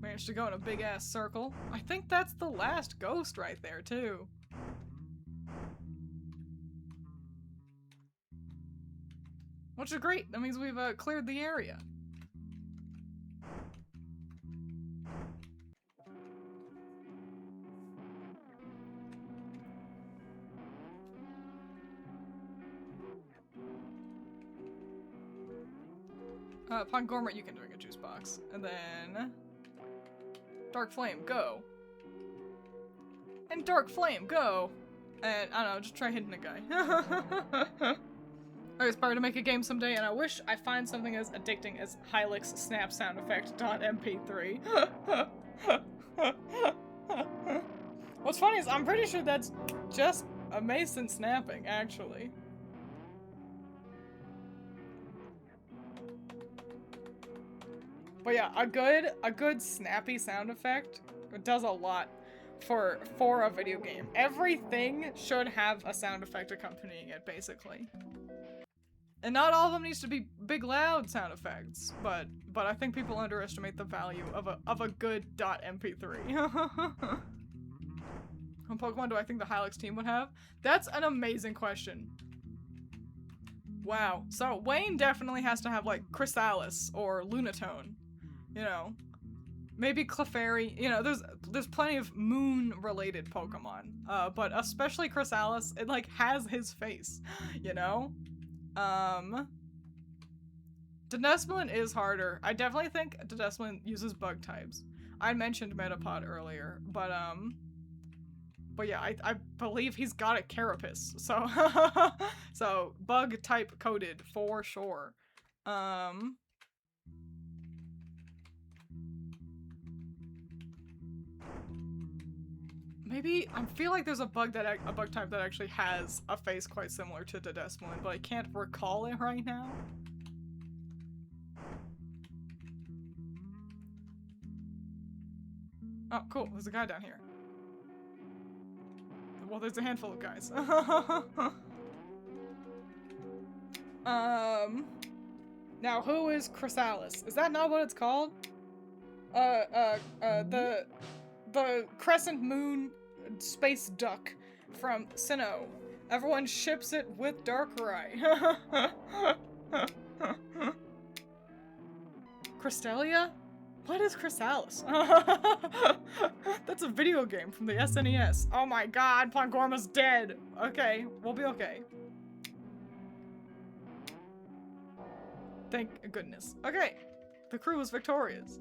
Managed to go in a big ass circle. I think that's the last ghost right there, too. Which is great. That means we've cleared the area. Upon Gormit, you can drink a juice box. And then... Dark Flame, go. And Dark Flame, go. And, I don't know, just try hitting a guy. I aspire to make a game someday, and I wish I find something as addicting as Hylics snap sound effect .mp3. What's funny is I'm pretty sure that's just a Mason snapping, actually. But yeah, a good snappy sound effect does a lot for a video game. Everything should have a sound effect accompanying it, basically. And not all of them needs to be big loud sound effects, but I think people underestimate the value of a good .mp3. What Pokemon do I think the Hylics team would have? That's an amazing question. Wow. So Wayne definitely has to have like Chrysalis or Lunatone. You know, maybe Clefairy. You know, there's plenty of moon-related Pokemon. But especially Chrysalis, it like has his face. You know, Dedesmolin is harder. I definitely think Dedesmolin uses bug types. I mentioned Metapod earlier, but yeah, I believe he's got a Carapace. So so bug type coded for sure. Maybe I feel like there's a bug type that actually has a face quite similar to Dedesmolin, but I can't recall it right now. Oh, cool. There's a guy down here. Well, there's a handful of guys. Now who is Chrysalis? Is that not what it's called? The crescent moon space duck from Sinnoh. Everyone ships it with Darkrai. Crystalia? What is Chrysalis? That's a video game from the SNES. Oh my god, Pangorma's dead. Okay, we'll be okay. Thank goodness. Okay. the crew was victorious.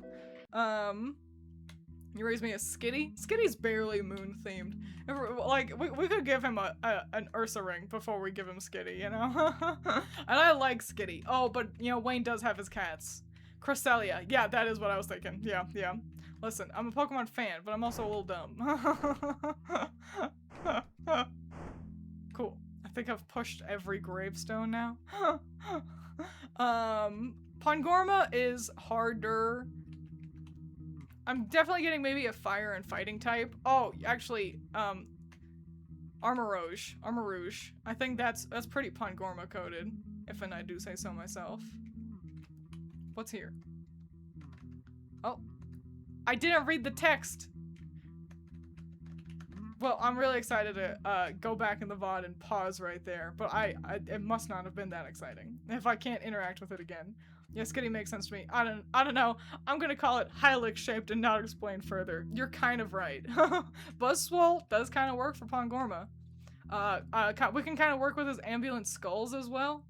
You raised me a Skitty? Skitty's barely moon-themed. Like, we could give him an Ursa ring before we give him Skitty, you know? And I like Skitty. Oh, but, you know, Wayne does have his cats. Cresselia. Yeah, that is what I was thinking. Yeah, yeah. Listen, I'm a Pokemon fan, but I'm also a little dumb. Cool. I think I've pushed every gravestone now. Pangorma is harder. I'm definitely getting maybe a fire and fighting type. Oh, actually, Armor-Rouge. I think that's pretty Pangorma coded, if I do say so myself. What's here? Oh, I didn't read the text. Well, I'm really excited to go back in the VOD and pause right there, but it must not have been that exciting if I can't interact with it again. Yeah, Skitty makes sense to me. I don't know. I'm gonna call it Hylics shaped and not explain further. You're kind of right. Buzzswole does kind of work for Pangorma. We can kind of work with his ambulant skulls as well.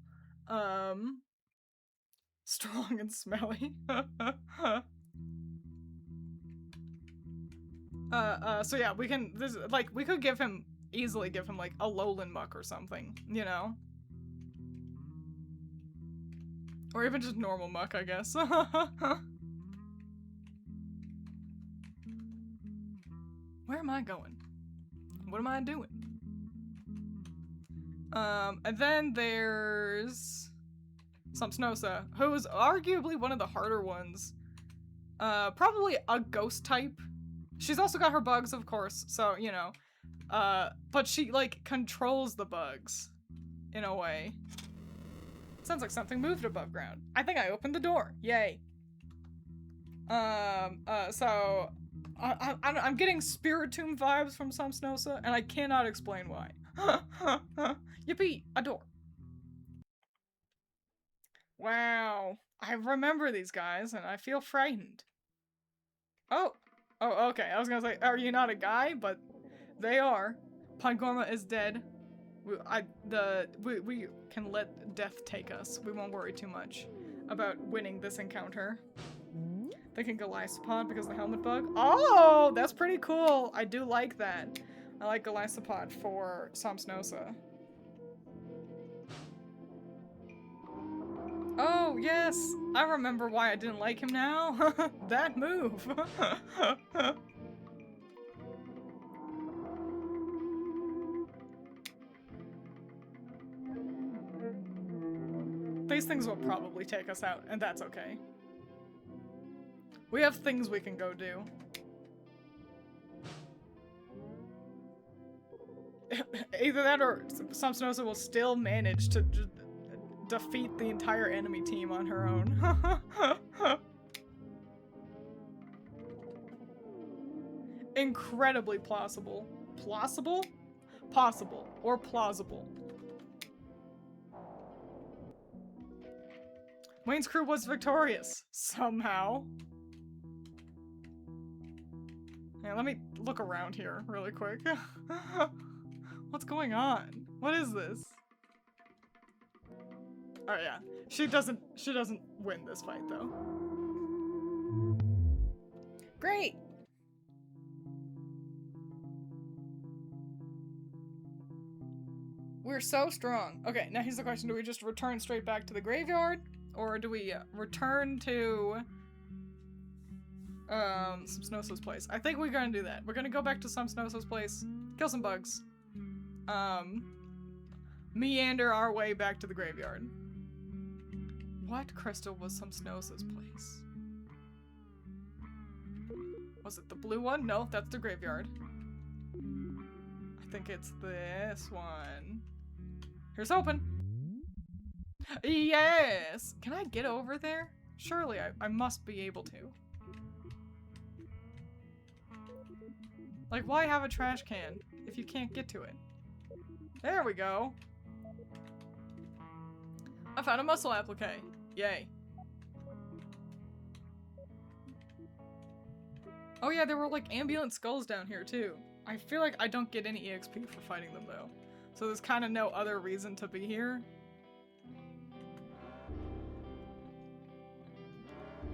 Strong and smelly. So yeah, we can, we could easily give him, like, a lowland muck or something, you know? Or even just normal muck, I guess. Where am I going? What am I doing? And then there's Samsnosa, who's arguably one of the harder ones. Probably a ghost type. She's also got her bugs, of course, so, you know. But she, like, controls the bugs, in a way. Sounds like something moved above ground. I think I opened the door. Yay. So, I'm getting Spiritomb vibes from Samsnosa, and I cannot explain why. Yippee! A door. Wow. I remember these guys, and I feel frightened. Oh. Oh, okay. I was gonna say, are you not a guy? But they are. Pangorma is dead. We can let death take us. We won't worry too much about winning this encounter. Thinking Golisopod because of the helmet bug. Oh, that's pretty cool. I do like that. I like Golisopod for Samsnosa. Oh, yes. I remember why I didn't like him now. That move. These things will probably take us out, and that's okay. We have things we can go do. Either that or Samsnosa will still manage to defeat the entire enemy team on her own. Incredibly plausible. Plausible? Possible. Or plausible. Wayne's crew was victorious. Somehow. Yeah, let me look around here really quick. What's going on? What is this? Oh yeah. She doesn't win this fight though. Great! We're so strong. Okay, now here's the question. Do we just return straight back to the graveyard? Or do we return to Samsnosa's place? I think we're gonna do that. We're gonna go back to Samsnosa's place, kill some bugs, meander our way back to the graveyard. What crystal was Samsnosa's place? Was it the blue one? No, that's the graveyard. I think it's this one. Here's hoping. Yes! Can I get over there? Surely I must be able to. Like, why have a trash can if you can't get to it? There we go. I found a muscle applique. Yay. Oh yeah, there were like ambulance skulls down here too. I feel like I don't get any EXP for fighting them though. So there's kind of no other reason to be here.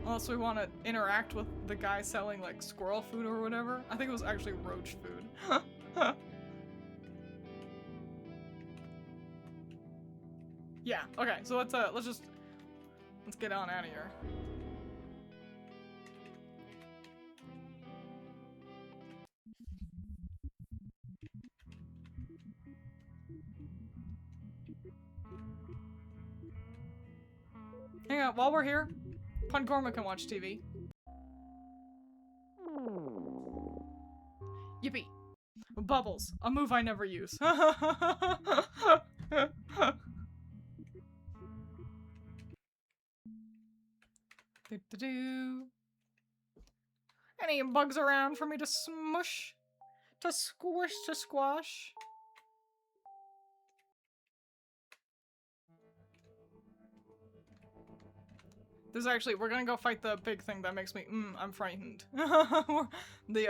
Unless we want to interact with the guy selling, like, squirrel food or whatever. I think it was actually roach food. Yeah, okay, so let's get on out of here. Hang on, while we're here, Pangorma can watch TV. Yippee. Bubbles, a move I never use. Any bugs around for me to smush? To squish, to squash? This is actually, we're gonna go fight the big thing that makes me, I'm frightened. the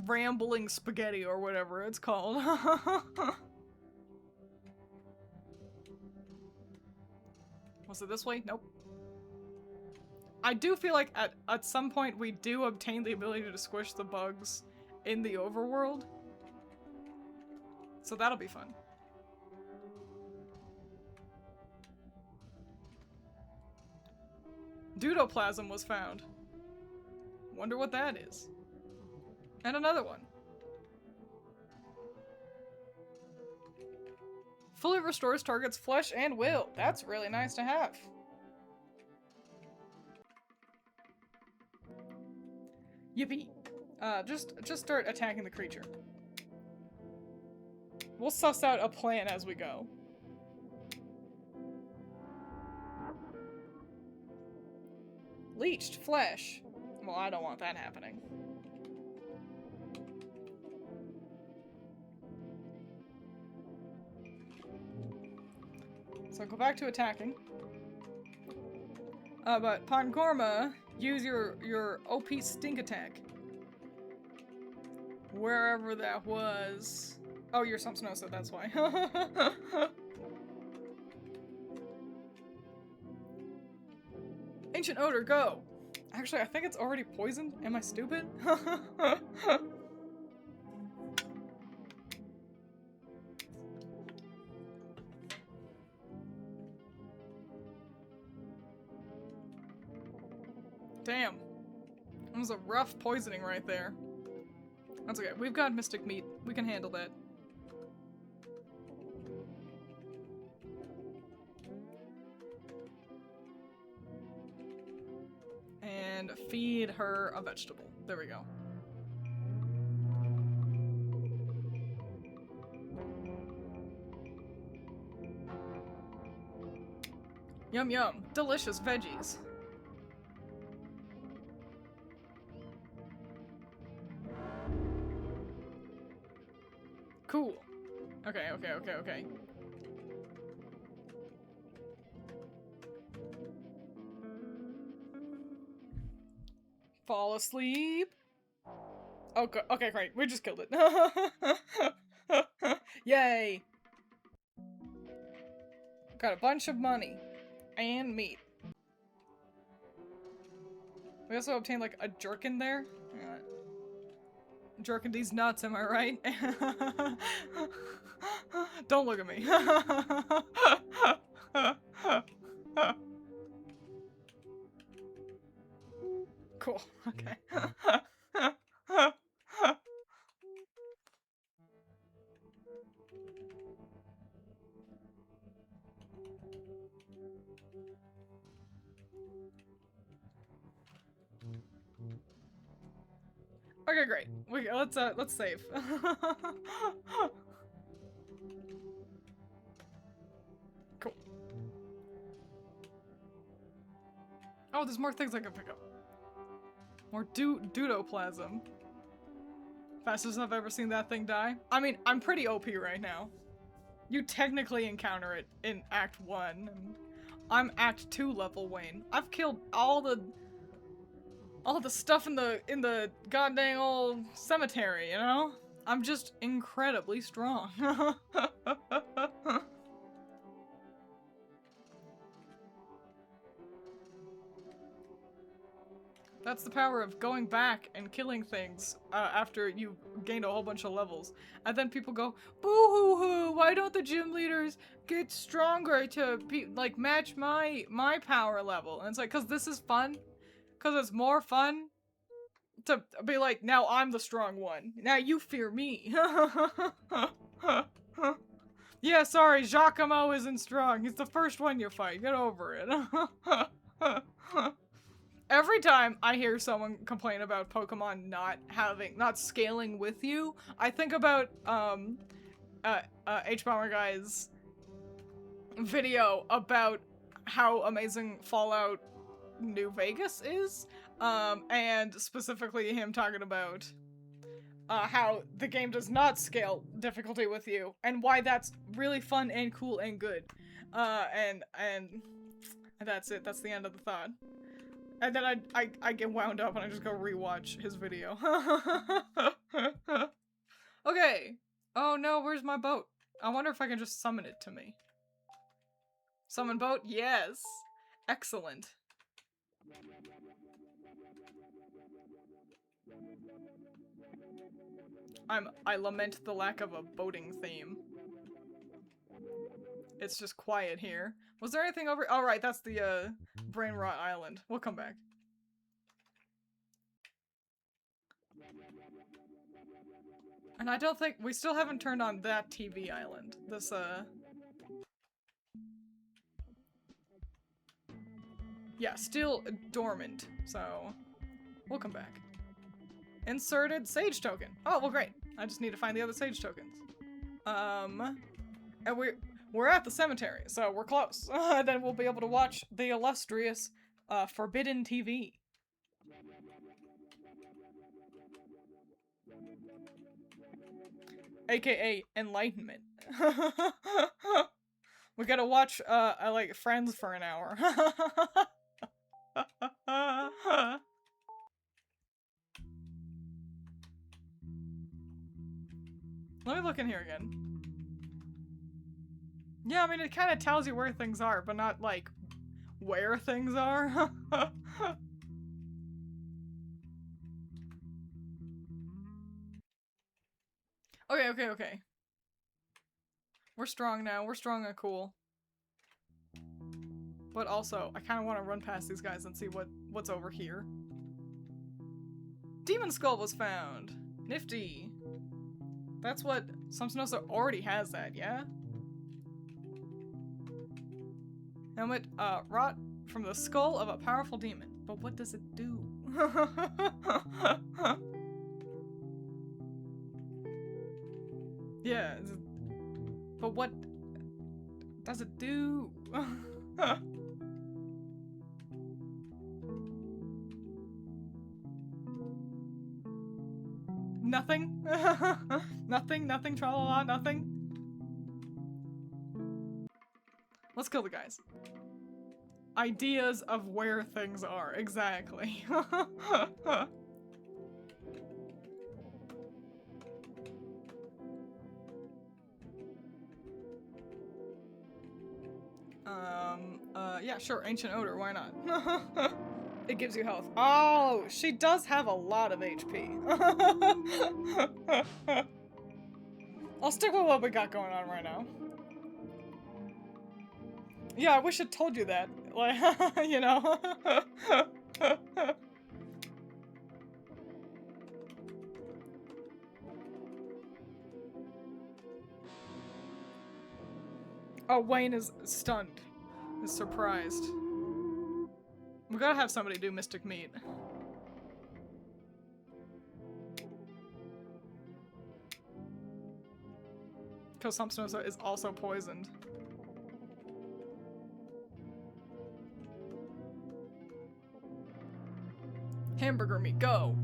rambling spaghetti or whatever it's called. Was it this way? Nope. I do feel like at some point we do obtain the ability to squish the bugs in the overworld. So that'll be fun. Dudoplasm was found. Wonder what that is. And another one. Fully restores target's flesh and will. That's really nice to have. Yippee. Just start attacking the creature. We'll suss out a plan as we go. Leeched flesh. Well, I don't want that happening. So go back to attacking. But Pangorma, use your OP stink attack. Wherever that was. Oh, you're some snow, so that's why. Ancient odor, go! Actually, I think it's already poisoned. Am I stupid? Damn. That was a rough poisoning right there. That's okay. We've got Mystic Meat. We can handle that. And feed her a vegetable. There we go. Yum yum. Delicious veggies. Cool. Okay, okay, okay, okay. Fall asleep. Okay, okay, great. We just killed it. Yay. Got a bunch of money. And meat. We also obtained, like, a jerkin there. Jerking these nuts, am I right? Don't look at me. Cool, okay. Okay, great. Let's save. Cool. Oh, there's more things I can pick up. More dudoplasm. Fastest I've ever seen that thing die. I mean, I'm pretty OP right now. You technically encounter it in Act 1. And I'm Act 2 level Wayne. I've killed all the stuff in the goddamn old cemetery, you know? I'm just incredibly strong. That's the power of going back and killing things after you gained a whole bunch of levels. And then people go, boo-hoo-hoo, why don't the gym leaders get stronger to be, like, match my power level? And it's like, because this is fun. Because it's more fun to be like, now I'm the strong one. Now you fear me. Yeah, sorry, Giacomo isn't strong. He's the first one you fight. Get over it. Every time I hear someone complain about Pokemon not scaling with you, I think about, H-Bomber Guy's video about how amazing Fallout New Vegas is, and specifically him talking about how the game does not scale difficulty with you, and why that's really fun and cool and good. And that's it. That's the end of the thought. And then I get wound up and I just go rewatch his video. Okay. Oh no, where's my boat? I wonder if I can just summon it to me. Summon boat? Yes. Excellent. I lament the lack of a boating theme. It's just quiet here. Was there anything over- oh right, that's the, Brain Rot Island. We'll come back. And I don't think- we still haven't turned on that TV island. This, yeah, still dormant, so we'll come back. Inserted Sage token. Oh, well great. I just need to find the other Sage tokens. And we're at the cemetery, so we're close. Then we'll be able to watch the illustrious, Forbidden TV. AKA Enlightenment. We gotta watch, like, Friends for an hour. Let me look in here again. Yeah, I mean, it kind of tells you where things are, but not, like, where things are. Okay. We're strong now. We're strong and cool. But also, I kind of want to run past these guys and see what's over here. Demon Skull was found! Nifty! That's what Samsonosa already has that, yeah? Helmet, rot from the skull of a powerful demon. But what does it do? Yeah, but what does it do? Nothing? Nothing, tra-la-la, nothing? Let's kill the guys. Ideas of where things are, exactly. Yeah, sure, Ancient Odor, why not? It gives you health. Oh, she does have a lot of HP. I'll stick with what we got going on right now. Yeah, I wish it told you that. Like, you know? Oh, Wayne is stunned. Is surprised. We gotta have somebody do Mystic Meat. Because Samsonosa is also poisoned. Hamburger meat, go!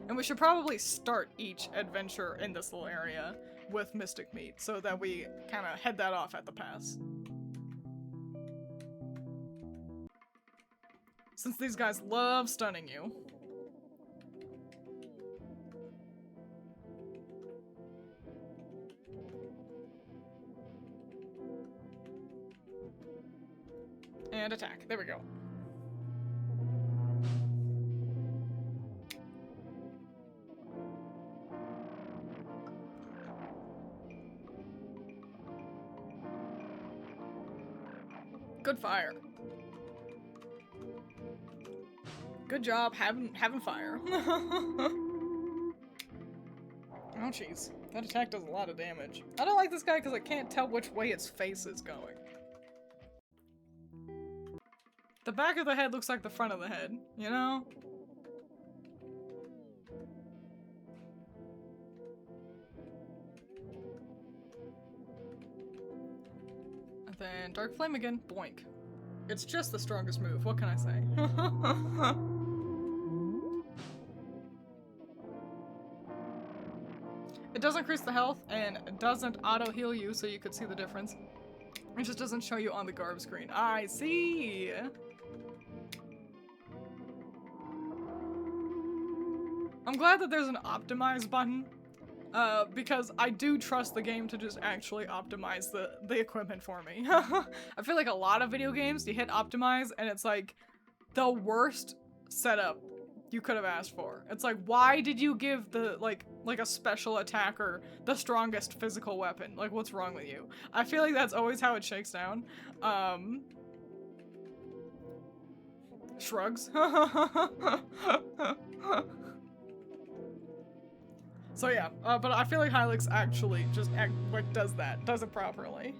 And we should probably start each adventure in this little area with Mystic Meat, so that we kind of head that off at the pass. Since these guys love stunning you. And attack. There we go. Good fire. Good job having fire. Oh jeez. That attack does a lot of damage. I don't like this guy because I can't tell which way its face is going. The back of the head looks like the front of the head, you know? And then Dark Flame again, boink. It's just the strongest move, what can I say? It does increase the health, and it doesn't auto-heal you, so you could see the difference. It just doesn't show you on the Garb screen. I see! I'm glad that there's an optimize button, because I do trust the game to just actually optimize the equipment for me. I feel like a lot of video games, you hit optimize, and it's like the worst setup you could have asked for. It's like, why did you give the, like a special attacker the strongest physical weapon? Like, what's wrong with you? I feel like that's always how it shakes down. Shrugs. So yeah, but I feel like Hylics actually just does it properly.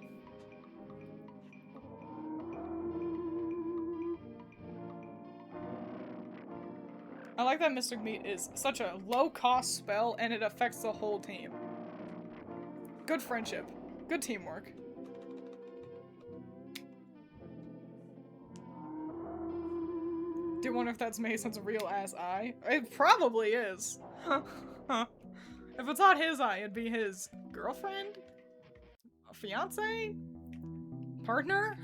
I like that Mystic Meat is such a low-cost spell and it affects the whole team. Good friendship. Good teamwork. Do you wonder if that's Mason's real-ass eye? It probably is. If it's not his eye, it'd be his girlfriend? A fiance? Partner?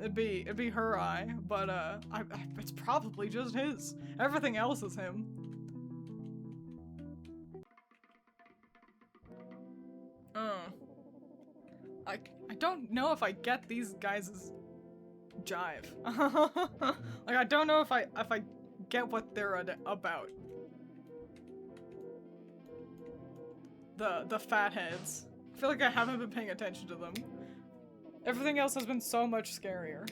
It'd be her eye, but it's probably just his. Everything else is him. I don't know if I get these guys' jive. Like, I don't know if I get what they're about. The fatheads. I feel like I haven't been paying attention to them. Everything else has been so much scarier.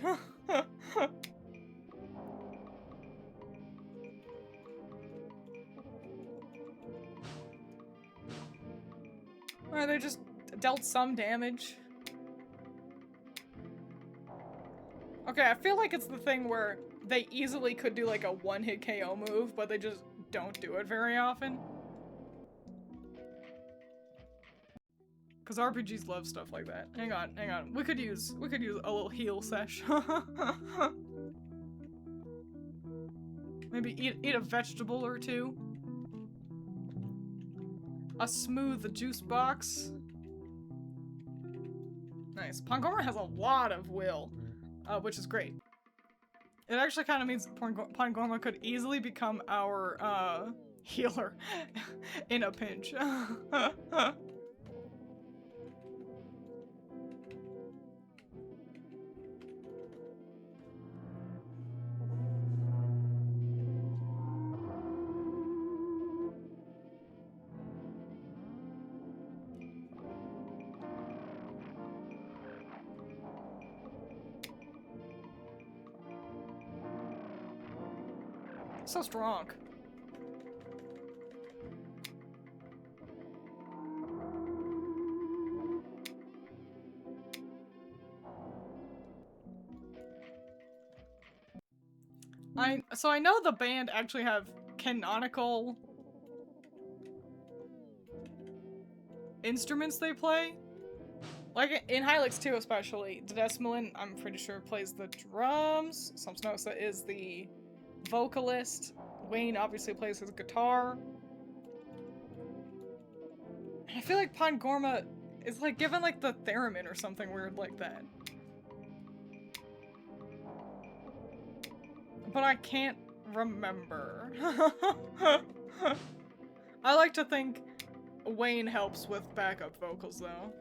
Alright, they just dealt some damage. Okay, I feel like it's the thing where they easily could do like a one-hit KO move, but they just don't do it very often. Because RPGs love stuff like that. Hang on. We could use a little heal sesh. Maybe eat a vegetable or two. A smooth juice box. Nice. Pangorma has a lot of will, which is great. It actually kind of means Pangorma could easily become our healer in a pinch. So strong. So I know the band actually have canonical instruments they play. Like in Hylics 2 especially, Desmolin, I'm pretty sure, plays the drums. Samsnosa is the vocalist. Wayne obviously plays his guitar. And I feel like Pangorma is like given like the theremin or something weird like that. But I can't remember. I like to think Wayne helps with backup vocals though.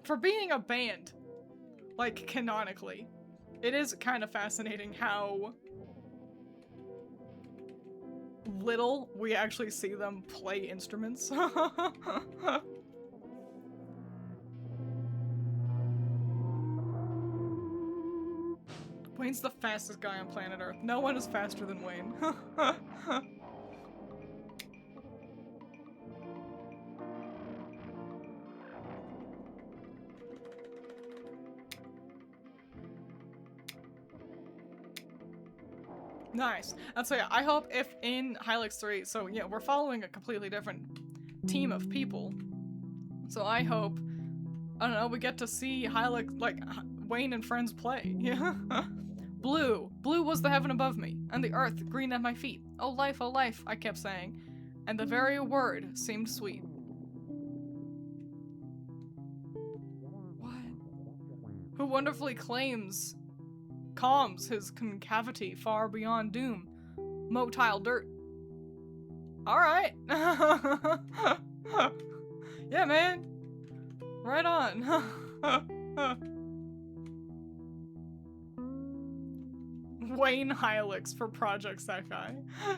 For being a band, like, canonically, it is kind of fascinating how little we actually see them play instruments. Wayne's the fastest guy on planet Earth. No one is faster than Wayne. Nice. And so yeah, I hope if in Hylics 3, so yeah, we're following a completely different team of people. So I hope, I don't know, we get to see Hylics, like, Wayne and friends play. Yeah. Blue. Blue was the heaven above me, and the earth green at my feet. Oh life, I kept saying. And the very word seemed sweet. What? Who wonderfully calms his concavity far beyond doom. Motile dirt. Alright. Yeah, man. Right on. Wayne Hylics for Project Sci-Fi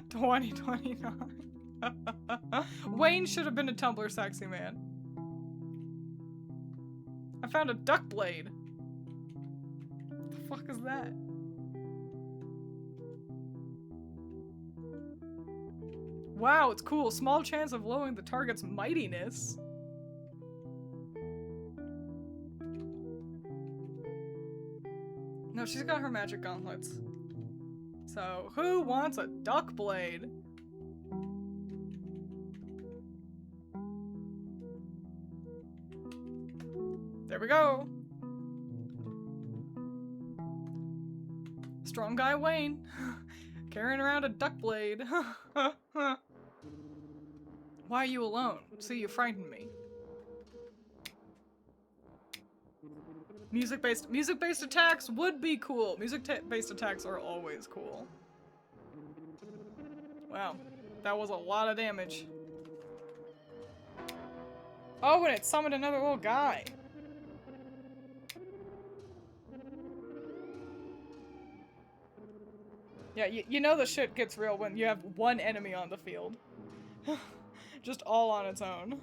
2029. Wayne should have been a Tumblr sexy man. I found a duck blade. The fuck is that? Wow, it's cool. Small chance of lowering the target's mightiness. No, she's got her magic gauntlets. So, who wants a duck blade? There we go. Strong guy Wayne. Carrying around a duck blade. Why are you alone? See, you frightened me. Music-based attacks would be cool. Music-based attacks are always cool. Wow, that was a lot of damage. Oh, and it summoned another little guy. Yeah, you know the shit gets real when you have one enemy on the field. Just all on its own.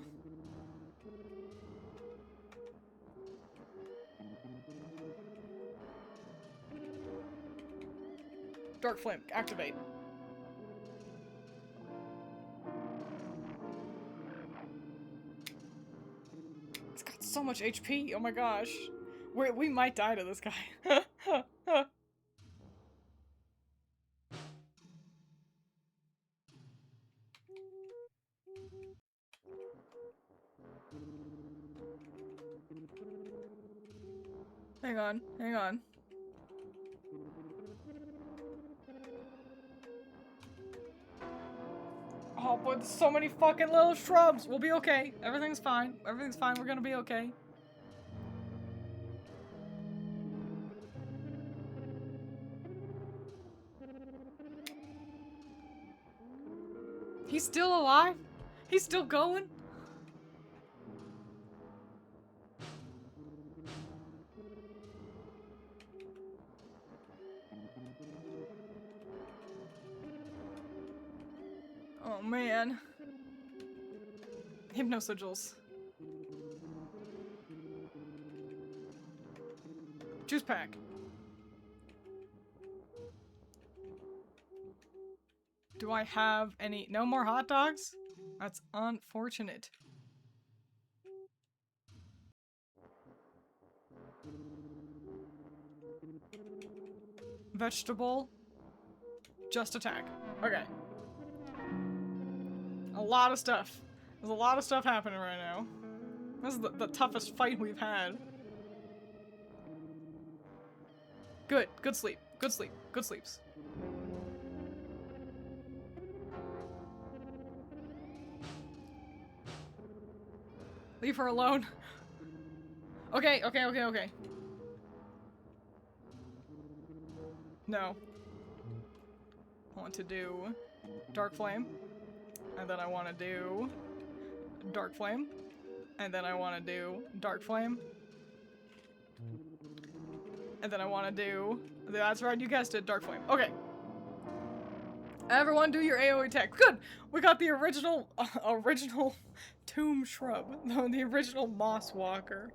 Dark Flame, activate. It's got so much HP, oh my gosh. We might die to this guy. Hang on. Oh boy, there's so many fucking little shrubs. We'll be okay. Everything's fine. Everything's fine. We're gonna be okay. He's still alive? He's still going? Oh man. Hypnosigils. Juice pack. Do I have any? No more hot dogs? That's unfortunate. Vegetable. Just attack. Okay. A lot of stuff. There's a lot of stuff happening right now. This is the toughest fight we've had. Good. Good sleep. Good sleep. Good sleeps. Leave her alone. Okay. No. I want to do Dark Flame. And then I want to do Dark Flame. And then I want to do Dark Flame. And then I want to do... That's right, you guessed it, Dark Flame. Okay. Everyone do your AoE attack. Good! We got the original tomb shrub. The original moss walker.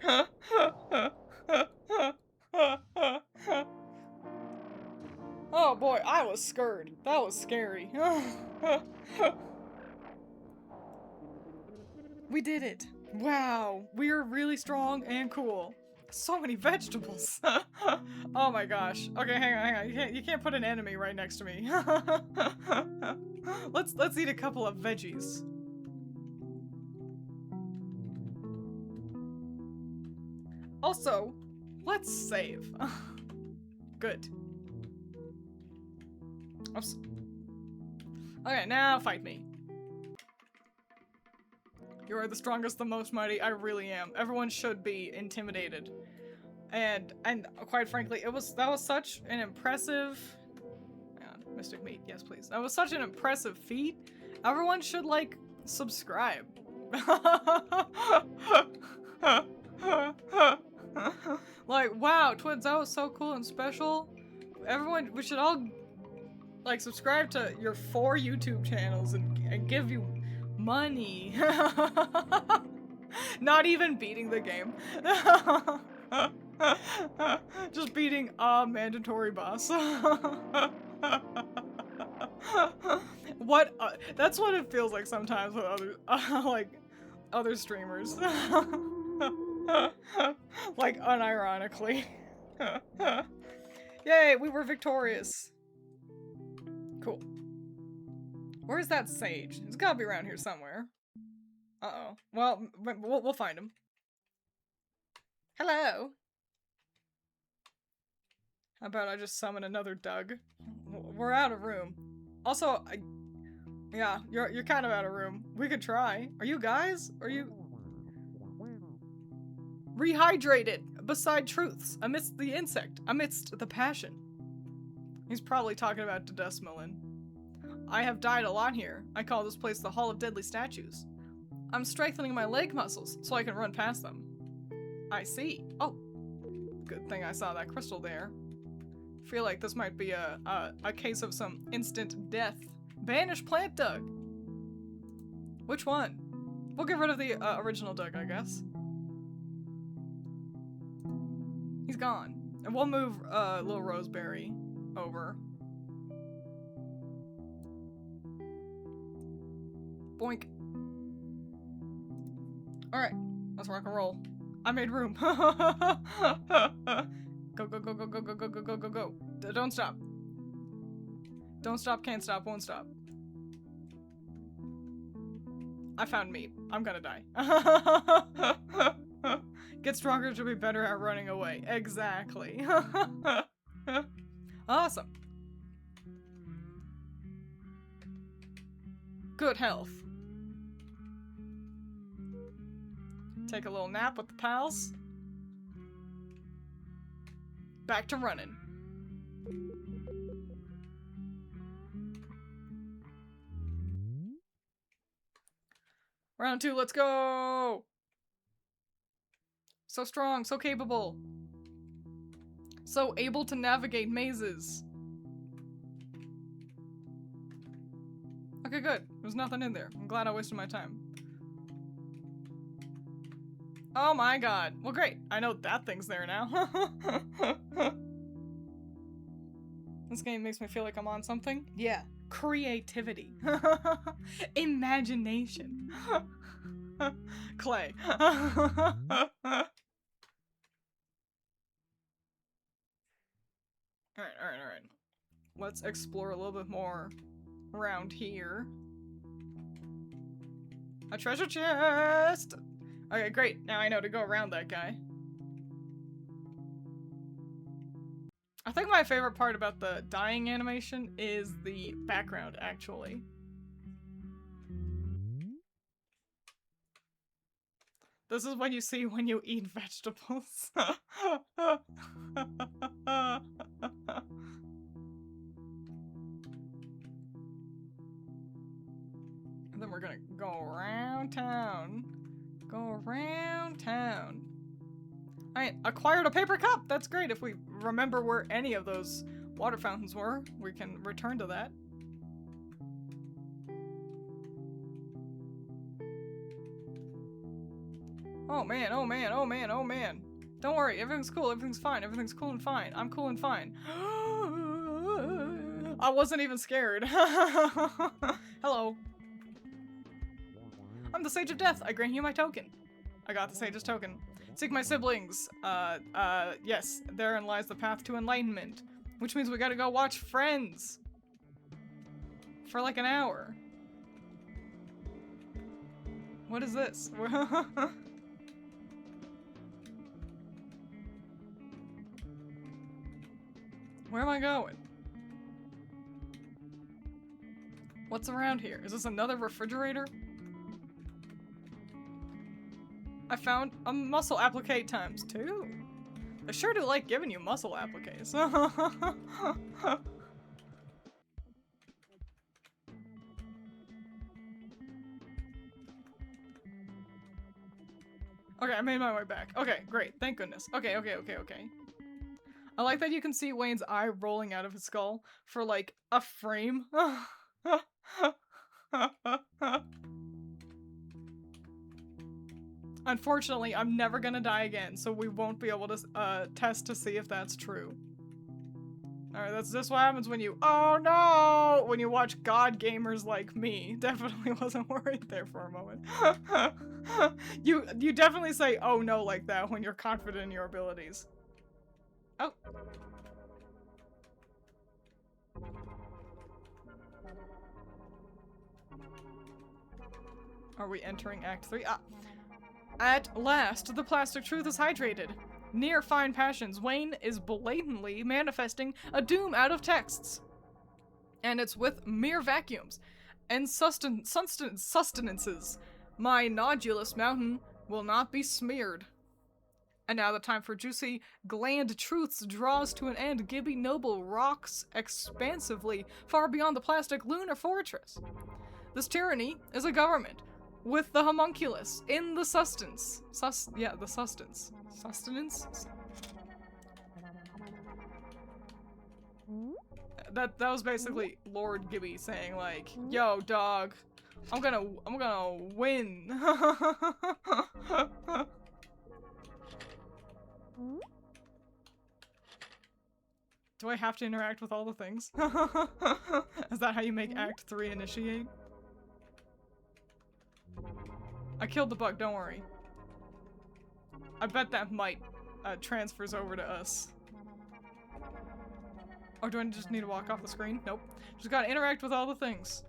Oh boy, I was scared. That was scary. We did it. Wow, we are really strong and cool. So many vegetables. Oh my gosh. Okay, hang on. You can't put an enemy right next to me. Let's eat a couple of veggies. Also, let's save. Good. Oops. Okay, now fight me. You are the strongest, the most mighty. I really am. Everyone should be intimidated. And quite frankly, that was such an impressive... Hang on, Mystic Meat, yes please. That was such an impressive feat. Everyone should, like, subscribe. Like, wow, Twiins, that was so cool and special. Everyone, we should all, like, subscribe to your 4 YouTube channels and give you money. Not even beating the game. Just beating a mandatory boss. What? That's what it feels like sometimes with other, like, other streamers. Like, unironically. Yay, we were victorious. Cool. Where's that sage? It's gotta be around here somewhere. Uh-oh. Well, we'll find him. Hello. How about I just summon another Doug? We're out of room. Also, yeah, you're kind of out of room. We could try. Are you guys? Are you... Rehydrated beside truths, amidst the insect, amidst the passion. He's probably talking about Dedesmelin. I have died a lot here. I call this place the Hall of Deadly Statues. I'm strengthening my leg muscles so I can run past them. I see. Oh, good thing I saw that crystal there. Feel like this might be a case of some instant death. Banish Plant Doug. Which one? We'll get rid of the original Doug, I guess. He's gone. And we'll move Little Roseberry over. Boink. Alright, let's rock and roll. I made room. Go, go, go, go, go, go, go, go, go, go, go. Don't stop. Don't stop, can't stop, won't stop. I found meat. I'm gonna die. Get stronger to be better at running away. Exactly. Awesome. Good health. Take a little nap with the pals. Back to running. Round 2, let's go! So strong, so capable. So able to navigate mazes. Okay, good. There's nothing in there. I'm glad I wasted my time. Oh my god. Well, great. I know that thing's there now. This game makes me feel like I'm on something. Yeah. Creativity. Imagination. Clay. Alright. Let's explore a little bit more around here. A treasure chest! Okay, great. Now I know to go around that guy. I think my favorite part about the dying animation is the background, actually. This is what you see when you eat vegetables. And then we're gonna go around town. Go around town. I acquired a paper cup! That's great. If we remember where any of those water fountains were, we can return to that. Oh man, oh man, oh man, oh man. Don't worry, everything's cool, everything's fine, everything's cool and fine. I'm cool and fine. I wasn't even scared. Hello. I'm the Sage of Death. I grant you my token. I got the Sage's token. Seek my siblings. Yes, therein lies the path to enlightenment. Which means we gotta go watch Friends. For like an hour. What is this? Where am I going? What's around here? Is this another refrigerator? I found a muscle applique times 2. I sure do like giving you muscle appliques. Okay, I made my way back. Okay, great. Thank goodness. Okay. I like that you can see Wayne's eye rolling out of his skull for like a frame. Unfortunately, I'm never gonna die again, so we won't be able to test to see if that's true. Alright, that's just what happens when you— oh no! When you watch god gamers like me. Definitely wasn't worried there for a moment. You definitely say oh no like that when you're confident in your abilities. Oh. Are we entering Act 3? Ah. At last, the plastic truth is hydrated. Near fine passions, Wayne is blatantly manifesting a doom out of texts. And it's with mere vacuums and sustenances. My nodulous mountain will not be smeared. And now the time for juicy gland truths draws to an end. Gibby Noble rocks expansively far beyond the plastic lunar fortress. This tyranny is a government with the homunculus in the sustenance. The sustenance. Sustenance? That was basically Lord Gibby saying like, yo dog, I'm gonna win. Do I have to interact with all the things? Is that how you make Act 3 initiate? I killed the bug, don't worry. I bet that might transfers over to us. Or do I just need to walk off the screen? Nope. Just gotta interact with all the things.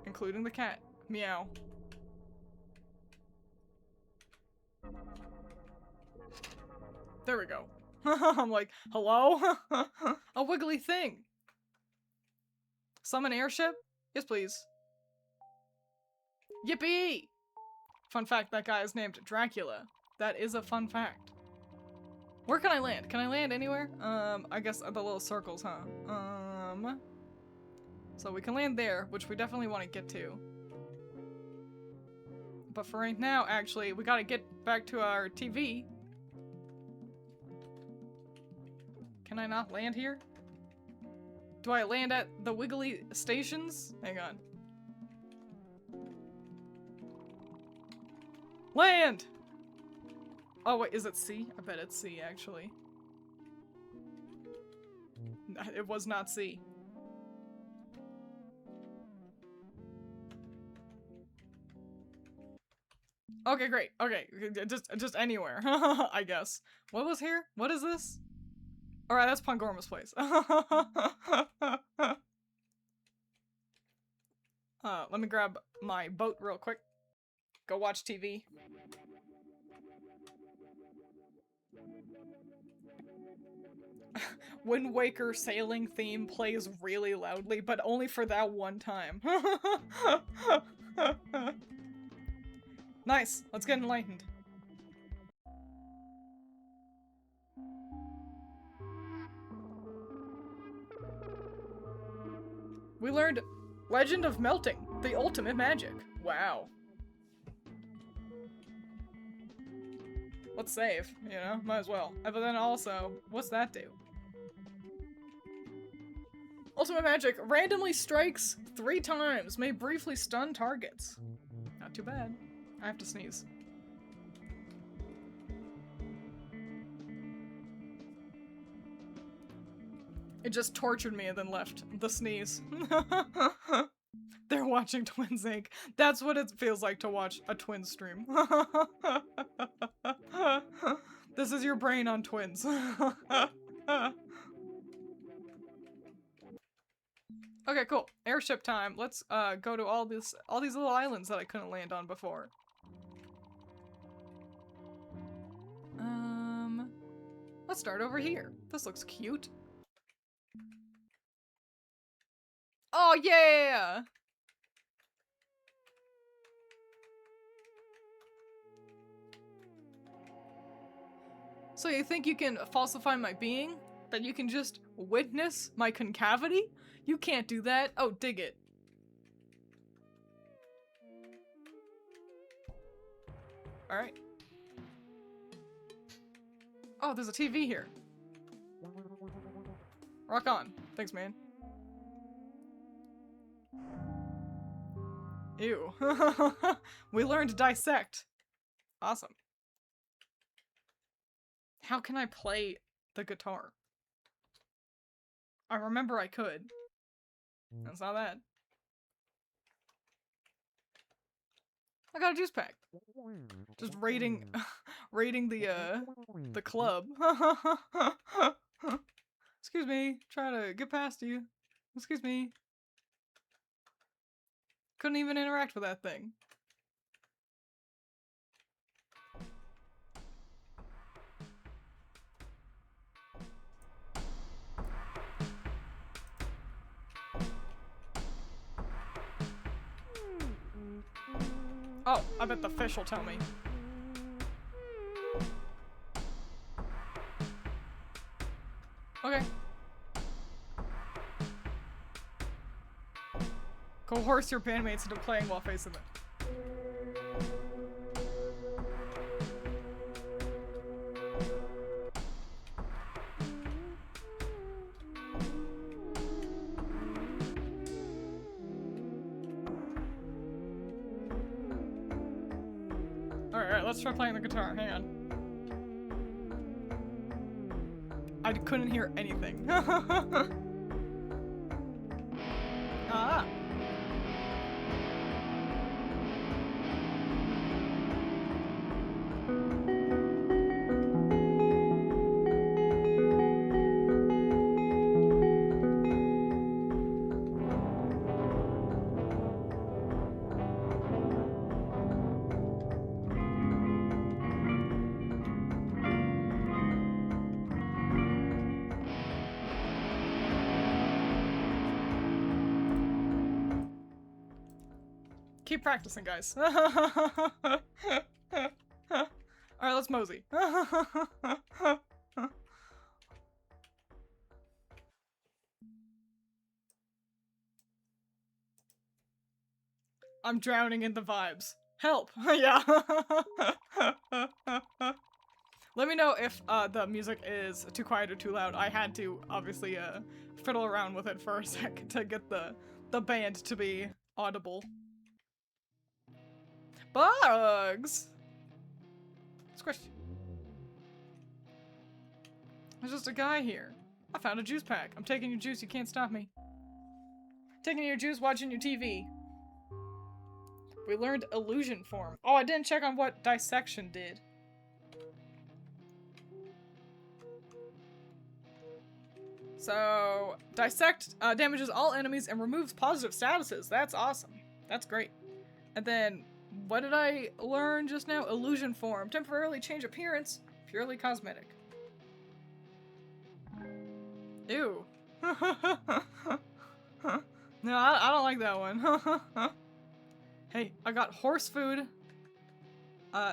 Including the cat. Meow. There we go. I'm like, hello? A wiggly thing. Summon airship? Yes, please. Yippee! Fun fact, that guy is named Dracula. That is a fun fact. Where can I land? Can I land anywhere? I guess the little circles, huh? So we can land there, which we definitely want to get to. But for right now, actually, we gotta get back to our TV. Can I not land here? Do I land at the wiggly stations? Hang on. Land! Oh wait, is it C? I bet it's C, actually. It was not C. Okay, great. Okay, just anywhere, I guess. What was here? What is this? Alright, that's Pangorma's place. Let me grab my boat real quick. Go watch TV. Wind Waker sailing theme plays really loudly, but only for that one time. Nice, let's get enlightened. We learned Legend of Melting, the ultimate magic. Wow. Let's save, you know? Might as well. But then also, what's that do? Ultimate magic randomly strikes 3 times, may briefly stun targets. Not too bad. I have to sneeze. It just tortured me and then left. The sneeze. They're watching Twiins Inc. That's what it feels like to watch a Twiins stream. This is your brain on Twiins. Okay, cool. Airship time. Let's go to all these little islands that I couldn't land on before. Let's start over here. This looks cute. Oh yeah! So you think you can falsify my being? That you can just witness my concavity? You can't do that. Oh, dig it. Alright. Oh, there's a TV here. Rock on. Thanks, man. Ew. We learned to dissect. Awesome. How can I play the guitar? I remember I could. That's not bad. I got a juice pack. Just raiding the club. Excuse me, trying to get past you. Excuse me. Couldn't even interact with that thing. Oh, I bet the fish will tell me. Okay. Coerce your bandmates into playing while facing them. Alright, let's try playing the guitar. Hang on. I couldn't hear anything. Ah. Keep practicing, guys. Alright, let's mosey. I'm drowning in the vibes. Help! Yeah. Let me know if the music is too quiet or too loud. I had to, obviously, fiddle around with it for a sec to get the band to be audible. Bugs! Squish. There's just a guy here. I found a juice pack. I'm taking your juice, you can't stop me. Taking your juice, watching your TV. We learned illusion form. Oh, I didn't check on what dissection did. So, dissect damages all enemies and removes positive statuses. That's awesome. That's great. And then, what did I learn just now? Illusion form. Temporarily change appearance. Purely cosmetic. Ew. No, I don't like that one. Hey, I got horse food.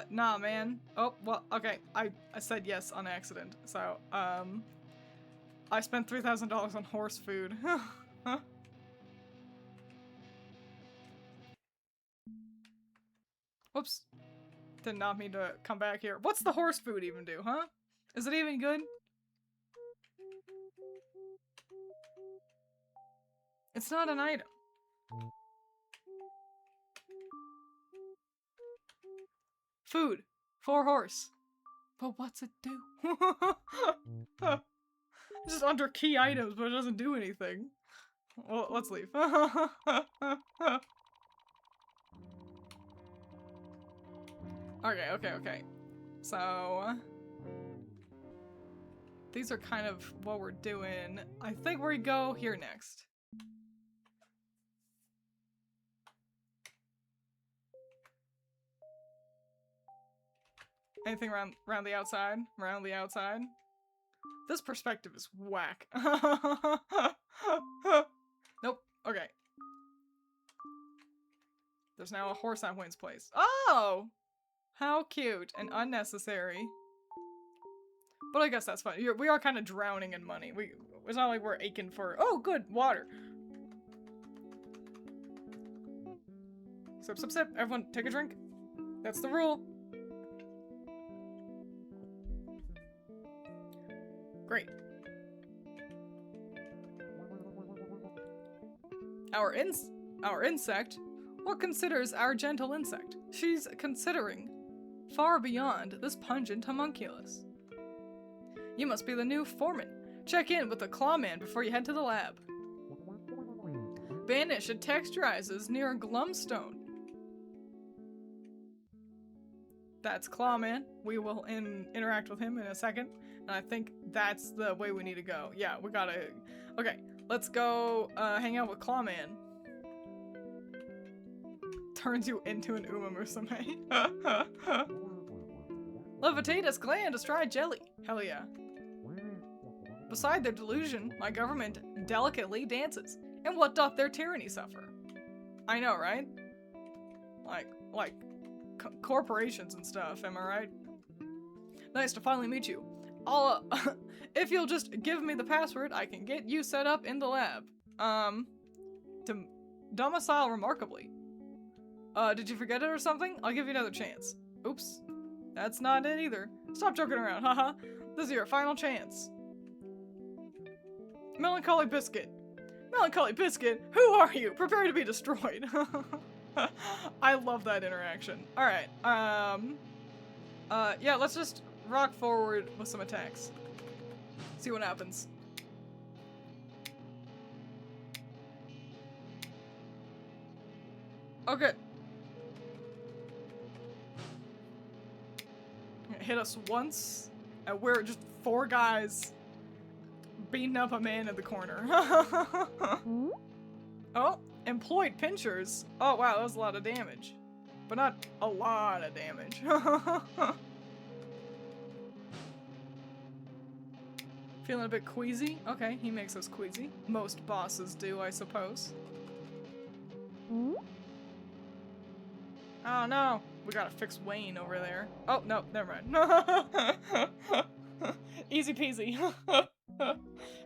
Nah, man. Oh, well, okay. I said yes on accident. So, I spent $3,000 on horse food. Huh? Whoops. Did not mean to come back here. What's the horse food even do, huh? Is it even good? It's not an item. Food. For horse. But what's it do? It's just under key items, but it doesn't do anything. Well, let's leave. Okay. So... these are kind of what we're doing. I think we go here next. Anything around the outside? Around the outside? This perspective is whack. Nope. Okay. There's now a horse on Wynn's place. Oh! How cute and unnecessary. But I guess that's fine. We are kind of drowning in money. It's not like we're aching for... Oh, good! Water! Sip, sip, sip. Everyone take a drink. That's the rule. Great. Our insect? What considers our gentle insect? She's considering far beyond this pungent homunculus. You must be the new foreman. Check in with the Clawman before you head to the lab. Banish and texturizes near Glumstone. That's Clawman. We will interact with him in a second. And I think that's the way we need to go. Yeah, we gotta... Okay, let's go hang out with Clawman. Turns you into an Uma Musume. Levitatus gland astride jelly. Hell yeah. Beside their delusion, my government delicately dances. And what doth their tyranny suffer? I know, right? Like corporations and stuff, am I right? Nice to finally meet you. I'll, if you'll just give me the password, I can get you set up in the lab. To domicile remarkably. Did you forget it or something? I'll give you another chance. Oops. That's not it either. Stop joking around, haha. This is your final chance. Melancholy Biscuit. Melancholy Biscuit? Who are you? Prepare to be destroyed. I love that interaction. Alright, yeah, let's just rock forward with some attacks. See what happens. Okay. Hit us once, and we're just 4 guys beating up a man in the corner. Oh, employed pinchers. Oh wow, that was a lot of damage. But not a lot of damage. Feeling a bit queasy? Okay, he makes us queasy. Most bosses do, I suppose. Oh no! We gotta fix Wayne over there. Oh, no, never mind. Easy peasy.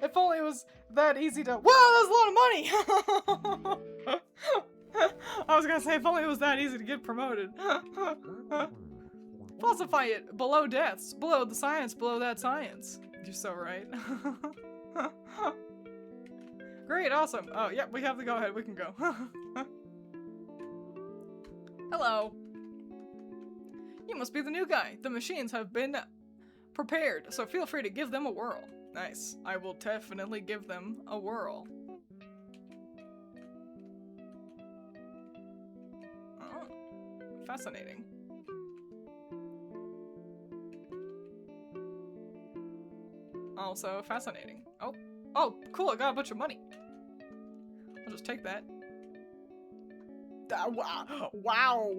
If only it was that easy to- Wow, that's a lot of money! I was gonna say, if only it was that easy to get promoted. Falsify it! Below deaths. Below the science, below that science. You're so right. Great, awesome. Oh, yeah, we have the go-ahead. We can go. Hello. You must be the new guy. The machines have been prepared, so feel free to give them a whirl. Nice. I will definitely give them a whirl. Oh, fascinating. Also fascinating. Oh, cool, I got a bunch of money. I'll just take that. Wow.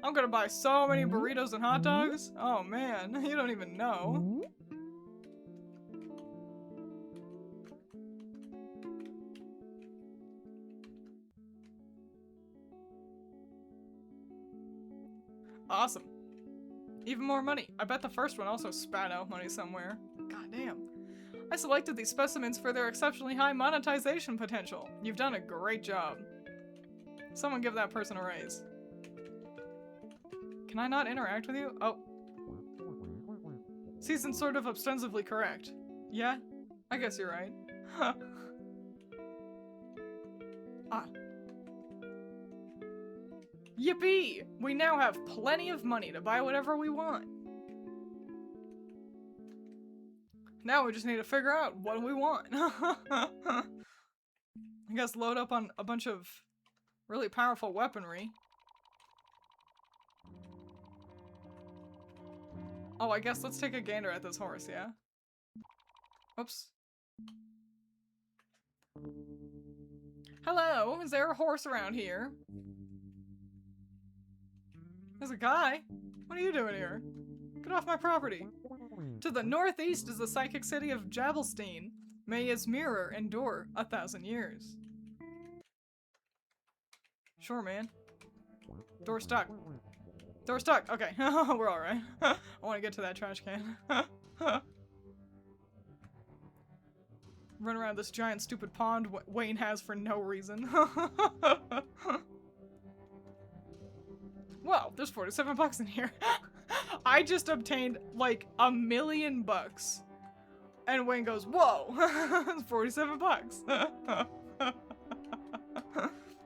I'm gonna buy so many burritos and hot dogs. Oh man, you don't even know. Awesome. Even more money. I bet the first one also spat out money somewhere. God damn. I selected these specimens for their exceptionally high monetization potential. You've done a great job. Someone give that person a raise. Can I not interact with you? Oh. Season's sort of ostensibly correct. Yeah? I guess you're right. Ah. Yippee! We now have plenty of money to buy whatever we want. Now we just need to figure out what we want. I guess load up on a bunch of really powerful weaponry. Oh, I guess let's take a gander at this horse, yeah? Oops. Hello, is there a horse around here? There's a guy. What are you doing here? Get off my property. To the northeast is the psychic city of Jabelstein. May its mirror endure 1,000 years. Sure, man. Door stuck. Door stuck. Okay, we're alright. I want to get to that trash can. Run around this giant stupid pond Wayne has for no reason. Whoa, there's 47 bucks in here. I just obtained like $1,000,000. And Wayne goes, whoa, it's 47 bucks.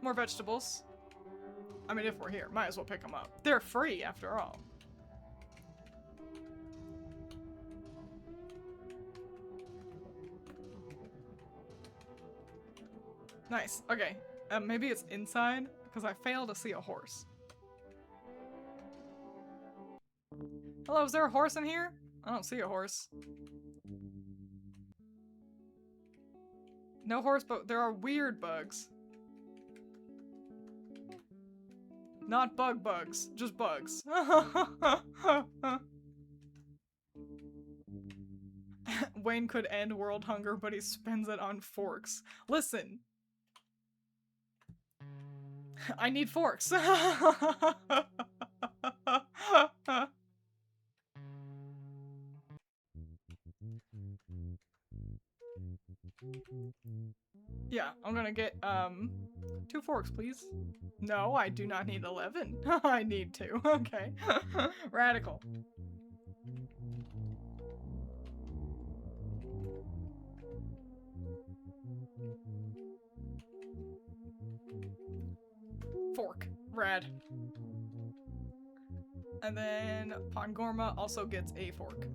More vegetables. I mean, if we're here, might as well pick them up. They're free after all. Nice. Okay. Maybe it's inside because I fail to see a horse. Hello, is there a horse in here? I don't see a horse. No horse, but there are weird bugs. Not bugs, just bugs. Wayne could end world hunger, but he spends it on forks. Listen. I need forks. Yeah, I'm gonna get, 2 forks, please. No, I do not need 11. I need 2. Okay. Radical. Fork. Rad. And then Pongorma also gets a fork.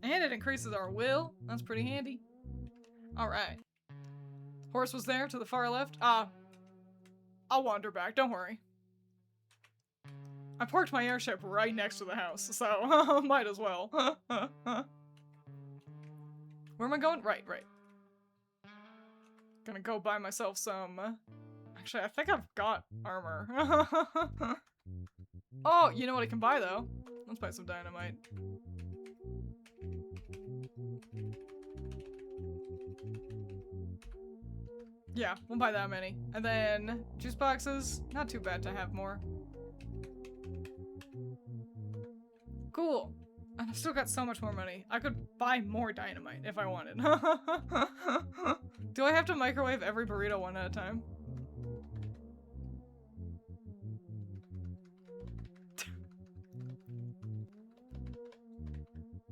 And it increases our will. That's pretty handy. Alright. Horse was there to the far left. I'll wander back, don't worry. I parked my airship right next to the house, so might as well. Where am I going? Right. Gonna go buy myself some... Actually, I think I've got armor. Oh, you know what I can buy, though? Let's buy some dynamite. Yeah, we'll buy that many. And then, juice boxes. Not too bad to have more. Cool. And I've still got so much more money. I could buy more dynamite if I wanted. Do I have to microwave every burrito one at a time?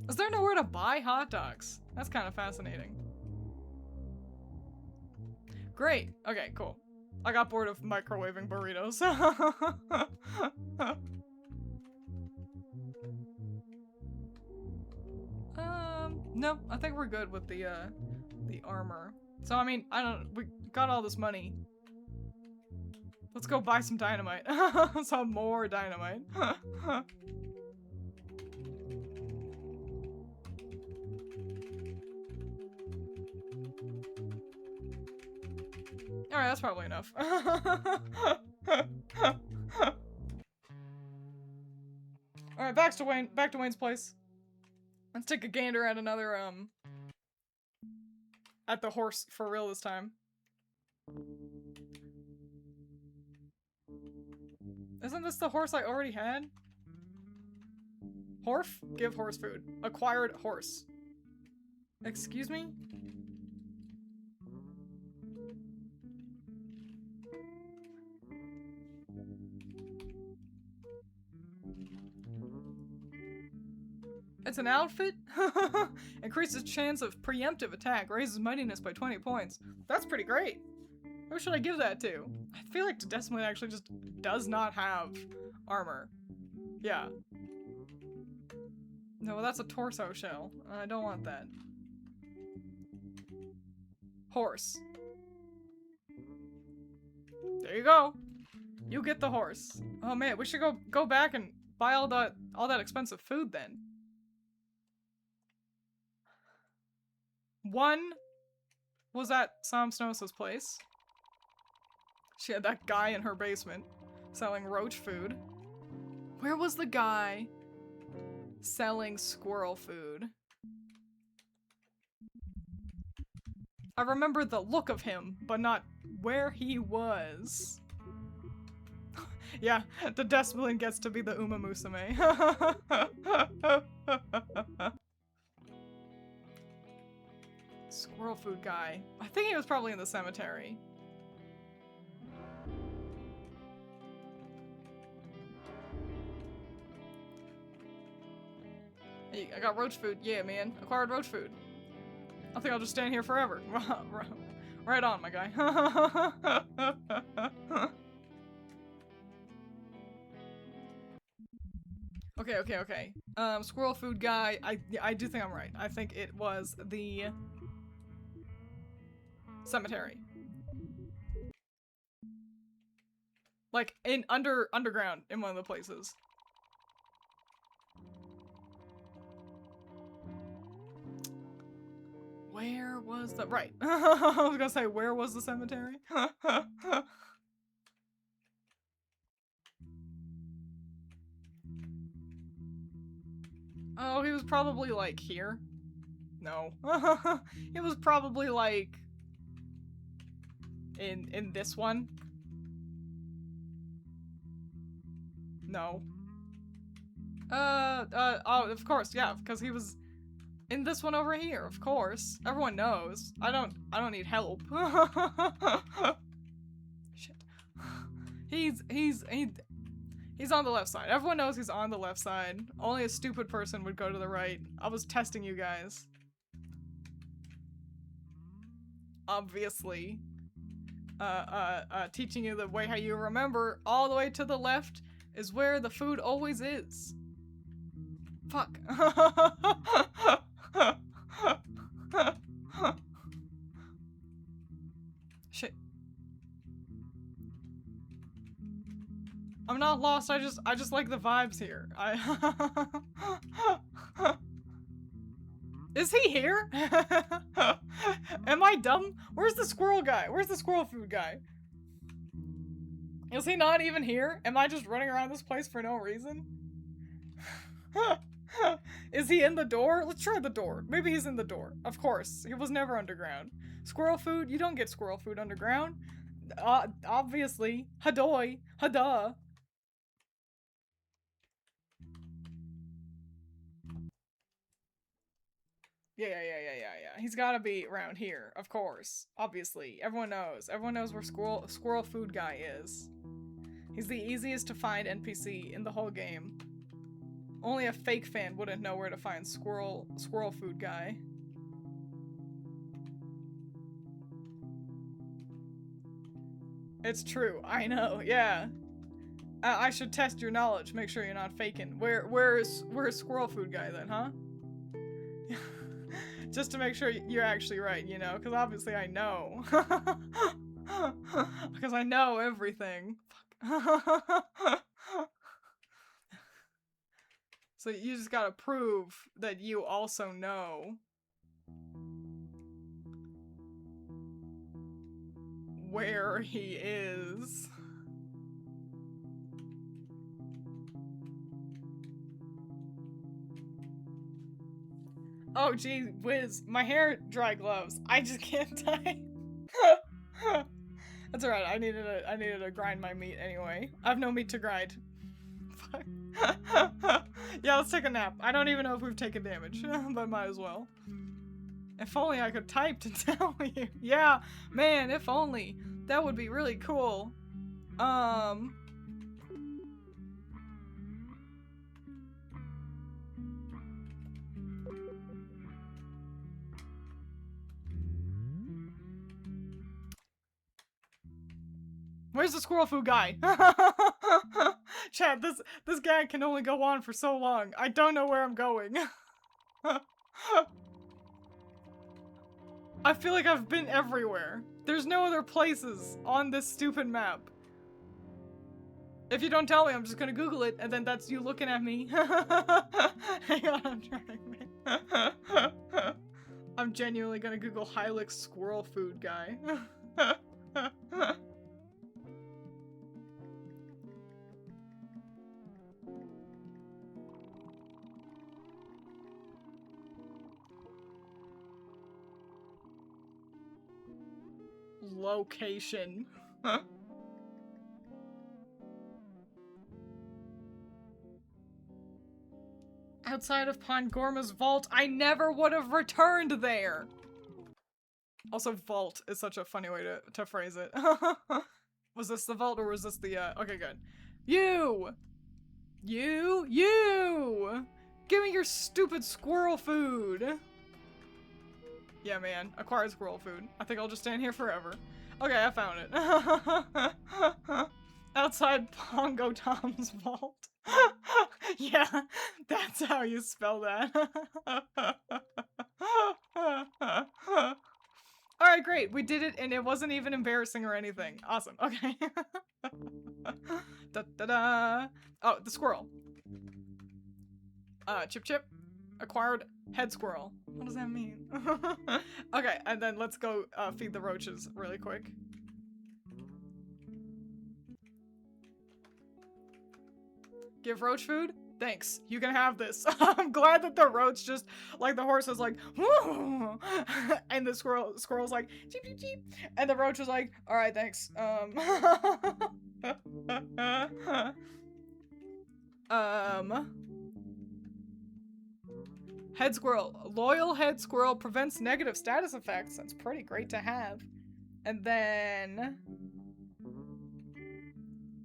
Is there nowhere to buy hot dogs? That's kind of fascinating. Great. Okay, cool. I got bored of microwaving burritos. No, I think we're good with the armor. So, I mean, we got all this money. Let's go buy some dynamite. Some more dynamite. Alright, that's probably enough. Alright, back to Wayne's place. Let's take a gander at another, at the horse for real this time. Isn't this the horse I already had? Horf? Give horse food. Acquired horse. Excuse me? It's an outfit? Increases chance of preemptive attack. Raises mightiness by 20 points. That's pretty great. Who should I give that to? I feel like Decimate actually just does not have armor. Yeah. No, that's a torso shell. I don't want that. Horse. There you go. You get the horse. Oh man, we should go back and buy all that expensive food then. One was at Sam Snows' place. She had that guy in her basement selling roach food. Where was the guy selling squirrel food? I remember the look of him, but not where he was. Yeah, the Desmolin gets to be the Uma Musume. Squirrel food guy. I think he was probably in the cemetery. Hey, I got roach food. Yeah, man. Acquired roach food. I think I'll just stand here forever. Right on, my guy. Okay. Squirrel food guy. I do think I'm right. I think it was the cemetery. Like in underground in one of the places. Where was the right? I was gonna say, where was the cemetery? Oh, he was probably like here. No, it was probably like in this one. No. Oh, of course, yeah, because he was in this one over here, of course. Everyone knows. I don't need help. Shit. He's on the left side. Everyone knows he's on the left side. Only a stupid person would go to the right. I was testing you guys. Obviously. Teaching you the way how you remember all the way to the left is where the food always is. Fuck. Shit. I'm not lost, I just like the vibes here. Is he here? Am I dumb? Where's the squirrel guy? Where's the squirrel food guy? Is he not even here? Am I just running around this place for no reason? Is he in the door? Let's try the door. Maybe he's in the door. Of course. He was never underground. Squirrel food? You don't get squirrel food underground. Obviously. Hadoy. Hada. Yeah. He's gotta be around here. Of course. Obviously. Everyone knows. Everyone knows where squirrel food guy is. He's the easiest to find NPC in the whole game. Only a fake fan wouldn't know where to find squirrel food guy. It's true. I know. Yeah. I should test your knowledge. Make sure you're not faking. Where's squirrel food guy then, huh? Just to make sure you're actually right, you know, because obviously I know. Because I know everything. Fuck. So you just gotta prove that you also know. Where he is. Oh gee whiz, my hair dry gloves. I just can't type. That's alright, I needed to grind my meat anyway. I have no meat to grind. Fuck. Yeah, let's take a nap. I don't even know if we've taken damage, but might as well. If only I could type to tell you. Yeah, man, if only. That would be really cool. Where's the squirrel food guy? Chat, this guy can only go on for so long. I don't know where I'm going. I feel like I've been everywhere. There's no other places on this stupid map. If you don't tell me, I'm just gonna Google it, and then that's you looking at me. Hang on, I'm trying. I'm genuinely gonna Google Hylics squirrel food guy. Location. Outside of Pangorma's vault, I never would have returned there. Also, vault is such a funny way to phrase it. Was this the vault or was this the, okay, good. You! Give me your stupid squirrel food! Yeah, man. Acquired squirrel food. I think I'll just stand here forever. Okay, I found it. Outside Pongo Tom's vault. Yeah, that's how you spell that. Alright, great. We did it and it wasn't even embarrassing or anything. Awesome. Okay. Da-da-da. Oh, the squirrel. Chip. Acquired head squirrel. What does that mean? Okay, and then let's go feed the roaches really quick. Give roach food? Thanks. You can have this. I'm glad that the roach just, like, the horse was like, woo! And the squirrel's like, cheep, cheep, cheep. And the roach was like, alright, thanks. Head squirrel. Loyal head squirrel prevents negative status effects. That's pretty great to have. And then...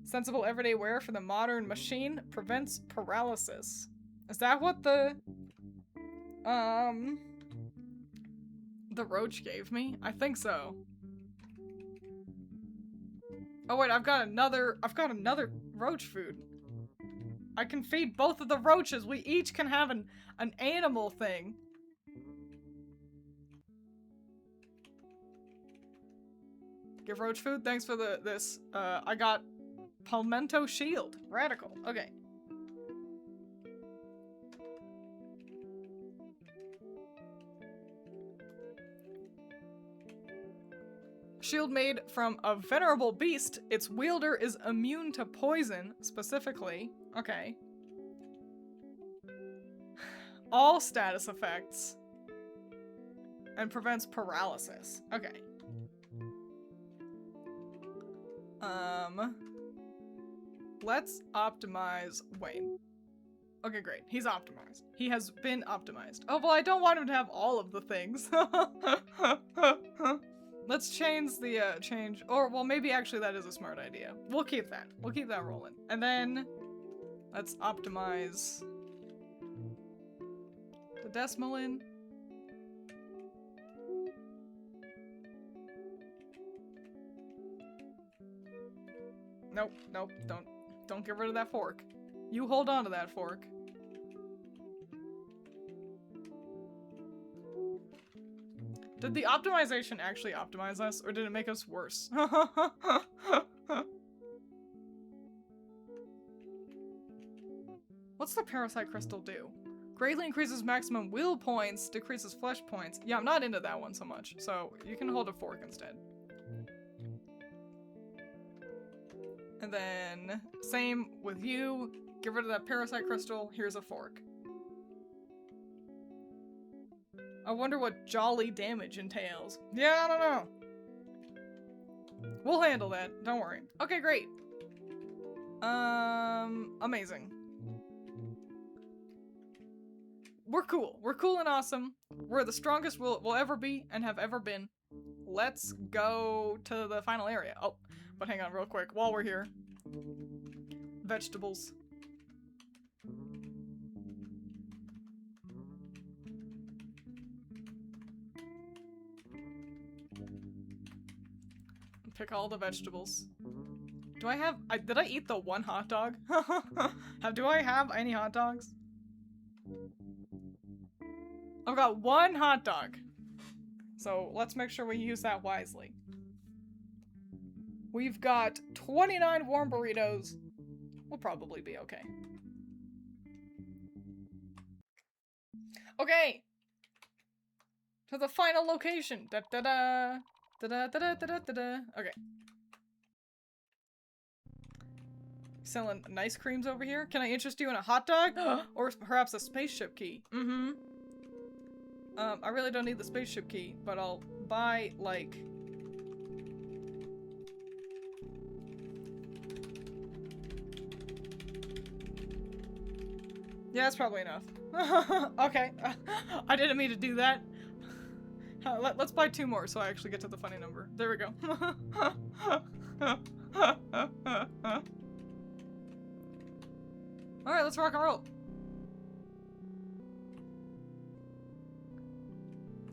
sensible everyday wear for the modern machine prevents paralysis. Is that what the roach gave me? I think so. Oh wait, I've got another roach food. I can feed both of the roaches. We each can have an animal thing. Give roach food? Thanks for this. I got Palmetto shield. Radical. Okay. Shield made from a venerable beast. Its wielder is immune to poison, specifically. Okay. All status effects. And prevents paralysis. Okay. Let's optimize Wayne. Okay, great. He's optimized. He has been optimized. Oh, well, I don't want him to have all of the things. Let's change the, or, well, maybe actually that is a smart idea. We'll keep that. We'll keep that rolling. And then, let's optimize the Desmolin. Nope, don't get rid of that fork. You hold on to that fork. Did the optimization actually optimize us, or did it make us worse? What's the parasite crystal do? Greatly increases maximum will points, decreases flesh points. Yeah, I'm not into that one so much, so you can hold a fork instead. And then, same with you. Get rid of that parasite crystal. Here's a fork. I wonder what jolly damage entails. Yeah, I don't know. We'll handle that. Don't worry. Okay, great. Amazing. We're cool. We're cool and awesome. We're the strongest we'll ever be and have ever been. Let's go to the final area. Oh, but hang on real quick while we're here. Vegetables. Pick all the vegetables. Do I have... did I eat the one hot dog? Do I have any hot dogs? I've got one hot dog. So let's make sure we use that wisely. We've got 29 warm burritos. We'll probably be okay. Okay! To the final location. Da da da. Da da da da da da da. Okay. Selling nice creams over here. Can I interest you in a hot dog? Or perhaps a spaceship key? Mm-hmm. I really don't need the spaceship key, but I'll buy, like... Yeah, that's probably enough. Okay. I didn't mean to do that. Let's buy 2 more so I actually get to the funny number. There we go. Alright, let's rock and roll.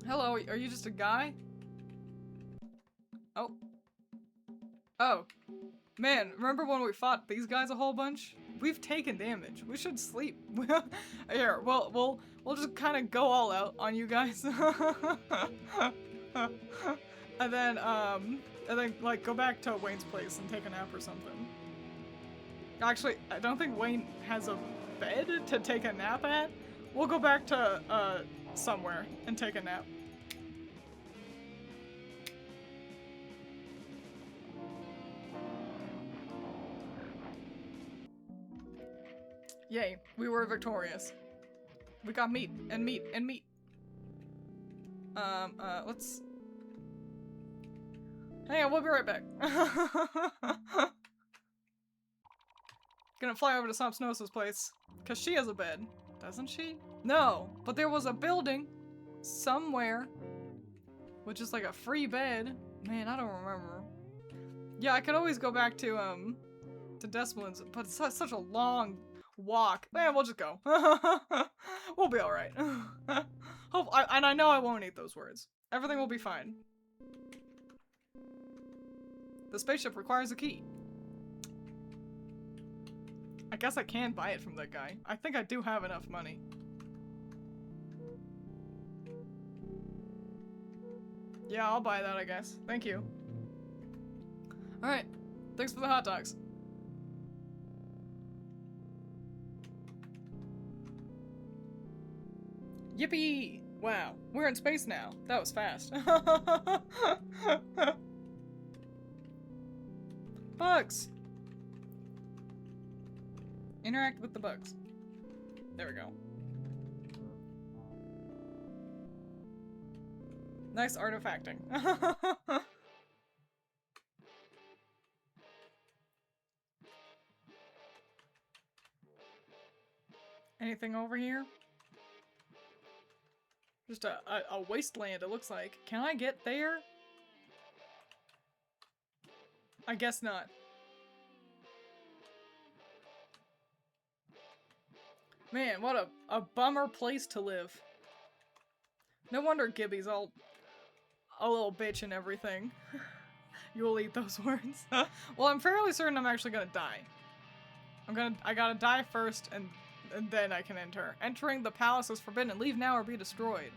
Hello, are you just a guy? Oh. Oh. Man, remember when we fought these guys a whole bunch? We've taken damage. We should sleep. Here, we'll just kind of go all out on you guys. and then like go back to Wayne's place and take a nap or something. Actually, I don't think Wayne has a bed to take a nap at. We'll go back to somewhere and take a nap. Yay, we were victorious. We got meat and meat and meat. Let's... Hang on, we'll be right back. Gonna fly over to Sopsnosa's place. Cause she has a bed. Doesn't she? No, but there was a building somewhere with just like a free bed. Man, I don't remember. Yeah, I could always go back to Desmolin's, but it's such a long walk. Man, we'll just go. We'll be alright. And I know I won't eat those words. Everything will be fine. The spaceship requires a key. I guess I can buy it from that guy. I think I do have enough money. Yeah, I'll buy that, I guess. Thank you. Alright. Thanks for the hot dogs. Yippee! Wow, we're in space now. That was fast. Bugs! Interact with the bugs. There we go. Nice artifacting. Anything over here? Just a wasteland, it looks like. Can I get there? I guess not. Man, what a bummer place to live. No wonder Gibby's all a little bitch and everything. You'll eat those words. Well, I'm fairly certain I'm actually gonna die. I gotta die first and then I can enter. Entering the palace is forbidden. Leave now or be destroyed.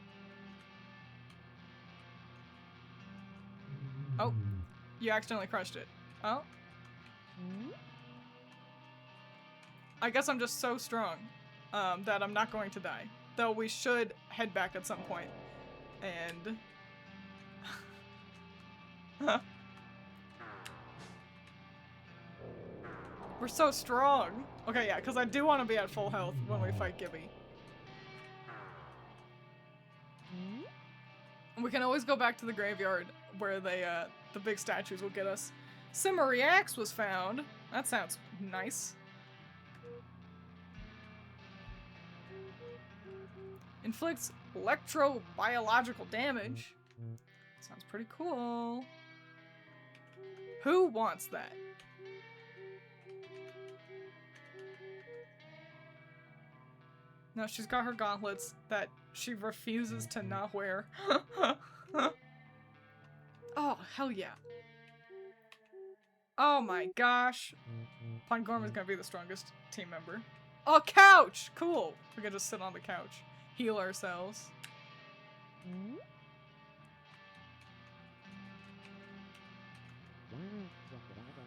Oh. You accidentally crushed it. Oh. I guess I'm just so strong that I'm not going to die. Though we should head back at some point. And... We're so strong. Okay, yeah, because I do want to be at full health when we fight Gibby. And we can always go back to the graveyard where they, the big statues will get us. Simmery Axe was found. That sounds nice. Inflicts electro-biological damage. Sounds pretty cool. Who wants that? No, she's got her gauntlets that she refuses to not wear. Oh, hell yeah. Oh my gosh. Pine Gorman's gonna be the strongest team member. A couch! Cool. We can just sit on the couch. Heal ourselves.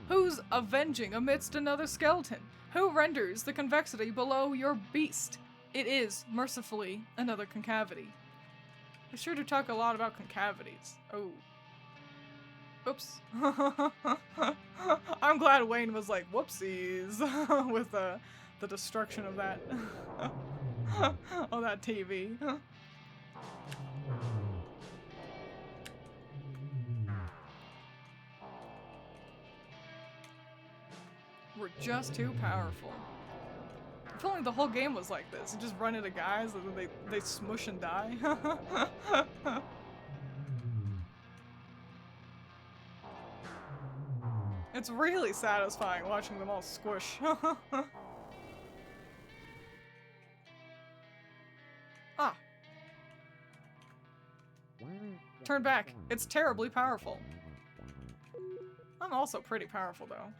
Who's avenging amidst another skeleton? Who renders the convexity below your beast? It is, mercifully, another concavity. I sure do talk a lot about concavities. Oh. Oops. I'm glad Wayne was like, whoopsies, with the destruction of that. Oh, that TV. We're just too powerful. If only the whole game was like this. You just run into guys and then they smush and die. It's really satisfying watching them all squish. Ah. Turn back. It's terribly powerful. I'm also pretty powerful, though.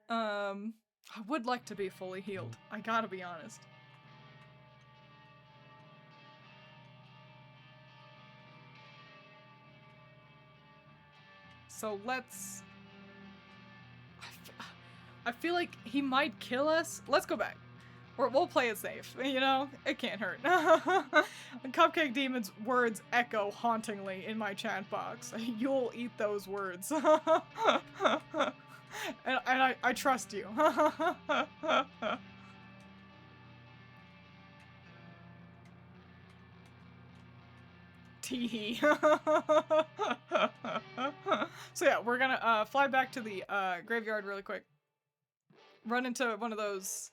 I would like to be fully healed. I gotta be honest. So let's... I feel like he might kill us. Let's go back. We'll play it safe, you know? It can't hurt. Cupcake Demon's words echo hauntingly in my chat box. You'll eat those words. And I trust you. Teehee. So yeah, we're gonna fly back to the graveyard really quick. Run into one of those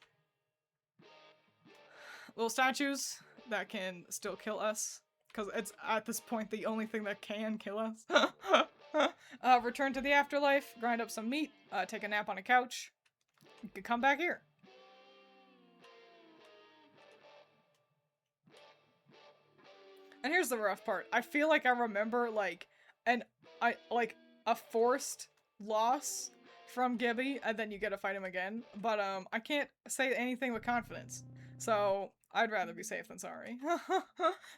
little statues that can still kill us. Because it's, at this point, the only thing that can kill us. Return to the afterlife, grind up some meat, take a nap on a couch. You can come back here. And here's the rough part. I feel like I remember, like, a forced loss from Gibby, and then you get to fight him again. But, I can't say anything with confidence. So, I'd rather be safe than sorry.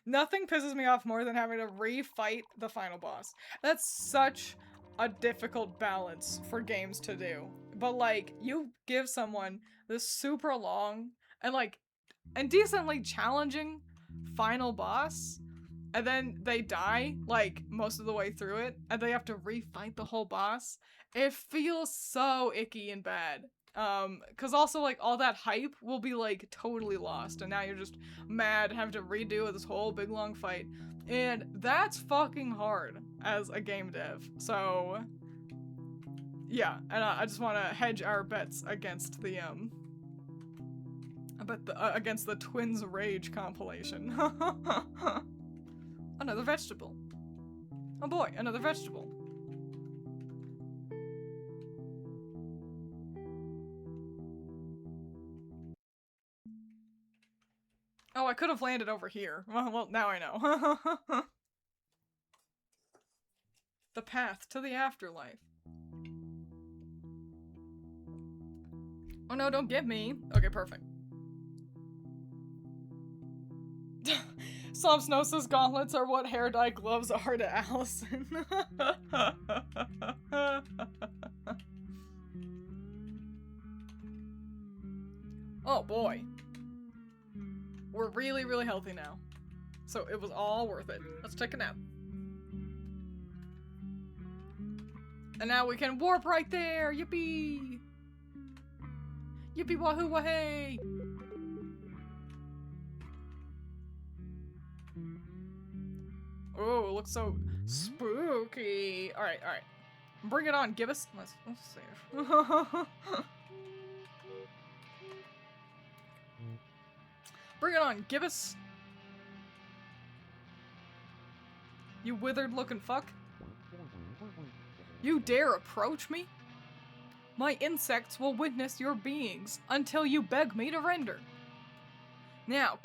Nothing pisses me off more than having to re-fight the final boss. That's such a difficult balance for games to do. But, like, you give someone this super long and, like, and decently challenging final boss, and then they die, like, most of the way through it, and they have to re-fight the whole boss. It feels so icky and bad. Cause also, like, all that hype will be, like, totally lost, and now you're just mad and have to redo this whole big long fight. And that's fucking hard as a game dev. So, yeah, and I just want to hedge our bets against the, against the Twiins Rage compilation. Another vegetable. Oh boy, another vegetable. Oh, I could have landed over here. Well, now I know. The path to the afterlife. Oh no, don't get me. Okay, perfect. Slopsnosis gauntlets are what hair dye gloves are to Allison. Oh boy. We're really, really healthy now. So it was all worth it. Let's take a nap. And now we can warp right there! Yippee! Yippee wahoo wahey! Oh, it looks so spooky. Alright, alright. Bring it on, give us... Let's save. Bring it on, give us... You withered looking fuck. You dare approach me? My insects will witness your beings until you beg me to render. Now,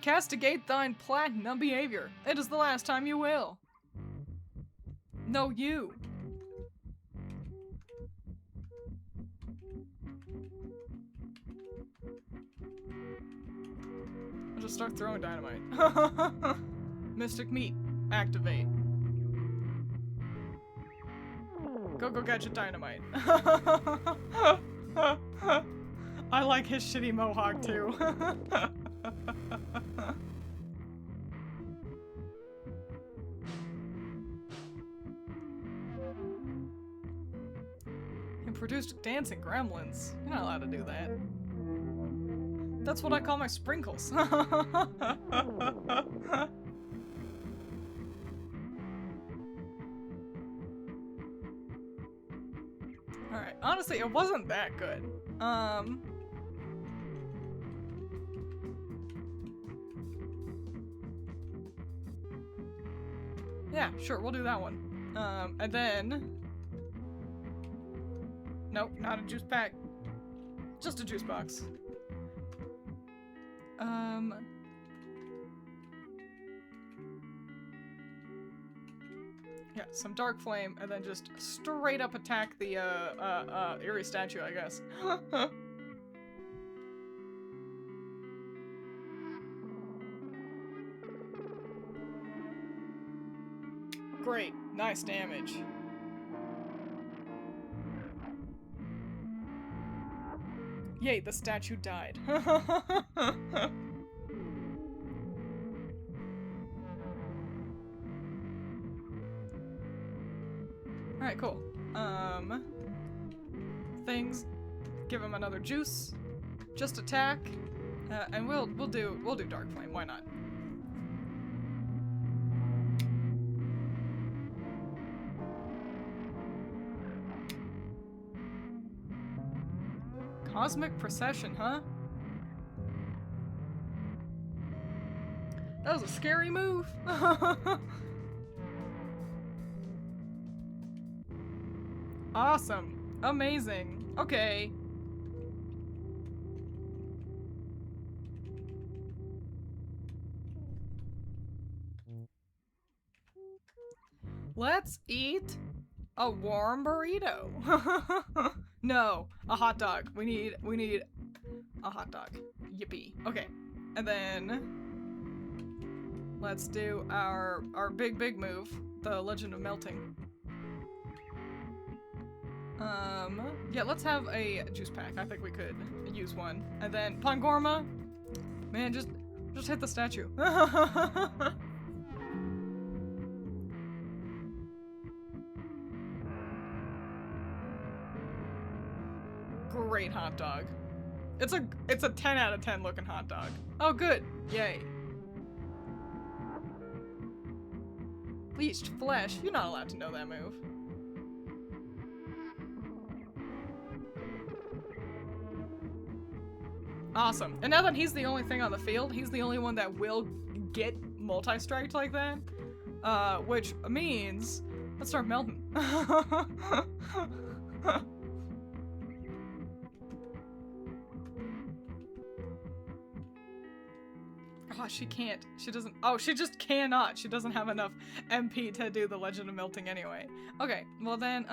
castigate thine platinum behavior. It is the last time you will. No, you. I'll just start throwing dynamite. Mystic meat. Activate. Go get your dynamite. I like his shitty mohawk too. And produced dancing gremlins. You're not allowed to do that. That's what I call my sprinkles. Alright, honestly, it wasn't that good. Yeah, sure, we'll do that one. And then... Nope, not a juice pack. Just a juice box. Yeah, some dark flame, and then just straight up attack the, eerie statue, I guess. Great, nice damage. Yay, the statue died. Alright, cool. Things. Give him another juice. Just attack. And we'll do dark flame, why not? Cosmic Procession, huh? That was a scary move. Awesome. Amazing. Okay. Let's eat a warm burrito. No, a hot dog. We need a hot dog. Yippee. Okay. And then let's do our big move, the Legend of Melting. Yeah, let's have a juice pack. I think we could use one. And then Pangorma. Man, just hit the statue. Great hot dog. It's a 10 out of 10 looking hot dog. Oh, good. Yay. Bleached flesh. You're not allowed to know that move. Awesome. And now that he's the only thing on the field, he's the only one that will get multi-striked like that. Which means, let's start melting. Oh, she can't. She doesn't. Oh, she just cannot. She doesn't have enough MP to do the Legend of Melting anyway. Okay, well then,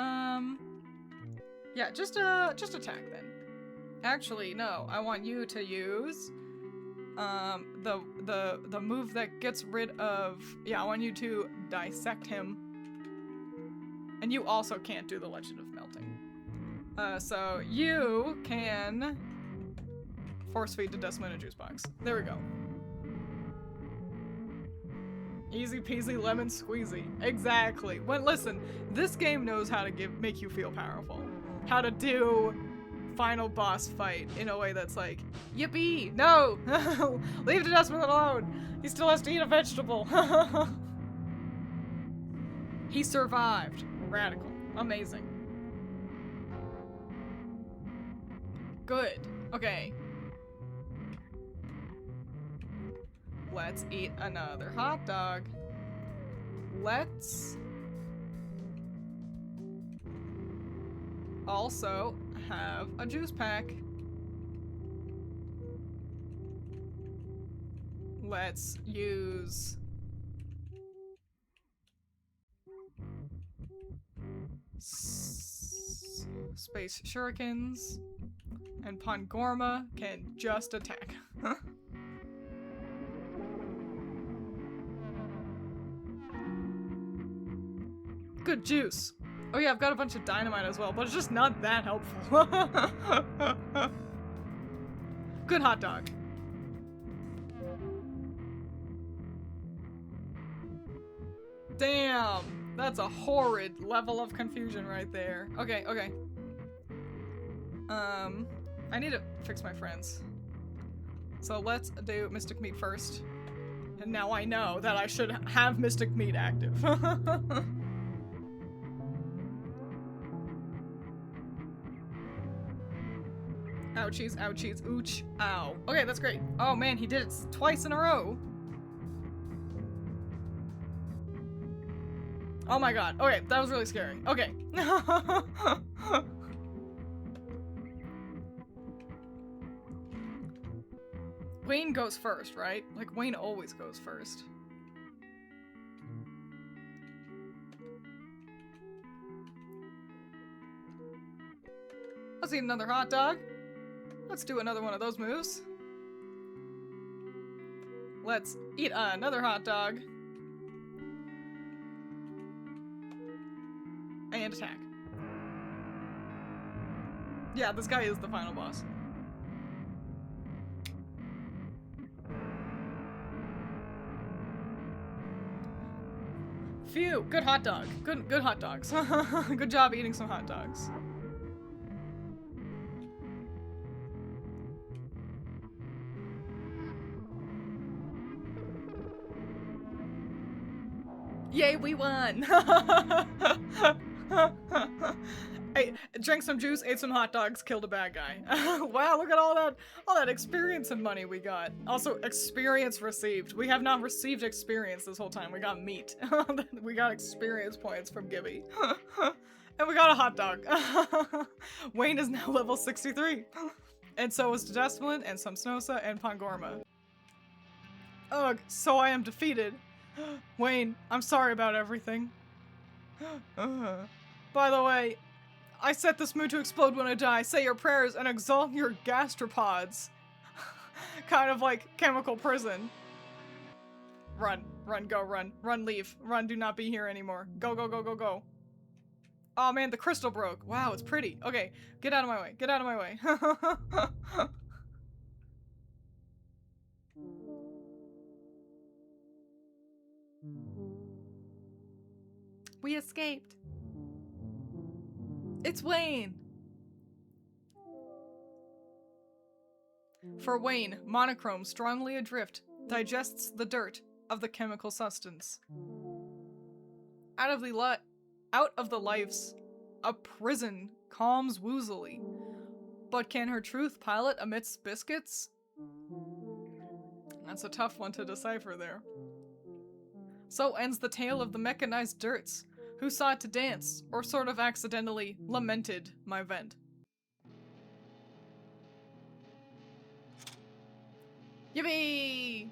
yeah, just attack then. Actually, no. I want you to use, the move that gets rid of. Yeah, I want you to dissect him. And you also can't do the Legend of Melting. So you can force feed to Desmond a juice box. There we go. Easy peasy lemon squeezy. Exactly. When listen, this game knows how to make you feel powerful. How to do final boss fight in a way that's like, yippee! No! Leave the Desmond alone! He still has to eat a vegetable! He survived. Radical. Amazing. Good. Okay. Let's eat another hot dog. Let's also have a juice pack. Let's use Space shurikens. And Pangorma can just attack. Good juice. Oh yeah, I've got a bunch of dynamite as well, but it's just not that helpful. Good hot dog. Damn, that's a horrid level of confusion right there. Okay, okay. I need to fix my friends. So let's do Mystic Meat first. And now I know that I should have Mystic Meat active. Ouchies, ouchies, ooch, ow. Okay, that's great. Oh man, he did it twice in a row. Oh my god. Okay, that was really scary. Okay. Wayne goes first, right? Like, Wayne always goes first. Let's eat another hot dog. Let's do another one of those moves. Let's eat another hot dog. And attack. Yeah, this guy is the final boss. Phew, good hot dog. Good hot dogs. Good job eating some hot dogs. Yay, we won! I drank some juice, ate some hot dogs, killed a bad guy. Wow, look at all that experience and money we got. Also, experience received. We have not received experience this whole time. We got meat. We got experience points from Gibby. And we got a hot dog. Wayne is now level 63. And so is Desmond and some Snosa and Pangorma. Ugh, so I am defeated. Wayne, I'm sorry about everything. By the way, I set this mood to explode when I die. Say your prayers and exalt your gastropods. Kind of like chemical prison. Run, run, go, run. Run, leave. Run, do not be here anymore. Go, go, go, go, go. Oh man, the crystal broke. Wow, it's pretty. Okay, get out of my way. Get out of my way. We escaped. It's Wayne! For Wayne, monochrome strongly adrift digests the dirt of the chemical substance. Out of the life's a prison calms woozily. But can her truth pilot amidst biscuits? That's a tough one to decipher there. So ends the tale of the mechanized dirts, who sought to dance, or sort of accidentally lamented my vent. Yippee!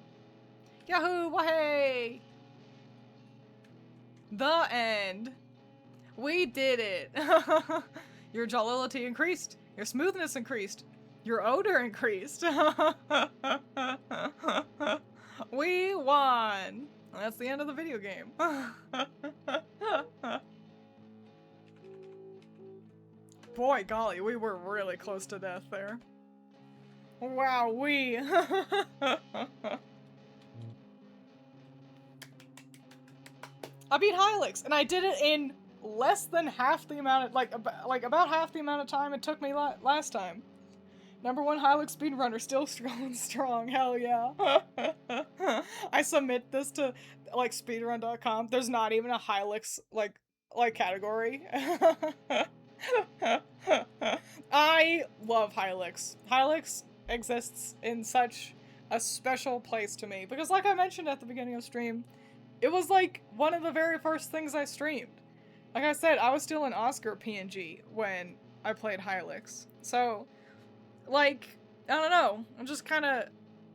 Yahoo! Wahey! The end! We did it! Your jollity increased, your smoothness increased, your odor increased. We won! That's the end of the video game. Boy, golly, we were really close to death there. Wow, we. I beat Hylics, and I did it in less than half the amount of, like about half the amount of time it took me last time. #1 Hylics speedrunner, still strong, hell yeah. I submit this to, like, speedrun.com. There's not even a Hylics, like category. I love Hylics. Hylics exists in such a special place to me, because like I mentioned at the beginning of stream, it was, like, one of the very first things I streamed. Like I said, I was still an Oscar PNG when I played Hylics. So, like, I don't know, I'm just kinda,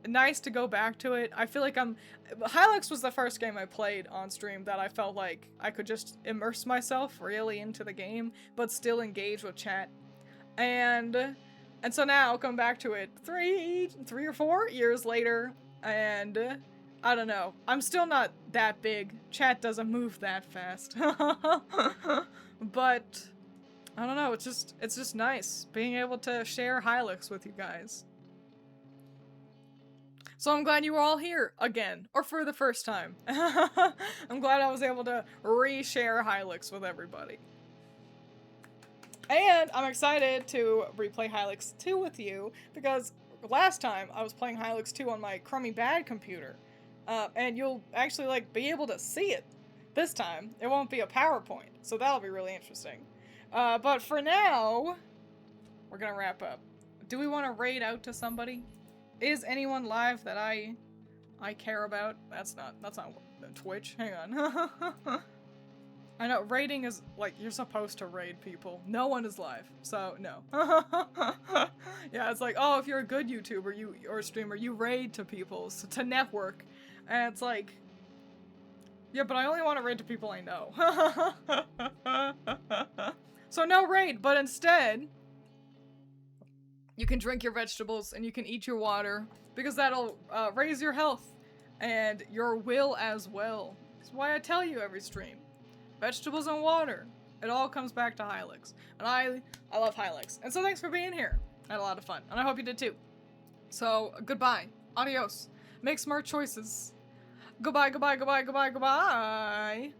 nice to go back to it. I feel like Hylics was the first game I played on stream that I felt like I could just immerse myself really into the game, but still engage with chat. And so now, come back to it 3 or 4 years later, and I don't know. I'm still not that big. Chat doesn't move that fast. But I don't know, it's just nice being able to share Hylics with you guys. So I'm glad you were all here again, or for the first time. I'm glad I was able to re-share Hylics with everybody. And I'm excited to replay Hylics 2 with you, because last time I was playing Hylics 2 on my crummy bad computer. And you'll actually, like, be able to see it this time. It won't be a PowerPoint, so that'll be really interesting. But for now, we're gonna wrap up. Do we want to raid out to somebody? Is anyone live that I care about? That's not Twitch. Hang on. I know, raiding is, like, you're supposed to raid people. No one is live, so no. Yeah, it's like, oh, if you're a good YouTuber or streamer, you raid to people, to network. And it's like, yeah, but I only want to raid to people I know. So no raid, but instead, you can drink your vegetables and you can eat your water, because that'll raise your health and your will as well. That's why I tell you every stream. Vegetables and water. It all comes back to Hylics. And I love Hylics. And so thanks for being here. I had a lot of fun. And I hope you did too. So, goodbye. Adios. Make smart choices. Goodbye, goodbye, goodbye, goodbye, goodbye.